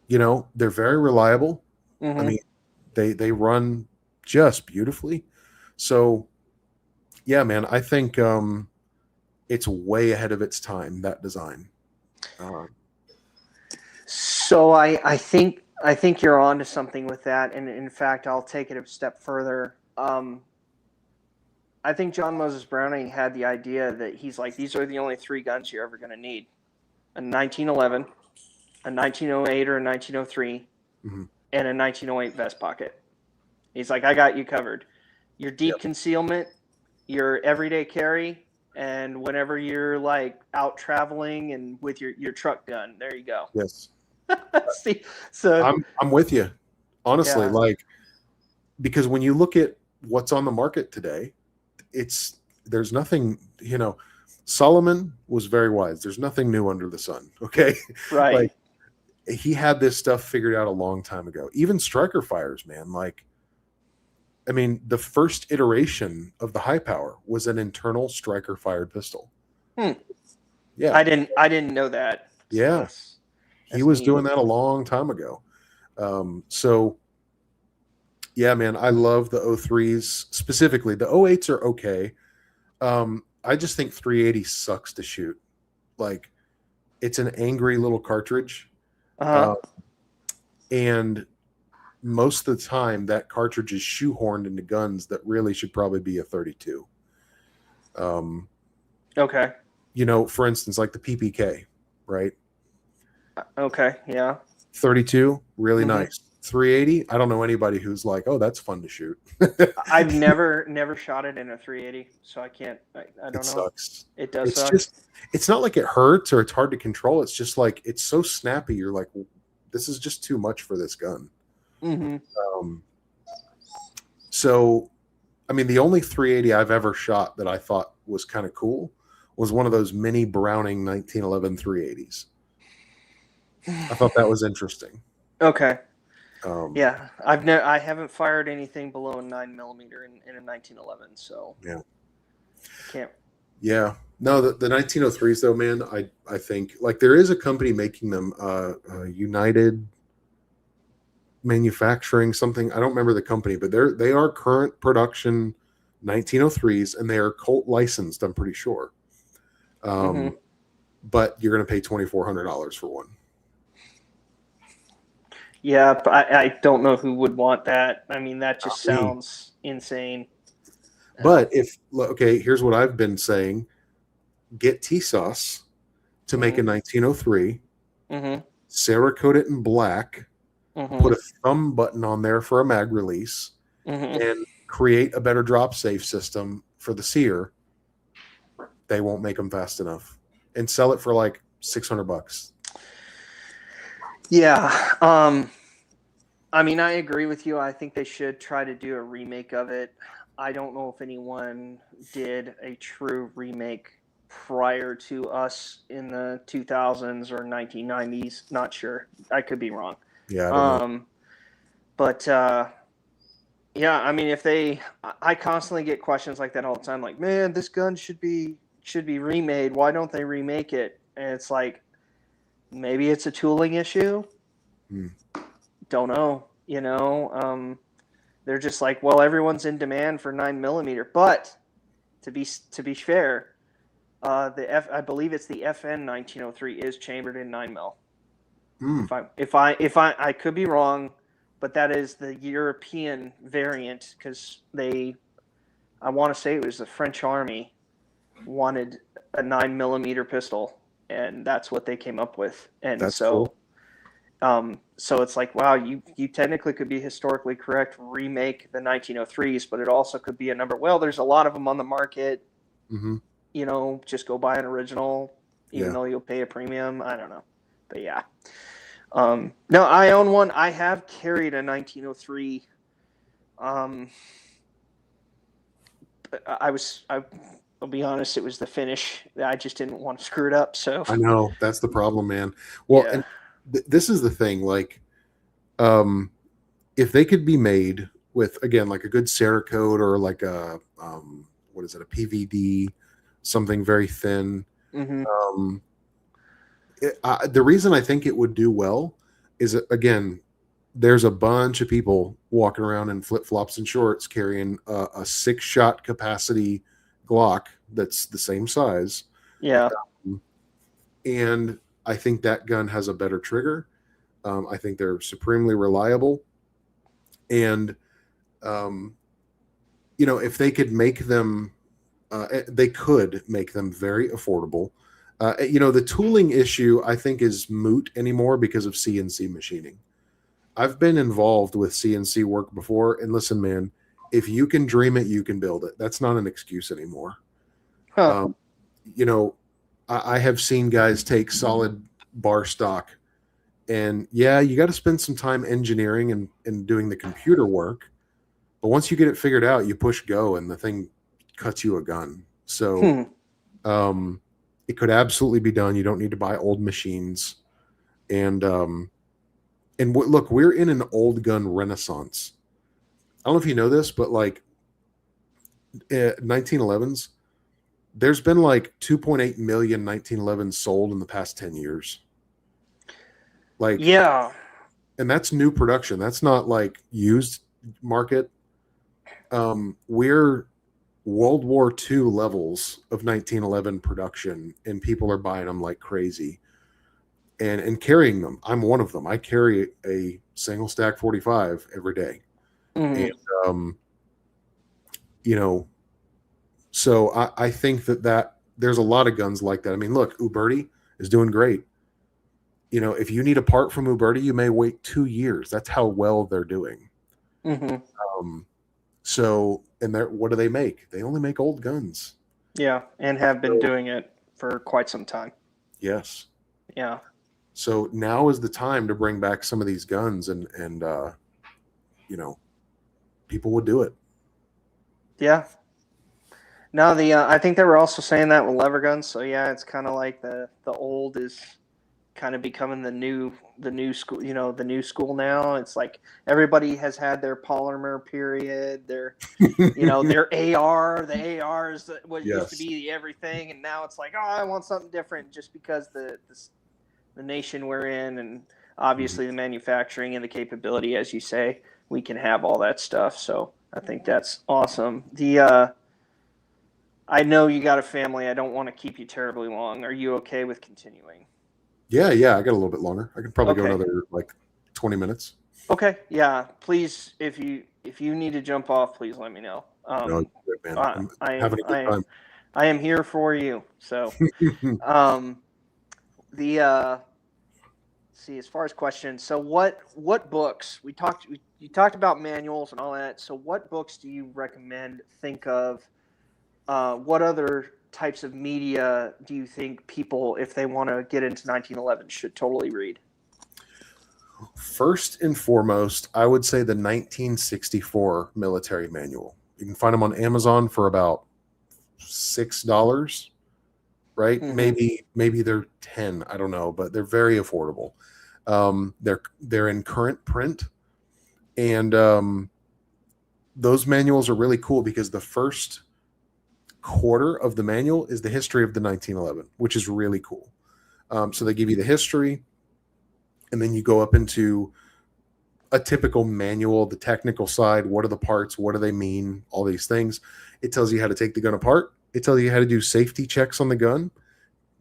they're very reliable. Mm-hmm. I mean, they run just beautifully. So yeah, man, I think it's way ahead of its time, that design. So I think you're on to something with that, and in fact, I'll take it a step further. I think John Moses Browning had the idea that he's like, these are the only three guns you're ever going to need: a 1911, a 1908 or a 1903, and a 1908 vest pocket. He's like, I got you covered. Your deep concealment, your everyday carry, and whenever you're out traveling and with your truck gun, there you go. Yes. See, so I'm with you, honestly. Because when you look at what's on the market today, there's nothing. Solomon was very wise. There's nothing new under the sun. Okay, right. He had this stuff figured out a long time ago. Even striker fires, man. I mean, the first iteration of the high power was an internal striker fired pistol. Yeah, I didn't know that. So yeah, he was neat. doing that a long time ago. So yeah, man, I love the 03s specifically. The 08s are okay. I just think 380 sucks to shoot. It's an angry little cartridge. Uh-huh. And most of the time, that cartridge is shoehorned into guns that really should probably be a 32. Okay. For instance, like the PPK, right? Okay. Yeah. 32, really hmm nice. 380, I don't know anybody who's like, oh, that's fun to shoot. I've never shot it in a 380, so I can't. I It don't know. sucks. It does It's suck. just, it's not like it hurts or it's hard to control. It's just like, it's so snappy. You're like, this is just too much for this gun. Mm-hmm. Um, so, I mean, the only 380 I've ever shot that I thought was kind of cool was one of those mini Browning 1911 380s. I thought that was interesting. Okay. Um, Yeah, I haven't fired anything below a 9mm in a 1911, so yeah. can't. Yeah. No, the 1903s though, man, I think like there is a company making them, United Manufacturing something. I don't remember the company, but they are current production 1903s and they are Colt licensed, I'm pretty sure. Mm-hmm. But you're going to pay $2,400 for one. Yeah, but I don't know who would want that. I mean, that just Not me. sounds insane. But here's what I've been saying: get TSAS to make a 1903, Mm-hmm. Cerakote it in black, Mm-hmm. put a thumb button on there for a mag release, Mm-hmm. and create a better drop safe system for the seer. They won't make them fast enough, and sell it for like $600. Yeah. I mean, I agree with you. I think they should try to do a remake of it. I don't know if anyone did a true remake prior to us in the 2000s or 1990s. Not sure. I could be wrong. Yeah, I don't know. But yeah, I mean, I constantly get questions like that all the time. Like, man, this gun should be remade. Why don't they remake it? And it's like, maybe it's a tooling issue. Don't know. They're just like, well, everyone's in demand for 9mm. But to be fair, I believe it's the FN 1903 is chambered in 9mm. If I could be wrong, but that is the European variant because I want to say it was the French Army wanted a 9mm pistol, and that's what they came up with. And That's so cool. So it's like, wow, you technically could be historically correct, remake the 1903s, but it also could be a number. Well, there's a lot of them on the market. Mm-hmm. Just go buy an original, even though you'll pay a premium. I don't know, but yeah. No, I own one. I have carried a 1903. I'll be honest, it was the finish. I just didn't want to screw it up. So I know that's the problem, man. Well, yeah. and this is the thing. Like, if they could be made with again like a good Cerakote or like a what is it, a PVD, something very thin. Mm-hmm. The reason I think it would do well is that, again, there's a bunch of people walking around in flip flops and shorts carrying a 6-shot capacity Glock that's the same size. Yeah. And I think that gun has a better trigger. I think they're supremely reliable. And, if they could make them, they could make them very affordable. The tooling issue, I think, is moot anymore because of CNC machining. I've been involved with CNC work before. And listen, man, if you can dream it, you can build it. That's not an excuse anymore. Huh. I have seen guys take solid bar stock, and yeah, you got to spend some time engineering and doing the computer work. But once you get it figured out, you push go and the thing cuts you a gun. So it could absolutely be done. You don't need to buy old machines. And look, we're in an old gun renaissance. I don't know if you know this, but like 1911s, there's been like 2.8 million 1911s sold in the past 10 years. Like, yeah. And that's new production. That's not like used market. We're World War II levels of 1911 production, and people are buying them like crazy. and carrying them. I'm one of them. I carry a single stack 45 every day. Mhm. And you know, so I think that there's a lot of guns like that. I mean, look, Uberti is doing great. You know, if you need a part from Uberti, you may wait 2 years. That's how well they're doing. Mhm. Um, so, and what do they make? They only make old guns. Yeah, and have been So, doing it for quite some time. yes. Yeah. So now is the time to bring back some of these guns, and you know, people would do it. Yeah. No, I think they were also saying that with lever guns. So yeah, it's kind of like the old is kind of becoming the new school. You know, the new school now. It's like everybody has had their polymer period. Their AR. The AR is what used to Yes. be the everything, and now it's like, oh, I want something different, just because the nation we're in, and obviously the manufacturing and the capability, as you say, we can have all that stuff. So I think that's awesome. I know you got a family. I don't want to keep you terribly long. Are you okay with continuing? Yeah, I got a little bit longer. I could probably go Okay. another like 20 minutes. Okay. Yeah. Please, if you need to jump off, please let me know. No, good, man. I I'm I having am a good I time. I am here for you. So, um, the see, as far as questions, so what books you talked about manuals and all that. So what books do you recommend? Think of what other types of media do you think people, if they want to get into 1911, should totally read? First and foremost, I would say the 1964 military manual. You can find them on Amazon for about $6, right? Mm-hmm. Maybe they're 10. I don't know, but they're very affordable. They're in current print, and those manuals are really cool because the first quarter of the manual is the history of the 1911, which is really cool. So they give you the history, and then you go up into a typical manual, the technical side. What are the parts? What do they mean? All these things. It tells you how to take the gun apart. It tells you how to do safety checks on the gun.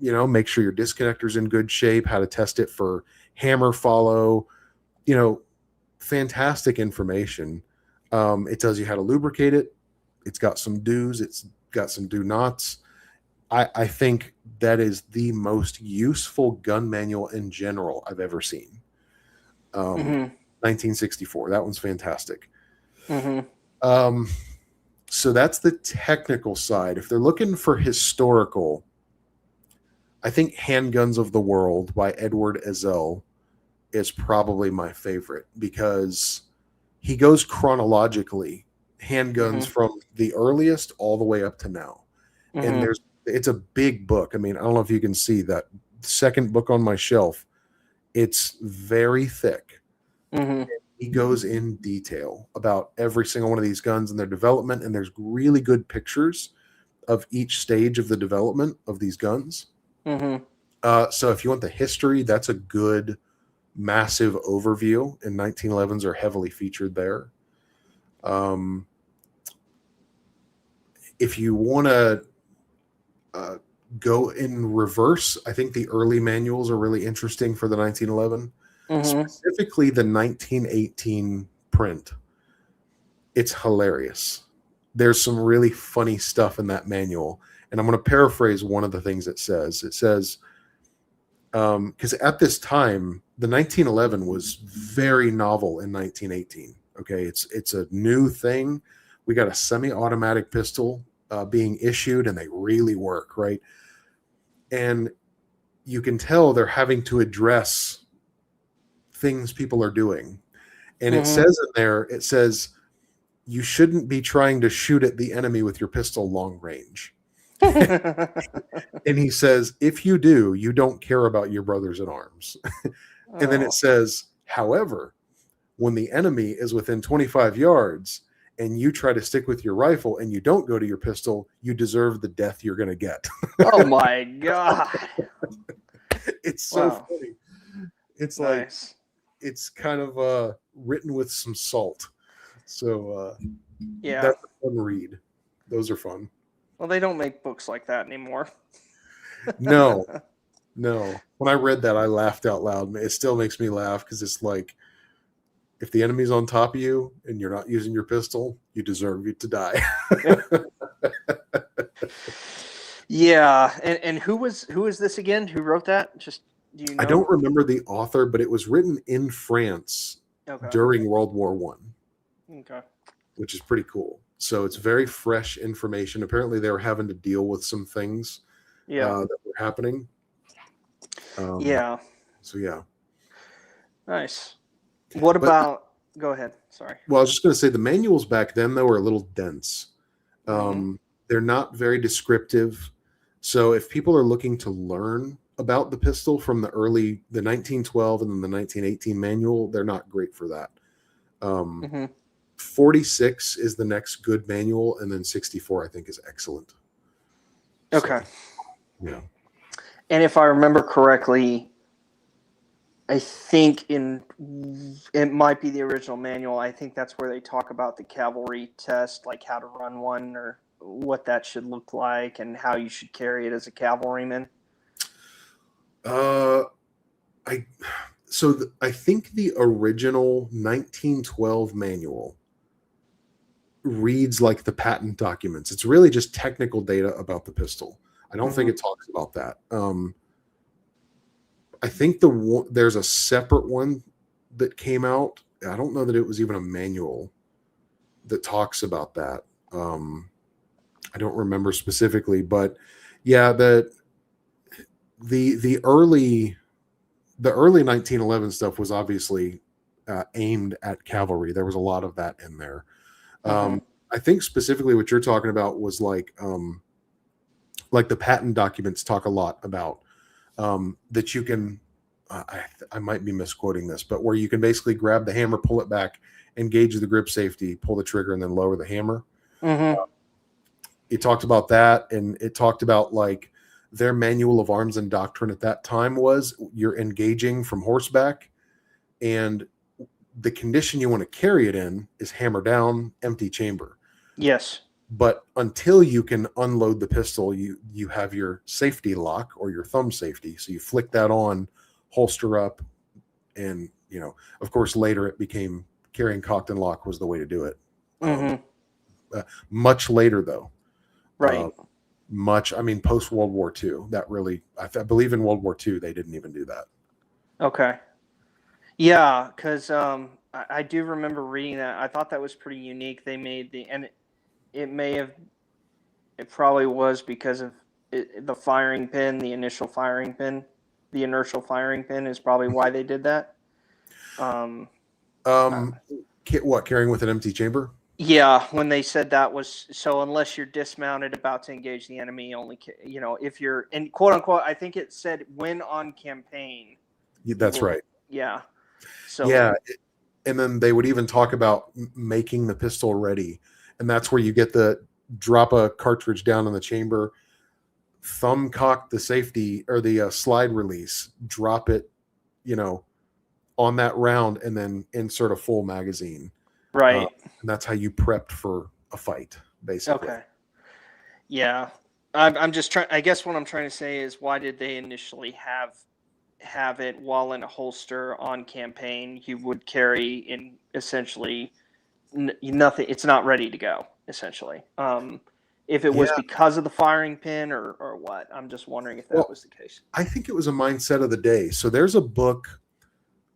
You know, make sure your disconnector's in good shape, how to test it for hammer follow. You know, fantastic information. It tells you how to lubricate it. It's got some do's. It's got some do nots. I think that is the most useful gun manual in general I've ever seen. Mm-hmm. 1964. That one's fantastic. Mm-hmm. Um, so that's the technical side. If they're looking for historical, I think Handguns of the World by Edward Ezell is probably my favorite because he goes chronologically, handguns Mm-hmm. from the earliest all the way up to now. And Mm-hmm. it's a big book. I mean, I don't know if you can see that second book on my shelf. It's very thick. Mm-hmm. He goes in detail about every single one of these guns and their development, and there's really good pictures of each stage of the development of these guns. Mm-hmm. So if you want the history, that's a good massive overview, and 1911s are heavily featured there. Um, if you want to go in reverse, I think the early manuals are really interesting for the 1911, Mm-hmm. specifically the 1918 print. It's hilarious. There's some really funny stuff in that manual, and I'm going to paraphrase one of the things it says. It says, because at this time, the 1911 was very novel in 1918. Okay, it's a new thing. We got a semi-automatic pistol being issued, and they really work, right? And you can tell they're having to address things people are doing. And it Mm-hmm. says in there, it says, you shouldn't be trying to shoot at the enemy with your pistol long range. And he says, if you do, you don't care about your brothers in arms. And then it Oh. says, however, when the enemy is within 25 yards and you try to stick with your rifle and you don't go to your pistol, you deserve the death you're going to get. Oh my God. It's so Wow. funny. It's like, Nice. it's kind of written with some salt. So Yeah. that's a fun read. Those are fun. Well, they don't make books like that anymore. No, No. When I read that, I laughed out loud. It still makes me laugh because it's like, if the enemy's on top of you and you're not using your pistol, you deserve it to die. Yeah, and who is this again? Who wrote that? Just do you I know? don't remember the author, but it was written in France Okay. during World War One, Okay. which is pretty cool. So it's very fresh information. Apparently, they were having to deal with some things Yeah. that were happening. Yeah. So yeah. Nice. What But about? Go ahead. Sorry. well, I was just going to say the manuals back then though were a little dense. Mm-hmm. They're not very descriptive. So if people are looking to learn about the pistol from the 1912 and then the 1918 manual, they're not great for that. Mm-hmm. 46 is the next good manual, and then 64 I think is excellent. Okay. So, yeah. And if I remember correctly, I think it might be the original manual. I think that's where they talk about the cavalry test, like how to run one or what that should look like and how you should carry it as a cavalryman. I think the original 1912 manual reads like the patent documents. It's really just technical data about the pistol. I don't think it talks about that. I think there's a separate one that came out. I don't know that it was even a manual that talks about that. I don't remember specifically, but yeah, the early 1911 stuff was obviously aimed at cavalry. There was a lot of that in there. I think specifically what you're talking about was like the patent documents talk a lot about that you can. I might be misquoting this, but where you can basically grab the hammer, pull it back, engage the grip safety, pull the trigger, and then lower the hammer. It talked about that, and it talked about like their manual of arms and doctrine at that time was you're engaging from horseback, and the condition you want to carry it in is hammer down, empty chamber. Yes. But until you can unload the pistol, you have your safety lock or your thumb safety. So you flick that on, holster up, and of course later it became carrying cocked and lock was the way to do it. Much later though. Right. Post World War II, that really, I believe in World War II, they didn't even do that. Okay. Yeah, because I do remember reading that. I thought that was pretty unique. They made and it probably was because of the firing pin, the initial firing pin, the inertial firing pin is probably why they did that. What, carrying with an empty chamber? Yeah, when they said that was so unless you're dismounted about to engage the enemy, only if you're in quote unquote, I think it said when on campaign. That's right. Yeah. So yeah, and then they would even talk about making the pistol ready, and that's where you get the drop a cartridge down in the chamber, thumb cock the safety or the slide release, drop it, on that round, and then insert a full magazine. Right. And that's how you prepped for a fight, basically. Okay. Yeah. I'm just trying. I guess what I'm trying to say is why did they initially have it while in a holster on campaign? You would carry in essentially nothing. It's not ready to go, essentially. If it was because of the firing pin or what, I'm just wondering if that was the case. I think it was a mindset of the day. So there's a book.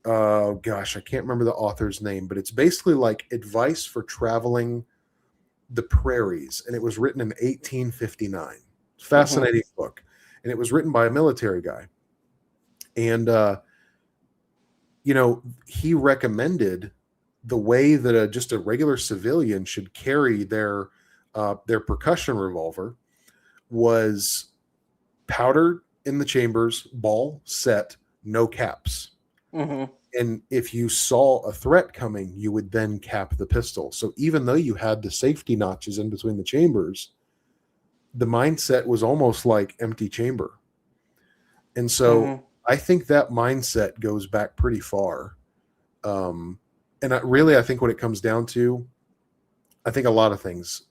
Gosh, I can't remember the author's name, but it's basically like advice for traveling the prairies, and it was written in 1859. Fascinating book, and it was written by a military guy, and he recommended the way that just a regular civilian should carry their percussion revolver was powdered in the chambers, ball set, no caps. And if you saw a threat coming, you would then cap the pistol. So even though you had the safety notches in between the chambers, the mindset was almost like empty chamber. And so I think that mindset goes back pretty far. And I think what it comes down to, I think a lot of things,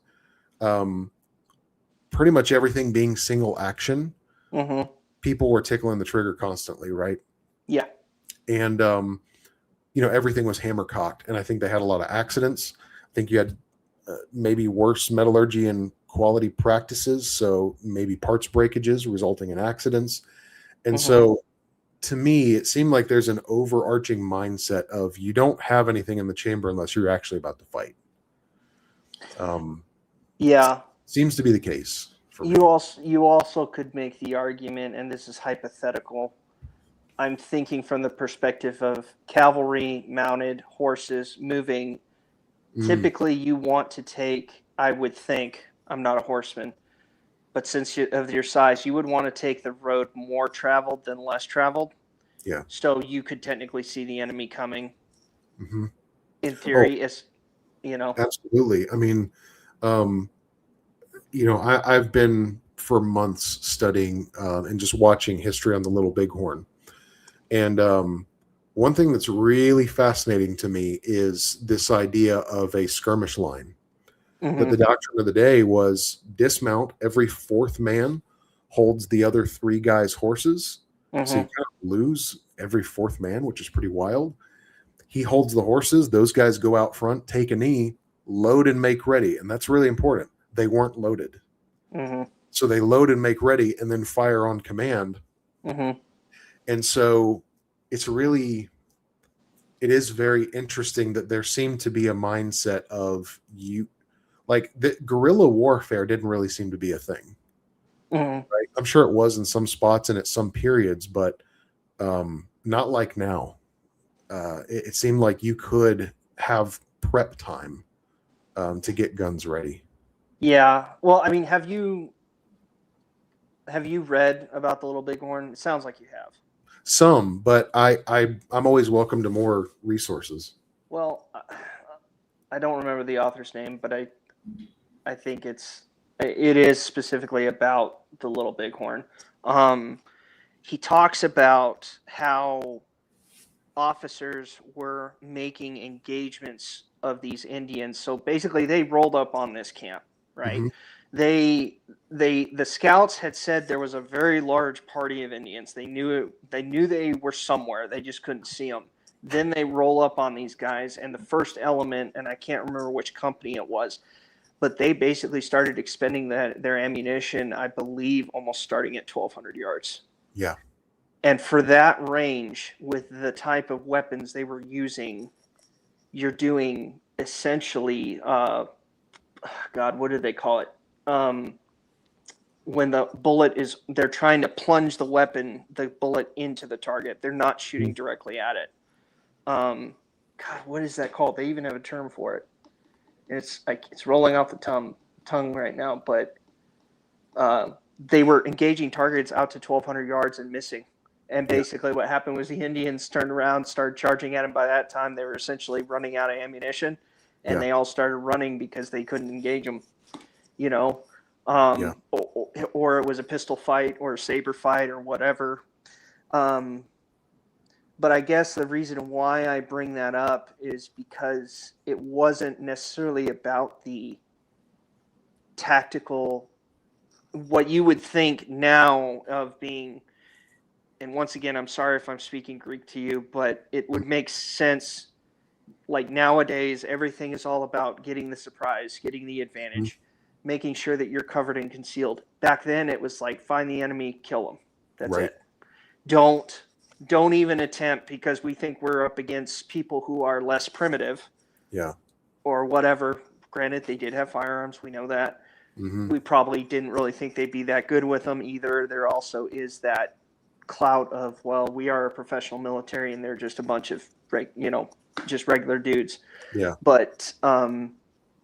pretty much everything being single action, people were tickling the trigger constantly, right? Yeah. And everything was hammer cocked, and I think they had a lot of accidents. I think you had maybe worse metallurgy and quality practices, so maybe parts breakages resulting in accidents. And so to me, it seemed like there's an overarching mindset of you don't have anything in the chamber unless you're actually about to fight. Yeah. Seems to be the case for me. You also could make the argument, and this is hypothetical, I'm thinking from the perspective of cavalry, mounted horses moving. Typically, you want to take, I would think, I'm not a horseman, but since of your size, you would want to take the road more traveled than less traveled. Yeah. So you could technically see the enemy coming. Mm-hmm. In theory, as Absolutely. I mean, I've been for months studying and just watching history on the Little Bighorn. And one thing that's really fascinating to me is this idea of a skirmish line. That the doctrine of the day was dismount. Every fourth man holds the other three guys' horses. So you kind of lose every fourth man, which is pretty wild. He holds the horses. Those guys go out front, take a knee, load and make ready. And that's really important. They weren't loaded. So they load and make ready and then fire on command. And so it is very interesting that there seemed to be a mindset of like the guerrilla warfare didn't really seem to be a thing. Right? I'm sure it was in some spots and at some periods, but not like now. It seemed like you could have prep time to get guns ready. Yeah. Well, I mean, have you read about the Little Bighorn? It sounds like you have. Some, but I'm always welcome to more resources. Well, I don't remember the author's name, but I think it is specifically about the Little Bighorn. He talks about how officers were making engagements of these Indians. So basically, they rolled up on this camp, right? The scouts had said there was a very large party of Indians. They knew they were somewhere. They just couldn't see them. Then they roll up on these guys, and the first element, and I can't remember which company it was, but they basically started expending their ammunition, I believe, almost starting at 1,200 yards. Yeah. And for that range, with the type of weapons they were using, you're doing essentially, God, what did they call it? When the bullet they're trying to plunge the bullet into the target. They're not shooting directly at it. God, what is that called? They even have a term for it. It's rolling off the tongue right now, but they were engaging targets out to 1,200 yards and missing. And basically what happened was the Indians turned around, started charging at them. By that time, they were essentially running out of ammunition, and they all started running because they couldn't engage them, or it was a pistol fight or a saber fight or whatever. But I guess the reason why I bring that up is because it wasn't necessarily about the tactical, what you would think now of being, and once again, I'm sorry if I'm speaking Greek to you, but it would make sense. Like nowadays, everything is all about getting the surprise, getting the advantage, making sure that you're covered and concealed. Back then, it was like, find the enemy, kill them. That's it. Don't even attempt, because we think we're up against people who are less primitive. Yeah. Or whatever. Granted, they did have firearms. We know that. We probably didn't really think they'd be that good with them either. There also is that clout of, well, we are a professional military and they're just a bunch of, just regular dudes. Yeah. But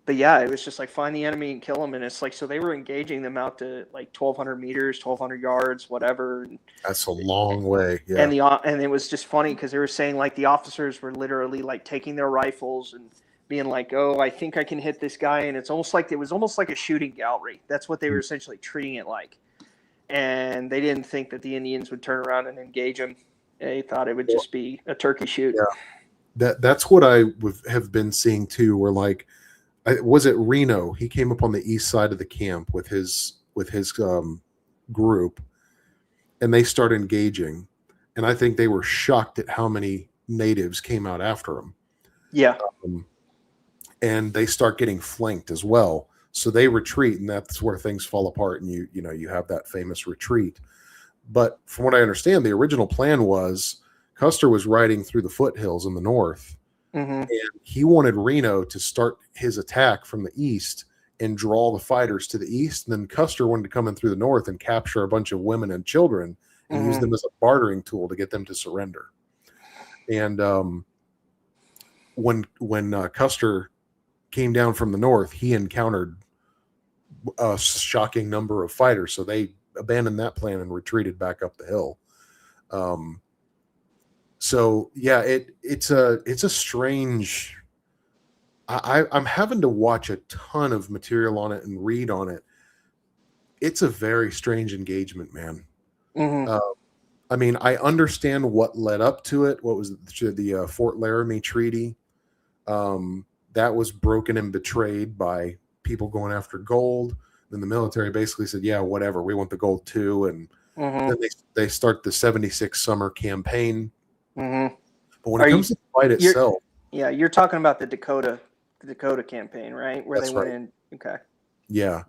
yeah, it was just like, find the enemy and kill them. And it's like, so they were engaging them out to like 1,200 meters, 1,200 yards, whatever. That's a long way. Yeah. And it was just funny because they were saying like the officers were literally like taking their rifles and being like, oh, I think I can hit this guy. And it was almost like a shooting gallery. That's what they were essentially treating it like. And they didn't think that the Indians would turn around and engage them. They thought it would just be a turkey shoot. Yeah. That's what I have been seeing too, where like, was it Reno? He came up on the east side of the camp with his group, and they start engaging. And I think they were shocked at how many natives came out after them. Yeah. And they start getting flanked as well. So they retreat, and that's where things fall apart. And you have that famous retreat. But from what I understand, the original plan was Custer was riding through the foothills in the north, and he wanted Reno to start his attack from the east and draw the fighters to the east. And then Custer wanted to come in through the north and capture a bunch of women and children and use them as a bartering tool to get them to surrender. And when Custer came down from the north, he encountered a shocking number of fighters. So they abandoned that plan and retreated back up the hill. So yeah, it's a strange. I'm having to watch a ton of material on it and read on it. It's a very strange engagement, man. I mean, I understand what led up to it. What was the Fort Laramie Treaty? That was broken and betrayed by people going after gold. Then the military basically said, yeah, whatever, we want the gold too. And then they start the 76 summer campaign. But when it comes to the fight itself. Yeah, you're talking about the Dakota campaign, right? Where they went in. Okay. Yeah.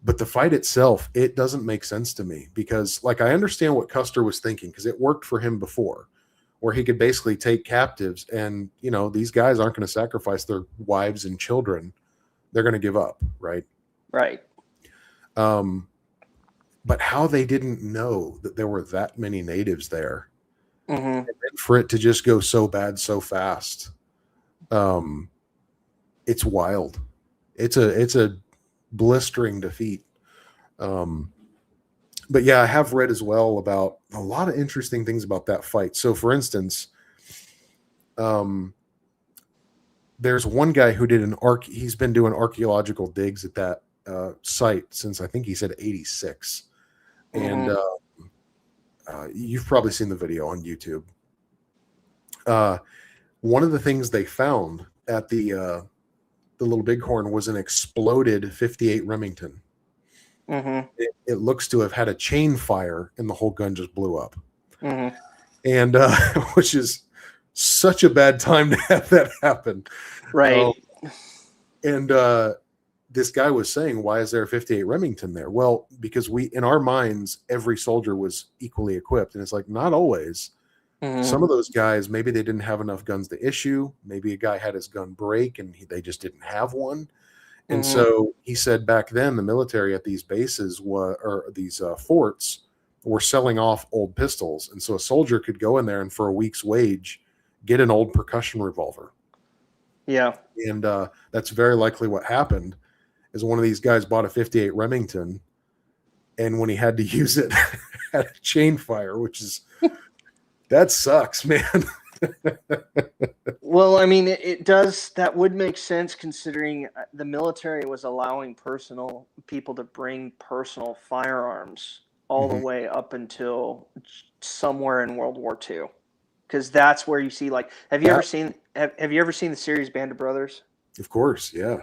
But the fight itself, it doesn't make sense to me because, like, I understand what Custer was thinking because it worked for him before, where he could basically take captives and, these guys aren't going to sacrifice their wives and children. They're going to give up, right? Right. But how they didn't know that there were that many natives there, and for it to just go so bad so fast, it's wild. It's a blistering defeat. But yeah, I have read as well about a lot of interesting things about that fight. So for instance, there's one guy who did he's been doing archaeological digs at that site since I think he said 86. And you've probably seen the video on YouTube. One of the things they found at the Little Bighorn was an exploded 58 Remington. It looks to have had a chain fire and the whole gun just blew up. And which is such a bad time to have that happen. Right. And this guy was saying, why is there a 58 Remington there? Well, because in our minds, every soldier was equally equipped. And it's like, not always. Some of those guys, maybe they didn't have enough guns to issue. Maybe a guy had his gun break and they just didn't have one. And so he said back then the military at these bases these forts were selling off old pistols. And so a soldier could go in there and for a week's wage get an old percussion revolver. Yeah. And that's very likely what happened is one of these guys bought a 58 Remington, and when he had to use it, had a chain fire, which is that sucks, man. Well, I mean, it does. That would make sense considering the military was allowing people to bring personal firearms all the way up until somewhere in World War II, because that's where you see, like, have you ever seen the series Band of Brothers? Of course, yeah.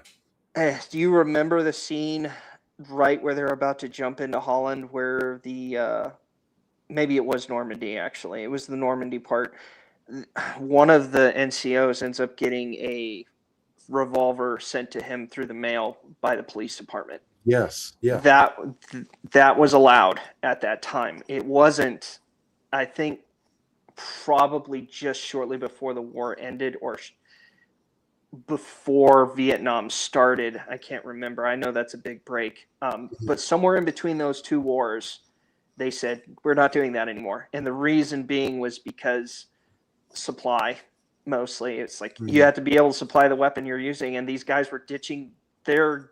Do you remember the scene right where they're about to jump into Holland, where maybe it was Normandy, actually. It was the Normandy part. One of the NCOs ends up getting a revolver sent to him through the mail by the police department. Yes, yeah. That was allowed at that time. It wasn't, I think, probably just shortly before the war ended or before Vietnam started. I can't remember. I know that's a big break. But somewhere in between those two wars, they said, we're not doing that anymore. And the reason being was because supply, mostly. It's like you have to be able to supply the weapon you're using. And these guys were ditching their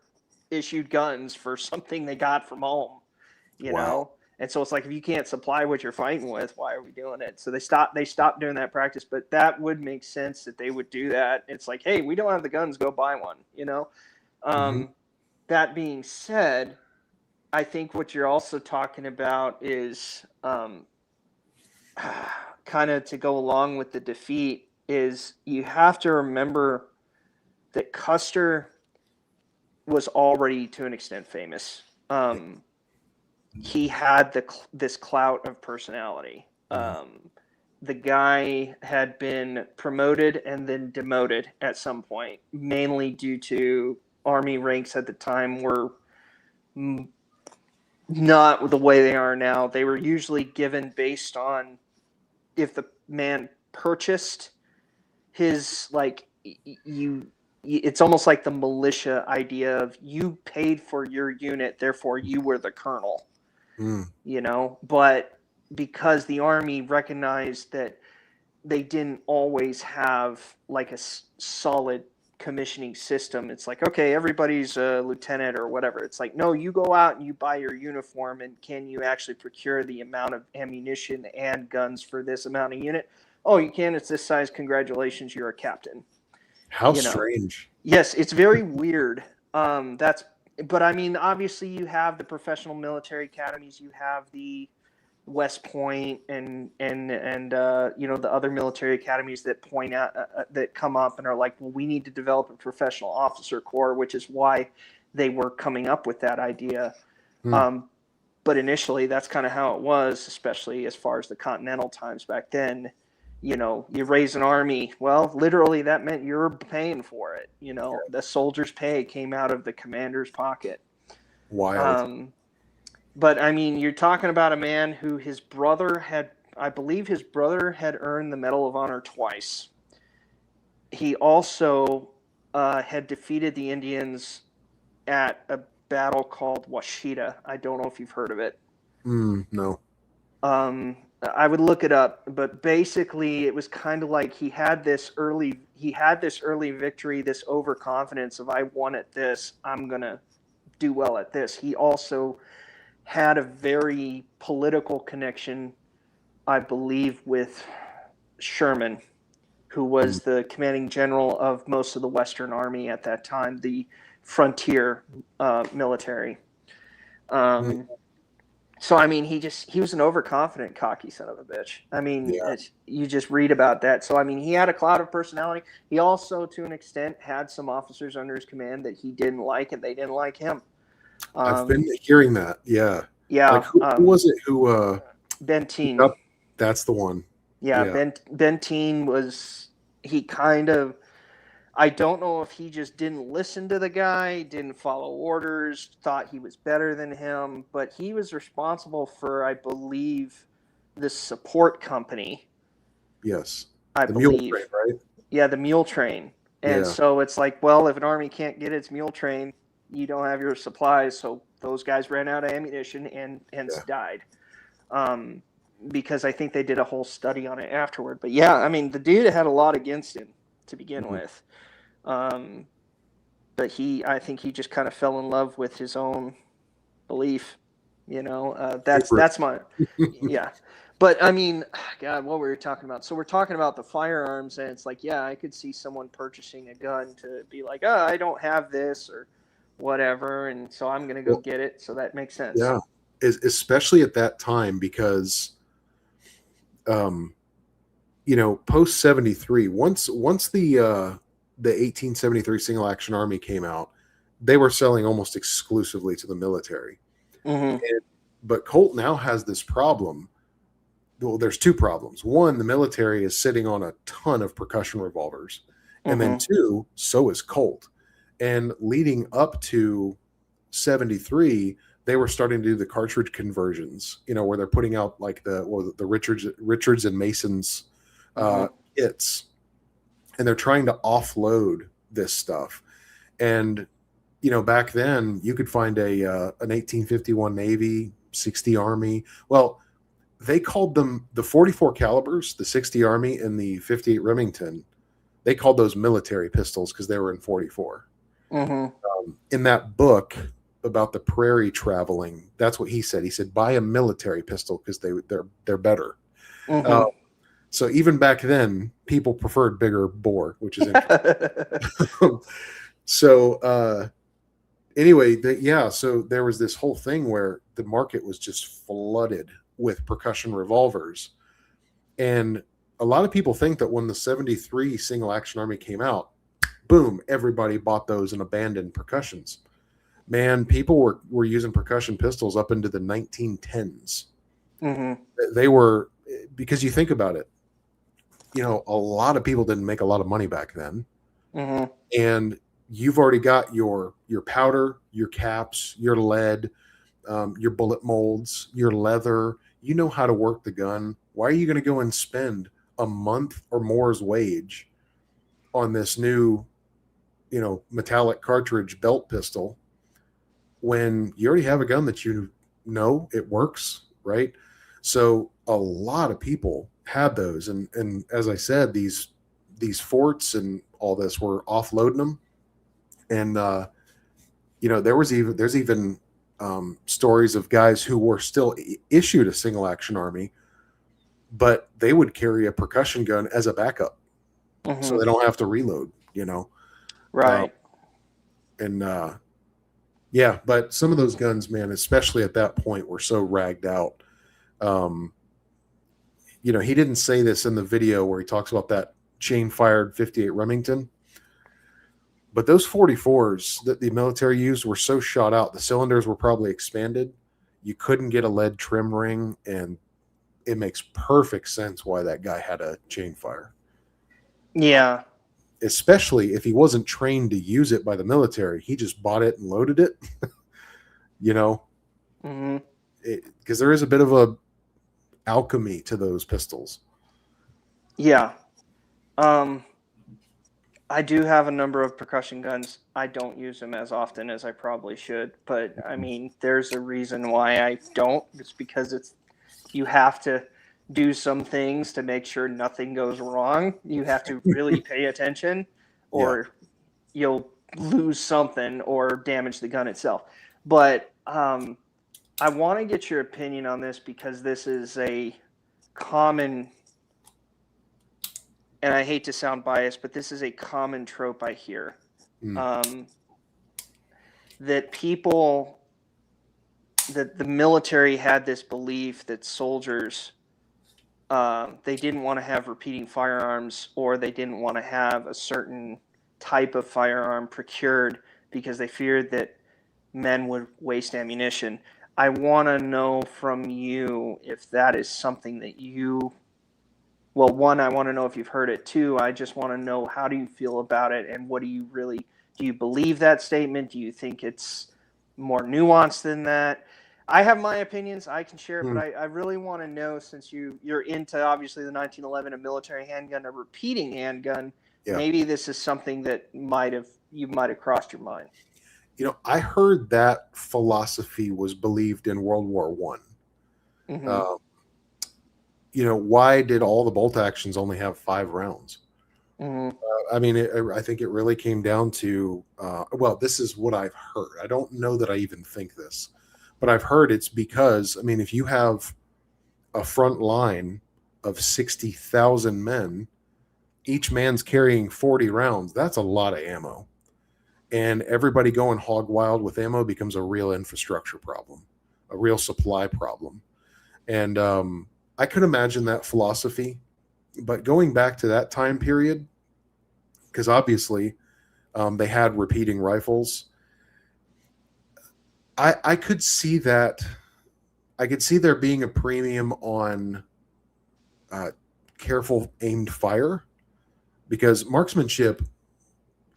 issued guns for something they got from home, you know? And so it's like, if you can't supply what you're fighting with, why are we doing it? So they stopped doing that practice, but that would make sense that they would do that. It's like, hey, we don't have the guns, go buy one, you know? That being said, I think what you're also talking about is kind of to go along with the defeat is you have to remember that Custer was already to an extent famous. he had this clout of personality. The guy had been promoted and then demoted at some point, mainly due to Army ranks at the time were not the way they are now. They were usually given based on if the man purchased his, like, it's almost like the militia idea of you paid for your unit, therefore you were the colonel. But because the Army recognized that they didn't always have like a solid commissioning system, it's like, okay, everybody's a lieutenant or whatever. It's like, no, you go out and you buy your uniform, and can you actually procure the amount of ammunition and guns for this amount of unit? Oh, you can. It's this size. Congratulations, you're a captain. How strange. Yes, it's very weird. But I mean, obviously, you have the professional military academies, you have the West Point, and the other military academies that point out that come up and are like, well, we need to develop a professional officer corps, which is why they were coming up with that idea. But initially, that's kind of how it was, especially as far as the Continental times back then. You raise an army. Well, literally, that meant you're paying for it. The soldier's pay came out of the commander's pocket. Wild. But I mean, you're talking about a man who I believe his brother had earned the Medal of Honor twice. He also had defeated the Indians at a battle called Washita. I don't know if you've heard of it. No. I would look it up, but basically it was kind of like he had this early victory, this overconfidence of, I won at this, I'm going to do well at this. He also had a very political connection, I believe, with Sherman, who was the commanding general of most of the Western Army at that time, the frontier military. So, I mean, he was an overconfident, cocky son of a bitch. I mean, you just read about that. So, I mean, he had a cloud of personality. He also, to an extent, had some officers under his command that he didn't like, and they didn't like him. I've been hearing that. Yeah. Yeah. Like, who was it who... Benteen. That's the one. Yeah. Benteen was... He kind of... I don't know if he just didn't listen to the guy, didn't follow orders, thought he was better than him, but he was responsible for, I believe, the support company. Yes. I believe. Mule train, right? Yeah, the mule train. And so it's like, well, if an army can't get its mule train, you don't have your supplies. So those guys ran out of ammunition and hence died. Because I think they did a whole study on it afterward. But yeah, I mean, the dude had a lot against him to begin with. But I think he just kind of fell in love with his own belief, that's my, yeah. But I mean, God, what were we talking about? So we're talking about the firearms, and it's like, yeah, I could see someone purchasing a gun to be like, oh, I don't have this or whatever, and so I'm going to go get it. So that makes sense. Yeah. Especially at that time, because, post 73, once the 1873 Single Action Army came out, they were selling almost exclusively to the military. But Colt now has this problem. Well, there's two problems. One, the military is sitting on a ton of percussion revolvers. And then two, so is Colt. And leading up to 73, they were starting to do the cartridge conversions, where they're putting out like the Richards and Masons kits. And they're trying to offload this stuff. And, back then you could find an 1851 Navy, 60 Army. Well, they called them the 44 calibers, the 60 Army and the 58 Remington. They called those military pistols because they were in 44. In that book about the prairie traveling, that's what he said. He said, buy a military pistol because they're better. So even back then, people preferred bigger bore, which is interesting. So there was this whole thing where the market was just flooded with percussion revolvers. And a lot of people think that when the 73 Single Action Army came out, boom, everybody bought those and abandoned percussions. man, people were using percussion pistols up into the 1910s. Mm-hmm. They were, because you think about it, you know, a lot of people didn't make a lot of money back then. Mm-hmm. And you've already got your powder, your caps, your lead, your bullet molds, your leather. You know how to work the gun. Why are you going to go and spend a month or more's wage on this new, you know, metallic cartridge belt pistol when you already have a gun that you know it works, right? So a lot of people had those, and as I said, these forts and all this were offloading them, and you know, there's even stories of guys who were still issued a single action army, but they would carry a percussion gun as a backup, so they don't have to reload. You know, Right. And yeah, but some of those guns, man, especially at that point, were so ragged out. You know, he didn't say this in the video where he talks about that chain fired 58 Remington, but those 44s that the military used were so shot out. The cylinders were probably expanded. You couldn't get a lead trim ring, and it makes perfect sense why that guy had a chain fire. Yeah. Especially if he wasn't trained to use it by the military. He just bought it and loaded it, you know, because there is a bit of a alchemy to those pistols. Yeah. I do have a number of percussion guns. I don't use them as often as I probably should, but I mean, there's a reason why I don't. It's because you have to do some things to make sure nothing goes wrong. You have to really pay attention, or you'll lose something or damage the gun itself. But I want to get your opinion on this because this is a common, and I hate to sound biased, but this is a common trope I hear. That the military had this belief that soldiers, they didn't want to have repeating firearms, or they didn't want to have a certain type of firearm procured because they feared that men would waste ammunition. I want to know from you if that is something that you, well, one, I want to know if you've heard it. Two, I just want to know, how do you feel about it, and what do you believe that statement? Do you think it's more nuanced than that? I have my opinions. I can share it, but I really want to know, since you're into, obviously, the 1911, a military handgun, a repeating handgun, maybe this is something that you might have crossed your mind. You know, I heard that philosophy was believed in World War One. You know, why did all the bolt actions only have 5 rounds? I mean, I think it really came down to, well, this is what I've heard. I don't know that I even think this, but I've heard it's because, I mean, if you have a front line of 60,000 men, each man's carrying 40 rounds. That's a lot of ammo. And everybody going hog wild with ammo becomes a real infrastructure problem, a real supply problem. And I could imagine that philosophy, but going back to that time period, because obviously they had repeating rifles, I could see that. I could see there being a premium on careful aimed fire, because marksmanship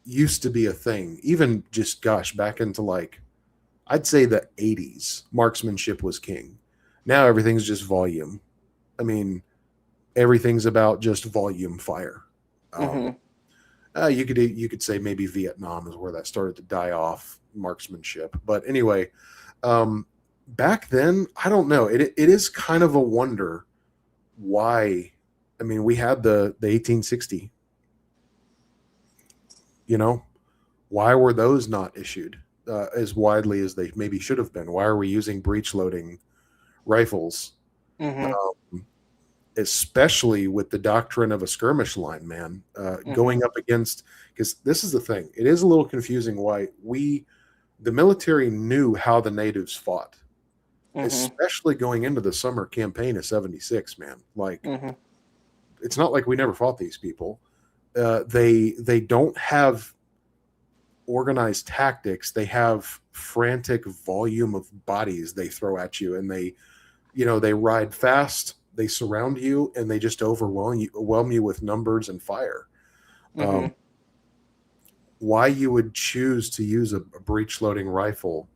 used to be a thing. Even just, gosh, back into, like, I'd say the 80s, marksmanship was king. Now everything's just volume. I mean, everything's about just volume fire. You could say maybe Vietnam is where that started to die off, marksmanship. But anyway, back then, I don't know. It is kind of a wonder why. I mean, we had the 1860. You know, why were those not issued as widely as they maybe should have been? Why are we using breech loading rifles? Especially with the doctrine of a skirmish line, man, going up against, because this is the thing. It is a little confusing why the military knew how the natives fought, especially going into the summer campaign of 76, man. Like, it's not like we never fought these people. They don't have organized tactics. They have frantic volume of bodies they throw at you, and they ride fast, they surround you, and they just overwhelm you with numbers and fire. Mm-hmm. Why you would choose to use a breech loading rifle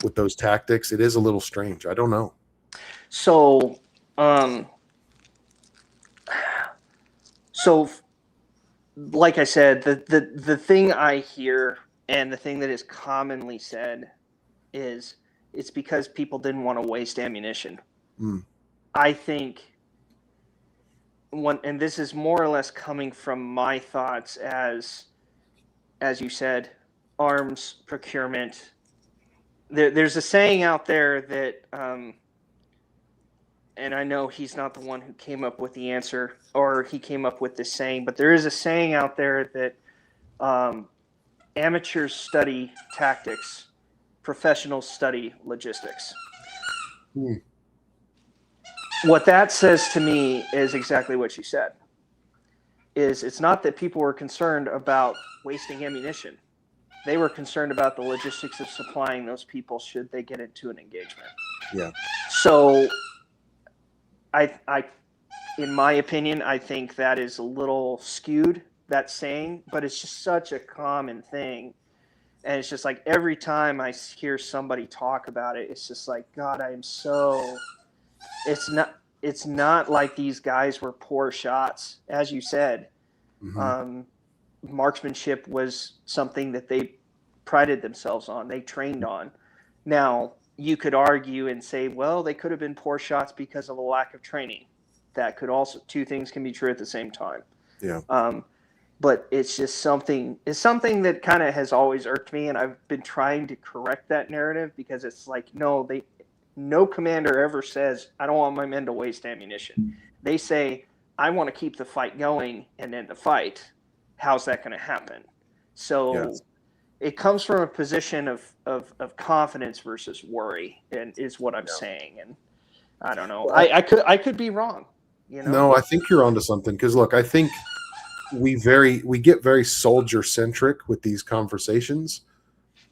with those tactics, it is a little strange. I don't know. So, like I said, the thing I hear and the thing that is commonly said is it's because people didn't want to waste ammunition. I think and this is more or less coming from my thoughts as you said, arms procurement. There's a saying out there that, and I know he's not the one who came up with the answer, or he came up with this saying, but there is a saying out there that amateurs study tactics, professionals study logistics. What that says to me is exactly what you said. It's not that people were concerned about wasting ammunition. They were concerned about the logistics of supplying those people should they get into an engagement. Yeah. So I in my opinion, I think that is a little skewed, that saying, but it's just such a common thing. And it's just like every time I hear somebody talk about it, it's just like, God, I am so it's not like these guys were poor shots. As you said, marksmanship was something that they prided themselves on. They trained on. Now, you could argue and say, well, they could have been poor shots because of a lack of training. That could also, two things can be true at the same time. Yeah. But it's just something that kind of has always irked me, and I've been trying to correct that narrative, because it's like, no commander ever says, I don't want my men to waste ammunition. They say, I want to keep the fight going and end the fight. How's that going to happen? So yes. It comes from a position of confidence versus worry, and is what I'm saying. And I don't know. Well, I could be wrong. No, I think you're onto something, because look, I think we get very soldier centric with these conversations,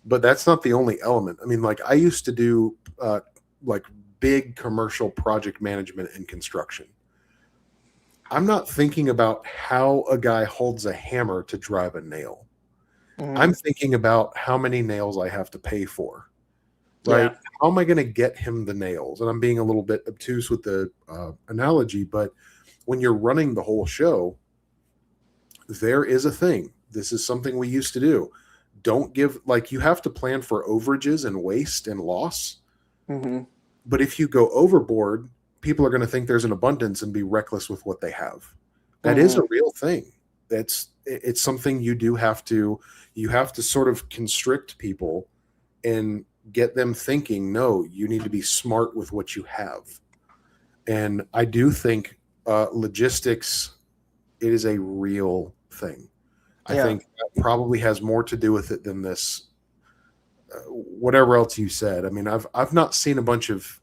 but that's not the only element. I mean, like, I used to do like big commercial project management and construction. I'm not thinking about how a guy holds a hammer to drive a nail. I'm thinking about how many nails I have to pay for, right? Yeah. How am I going to get him the nails? And I'm being a little bit obtuse with the analogy, but when you're running the whole show, there is a thing. This is something we used to do. Don't give, like, you have to plan for overages and waste and loss. But if you go overboard, people are going to think there's an abundance and be reckless with what they have. That is a real thing. It's something you have to sort of constrict people and get them thinking, no, you need to be smart with what you have. And I do think logistics, it is a real thing. I think that probably has more to do with it than this, whatever else you said. I mean, I've not seen a bunch of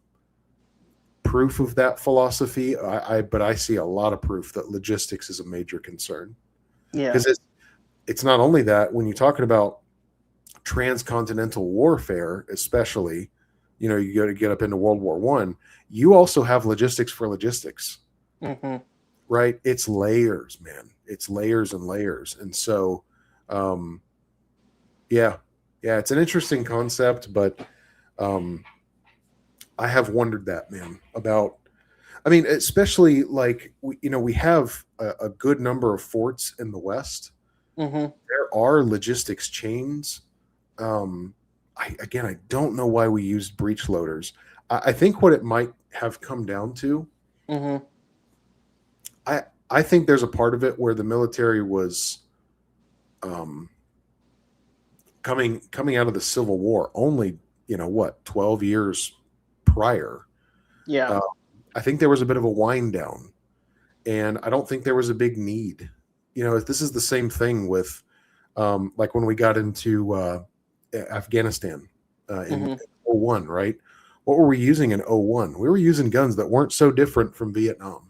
proof of that philosophy, but I see a lot of proof that logistics is a major concern. Yeah, because it's not only that. When you're talking about transcontinental warfare, especially, you got to get up into World War I. You also have logistics for logistics, right? It's layers, man. It's layers and layers, and so, yeah, it's an interesting concept, but I have wondered that, man, about. I mean, especially like we have a good number of forts in the West. There are logistics chains. I don't know why we used breech loaders. I think what it might have come down to. I think there's a part of it where the military was coming out of the Civil War only, 12 years prior. Yeah. I think there was a bit of a wind down, and I don't think there was a big need. This is the same thing with like when we got into Afghanistan in 01, right? What were we using in 01? We were using guns that weren't so different from Vietnam.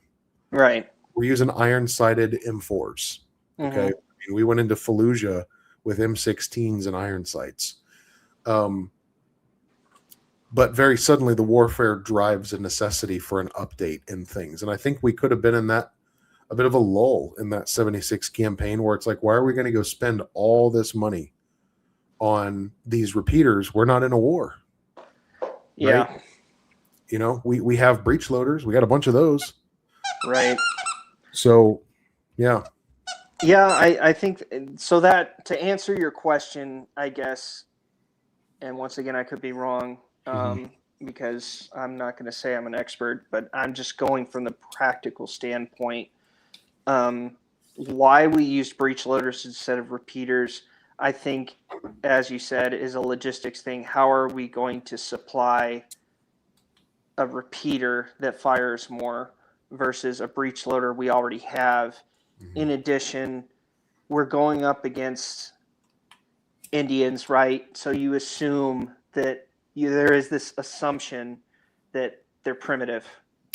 Right. We're using iron-sighted M4s. Okay. We went into Fallujah with M16s and iron sights. But very suddenly the warfare drives a necessity for an update in things. And I think we could have been in that a bit of a lull in that 76 campaign where it's like, why are we going to go spend all this money on these repeaters? We're not in a war. Yeah. Right? You know, we have breech loaders. We got a bunch of those. Right. So, yeah. Yeah, I think so. That to answer your question, I guess, and once again, I could be wrong because I'm not going to say I'm an expert, but I'm just going from the practical standpoint. Why we used breech loaders instead of repeaters, I think, as you said, is a logistics thing. How are we going to supply a repeater that fires more versus a breech loader we already have? In addition, we're going up against Indians, right? So you assume that there is this assumption that they're primitive.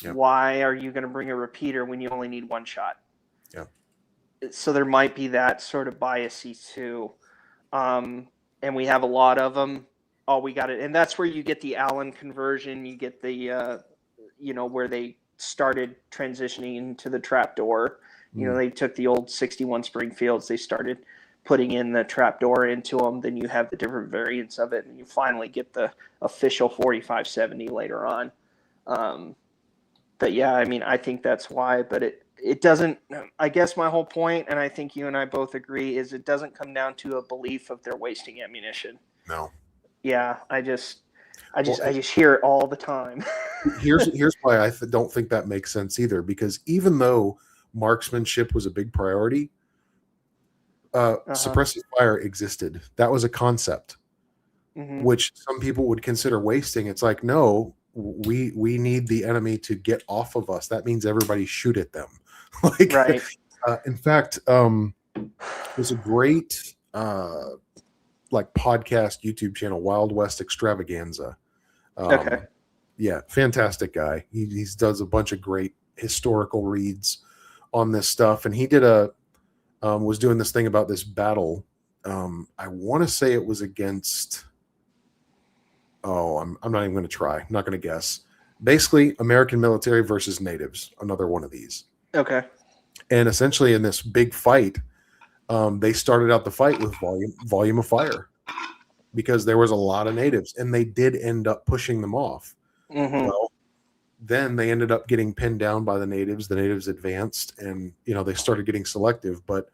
Yeah. Why are you going to bring a repeater when you only need one shot? Yeah. So there might be that sort of biasy too. And we have a lot of them. We got it. And that's where you get the Allen conversion. You get the, where they started transitioning into the trapdoor. They took the old 61 Springfields. They started putting in the trapdoor into them. Then you have the different variants of it. And you finally get the official 4570 later on. But yeah, I mean, I think that's why. But it doesn't, I guess my whole point, and I think you and I both agree, is it doesn't come down to a belief of they're wasting ammunition. No. Yeah, I just hear it all the time. here's why I don't think that makes sense either, because even though marksmanship was a big priority, suppressive fire existed. That was a concept, which some people would consider wasting. It's like, no, we need the enemy to get off of us. That means everybody shoot at them. Like, right. In fact, there's a great like podcast YouTube channel, Wild West Extravaganza. Okay. Yeah, fantastic guy. He does a bunch of great historical reads on this stuff, and he did was doing this thing about this battle. I want to say it was against. I'm not even going to try. I'm not going to guess. Basically, American military versus natives. Another one of these. Okay. And essentially, in this big fight, they started out the fight with volume of fire, because there was a lot of natives, and they did end up pushing them off. Well, then they ended up getting pinned down by the natives. The natives advanced, and they started getting selective. But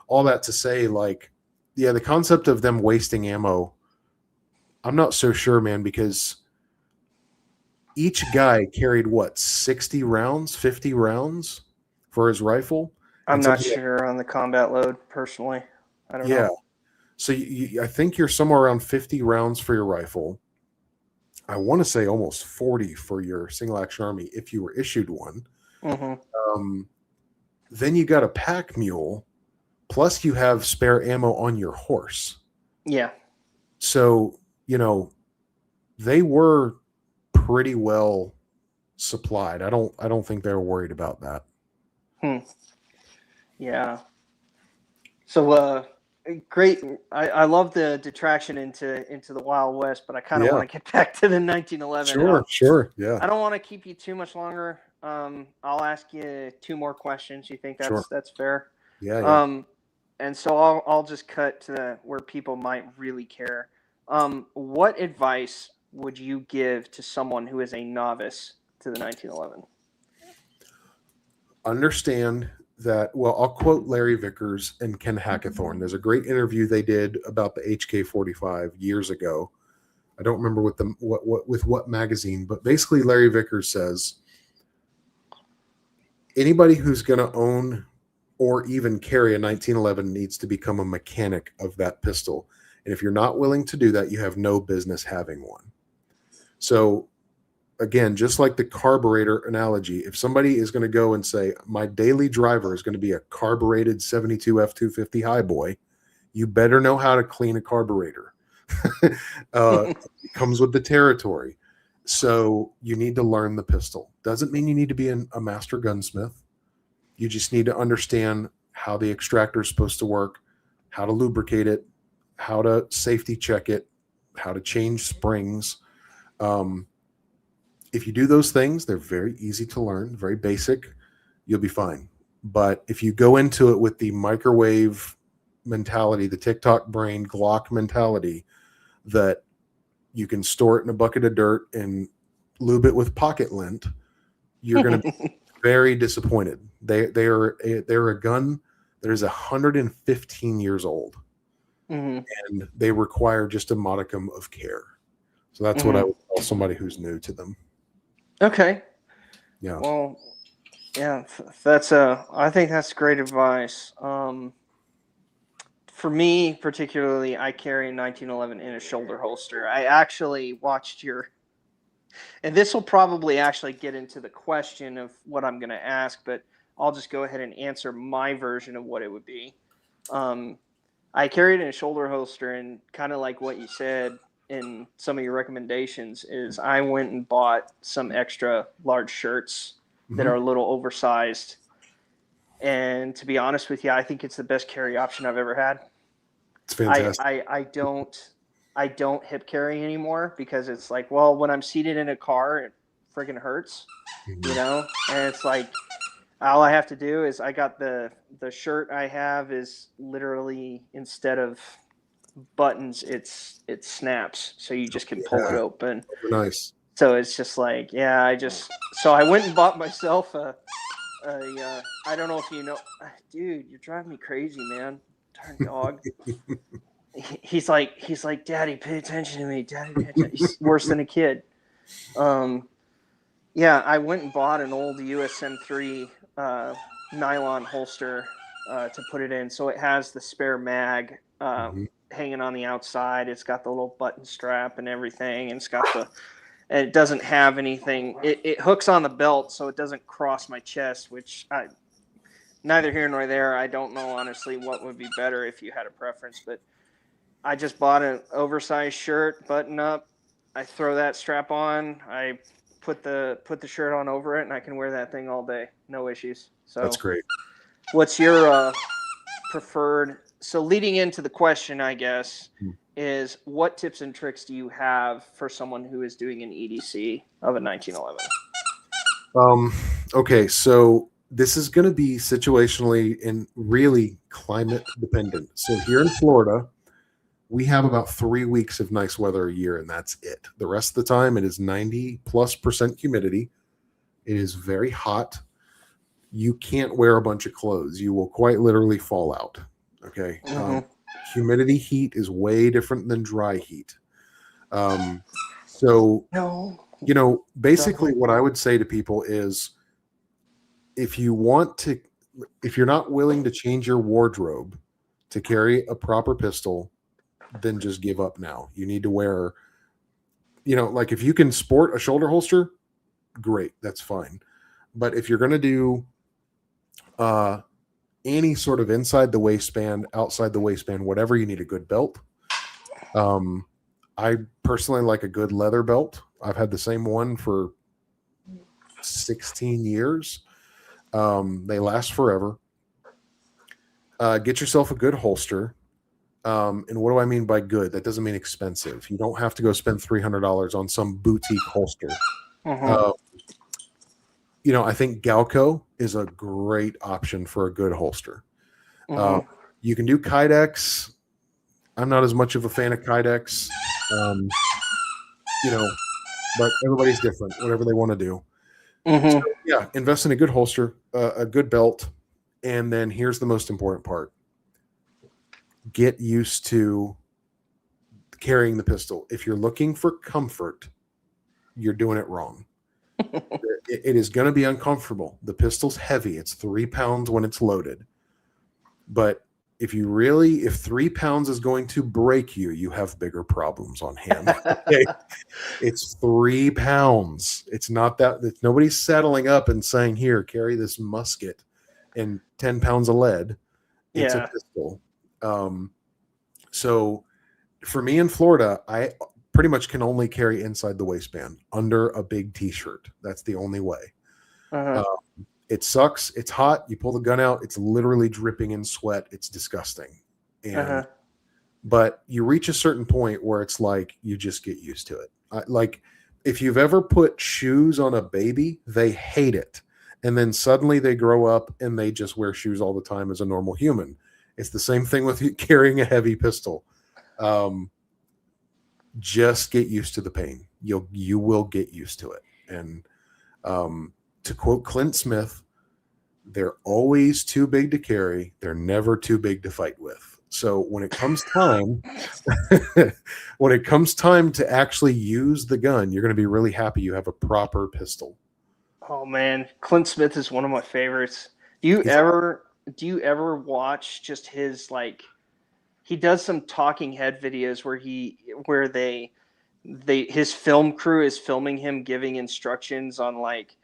all that to say, like, yeah, the concept of them wasting ammo, I'm not so sure, man, because each guy carried 60 rounds, 50 rounds for his rifle. I'm not sure on the combat load personally. I don't know. So I think you're somewhere around 50 rounds for your rifle. I want to say almost 40 for your single action army if you were issued one. Then you got a pack mule, plus you have spare ammo on your horse. Yeah. So, they were pretty well supplied. I don't think they were worried about that. Yeah. So great. I love the detraction into the Wild West, but I kind of want to get back to the 1911. Sure. Yeah. I don't want to keep you too much longer. I'll ask you two more questions. You think that's fair? Yeah. And so I'll just cut to where people might really care. What advice would you give to someone who is a novice to the 1911? Understand that, I'll quote Larry Vickers and Ken Hackathorn. There's a great interview they did about the HK-45 years ago. I don't remember with what magazine, but basically Larry Vickers says anybody who's going to own or even carry a 1911 needs to become a mechanic of that pistol. And if you're not willing to do that, you have no business having one. So again, just like the carburetor analogy, if somebody is going to go and say, my daily driver is going to be a carbureted 72 F250 Highboy, you better know how to clean a carburetor. It comes with the territory. So you need to learn the pistol. Doesn't mean you need to be a master gunsmith. You just need to understand how the extractor is supposed to work, how to lubricate it, how to safety check it, how to change springs. If you do those things, they're very easy to learn, very basic, you'll be fine. But if you go into it with the microwave mentality, the TikTok brain Glock mentality, that you can store it in a bucket of dirt and lube it with pocket lint, you're going to be very disappointed. They're a gun that is 115 years old, and they require just a modicum of care. So that's what I would tell somebody who's new to them. Okay. Yeah. Well, yeah, I think that's great advice. For me, particularly, I carry a 1911 in a shoulder holster. I actually watched and this will probably actually get into the question of what I'm going to ask, but I'll just go ahead and answer my version of what it would be. I carried in a shoulder holster, and kind of like what you said in some of your recommendations is I went and bought some extra large shirts that are a little oversized. And to be honest with you, I think it's the best carry option I've ever had. It's fantastic. I don't hip carry anymore because it's like, well, when I'm seated in a car, it friggin' hurts, you know? And it's like, all I have to do is I got the shirt I have is literally, instead of buttons, it snaps. So you just can pull it open. Nice. So it's just like, so I went and bought myself a I don't know if you know, dude, you're driving me crazy, man. Darn dog. He's like, Daddy, pay attention to me. Daddy, pay attention. He's worse than a kid. Yeah, I went and bought an old USM3 nylon holster to put it in. So it has the spare mag hanging on the outside. It's got the little button strap and everything, and it's got and it doesn't have anything. It hooks on the belt, so it doesn't cross my chest, which neither here nor there. I don't know, honestly, what would be better if you had a preference, but I just bought an oversized shirt, button up. I throw that strap on. I put the shirt on over it, and I can wear that thing all day. No issues. So that's great. What's your preferred? So leading into the question, I guess, is what tips and tricks do you have for someone who is doing an EDC of a 1911? Okay, so this is going to be situationally and really climate dependent. So here in Florida, we have about 3 weeks of nice weather a year, and that's it. The rest of the time, it is 90+% humidity. It is very hot. You can't wear a bunch of clothes. You will quite literally fall out. Okay. Humidity heat is way different than dry heat. So, basically what I would say to people is, if you're not willing to change your wardrobe to carry a proper pistol, then just give up now. You need to wear, like if you can sport a shoulder holster, great, that's fine. But if you're going to do any sort of inside the waistband, outside the waistband, whatever, you need a good belt. I personally like a good leather belt. I've had the same one for 16 years. They last forever. Get yourself a good holster. And what do I mean by good? That doesn't mean expensive. You don't have to go spend $300 on some boutique holster. I think Galco is a great option for a good holster. You can do Kydex. I'm not as much of a fan of Kydex, but everybody's different, whatever they want to do. So, invest in a good holster, a good belt, and then here's the most important part. Get used to carrying the pistol. If you're looking for comfort, you're doing it wrong. It is going to be uncomfortable. The pistol's heavy. It's 3 pounds when it's loaded. But if 3 pounds is going to break you, you have bigger problems on hand. Okay? It's 3 pounds. It's not that. Nobody's saddling up and saying, here, carry this musket and 10 pounds of lead. It's a pistol. So for me in Florida, I pretty much can only carry inside the waistband under a big t-shirt. That's the only way. It sucks. It's hot. You pull the gun out. It's literally dripping in sweat. It's disgusting. And but you reach a certain point where it's like you just get used to it. Like if you've ever put shoes on a baby, they hate it. And then suddenly they grow up and they just wear shoes all the time as a normal human. It's the same thing with carrying a heavy pistol. Just get used to the pain. You will get used to it. And to quote Clint Smith, they're always too big to carry. They're never too big to fight with. So when it comes time, when it comes time to actually use the gun, you're going to be really happy you have a proper pistol. Oh man, Clint Smith is one of my favorites. Do you ever watch just his like? He does some talking head videos where his film crew is filming him giving instructions on like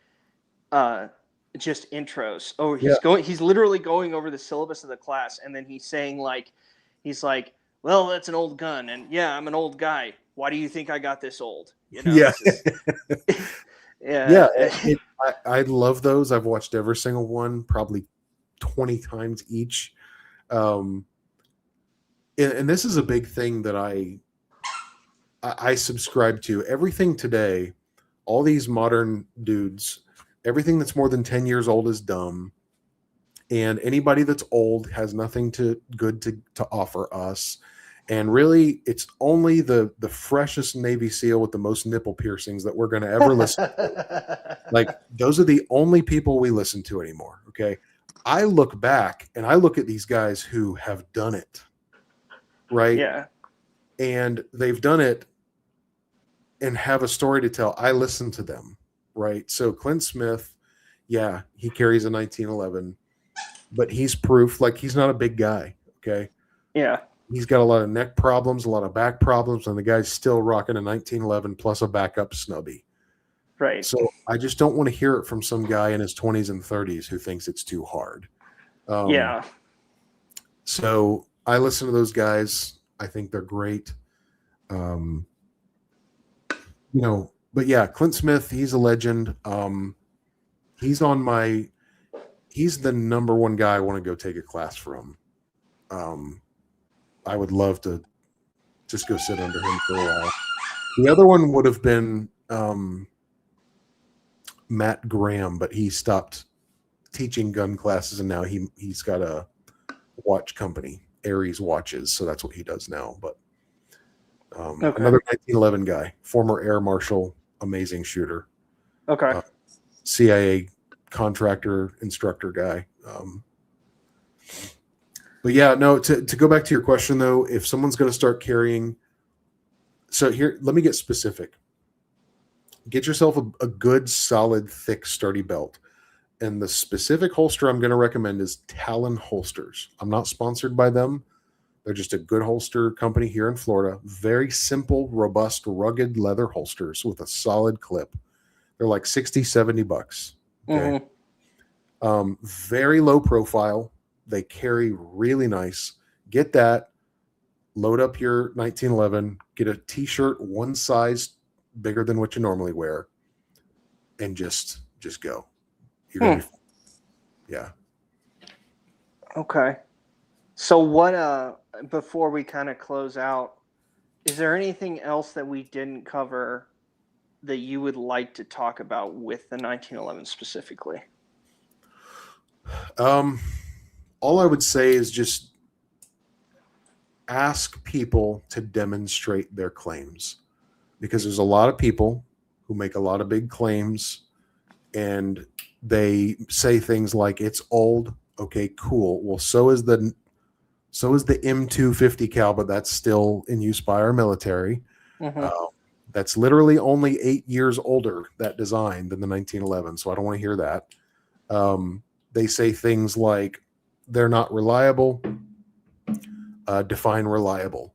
just intros. Oh, he's literally going over the syllabus of the class, and then he's saying like, well, that's an old gun, and yeah, I'm an old guy. Why do you think I got this old? You know, yeah. Yeah. I love those. I've watched every single one, probably 20 times each. And this is a big thing that I subscribe to. Everything today, all these modern dudes, everything that's more than 10 years old is dumb. And anybody that's old has nothing good to offer us. And really, it's only the freshest Navy SEAL with the most nipple piercings that we're going to ever listen to. Like, those are the only people we listen to anymore. Okay. I look back and I look at these guys who have done it. Right. Yeah. And they've done it and have a story to tell. I listen to them. Right. So Clint Smith, yeah, he carries a 1911, but he's proof. Like, he's not a big guy. Okay. Yeah. He's got a lot of neck problems, a lot of back problems, and the guy's still rocking a 1911 plus a backup snubby. Right. So I just don't want to hear it from some guy in his 20s and 30s who thinks it's too hard. Yeah. So I listen to those guys. I think they're great. But yeah, Clint Smith, he's a legend. He's the number one guy I want to go take a class from. I would love to just go sit under him for a while. The other one would have been Matt Graham, but he stopped teaching gun classes, and now he's got a watch company, Aries Watches, so that's what he does now. But another 1911 guy, former air marshal, amazing shooter. Okay. CIA contractor, instructor guy. But yeah, no, to go back to your question though, if someone's going to start carrying, so here, let me get specific. Get yourself a good, solid, thick, sturdy belt. And the specific holster I'm going to recommend is Talon Holsters. I'm not sponsored by them. They're just a good holster company here in Florida. Very simple, robust, rugged leather holsters with a solid clip. They're like $60, $70. Okay. Mm-hmm. Very low profile. They carry really nice. Get that. Load up your 1911. Get a t-shirt one size bigger than what you normally wear, and just go. You're gonna be, yeah. Okay. So what? Before we kind of close out, is there anything else that we didn't cover that you would like to talk about with the 1911 specifically? All I would say is just ask people to demonstrate their claims, because there's a lot of people who make a lot of big claims and they say things like it's old. Okay, cool. Well, so is the M250 cal, but that's still in use by our military. Mm-hmm. That's literally only 8 years older, that design, than the 1911. So I don't want to hear that. They say things like they're not reliable. Define reliable.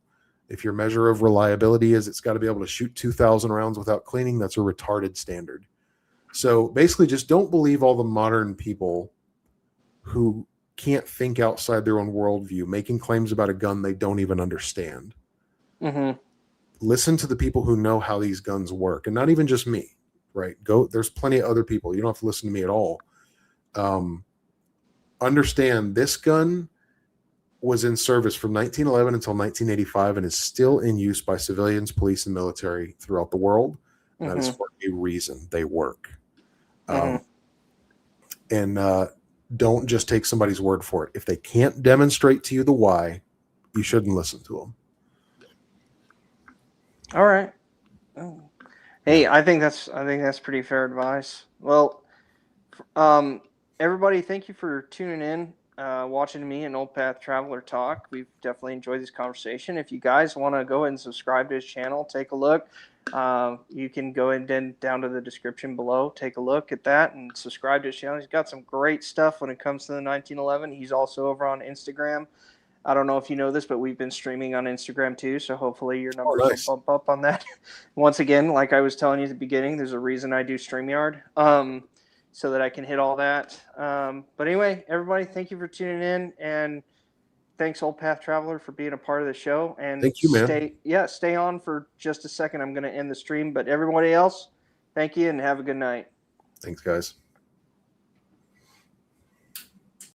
If your measure of reliability is it's got to be able to shoot 2,000 rounds without cleaning, that's a retarded standard. So basically, just don't believe all the modern people who can't think outside their own worldview, making claims about a gun they don't even understand. Mm-hmm. Listen to the people who know how these guns work, and not even just me, right? There's plenty of other people. You don't have to listen to me at all. Understand this gun was in service from 1911 until 1985 and is still in use by civilians, police, and military throughout the world. And that is for a reason. They work. And don't just take somebody's word for it. If they can't demonstrate to you the why, you shouldn't listen to them. All right. Hey, I think that's pretty fair advice. Well, everybody, thank you for tuning in, watching me and Old Path Traveler talk. We've definitely enjoyed this conversation. If you guys want to go ahead and subscribe to his channel, take a look. You can go ahead and down to the description below, take a look at that and subscribe to his channel. He's got some great stuff when it comes to the 1911. He's also over on Instagram. I don't know if you know this, but we've been streaming on Instagram too, so hopefully your numbers will bump up on that. Once again, like I was telling you at the beginning, there's a reason I do StreamYard, so that I can hit all that. But anyway, everybody, thank you for tuning in, and thanks, Old Path Traveler, for being a part of the show. And thank you, man. Stay on for just a second. I'm going to end the stream, but everybody else, thank you and have a good night. Thanks, guys.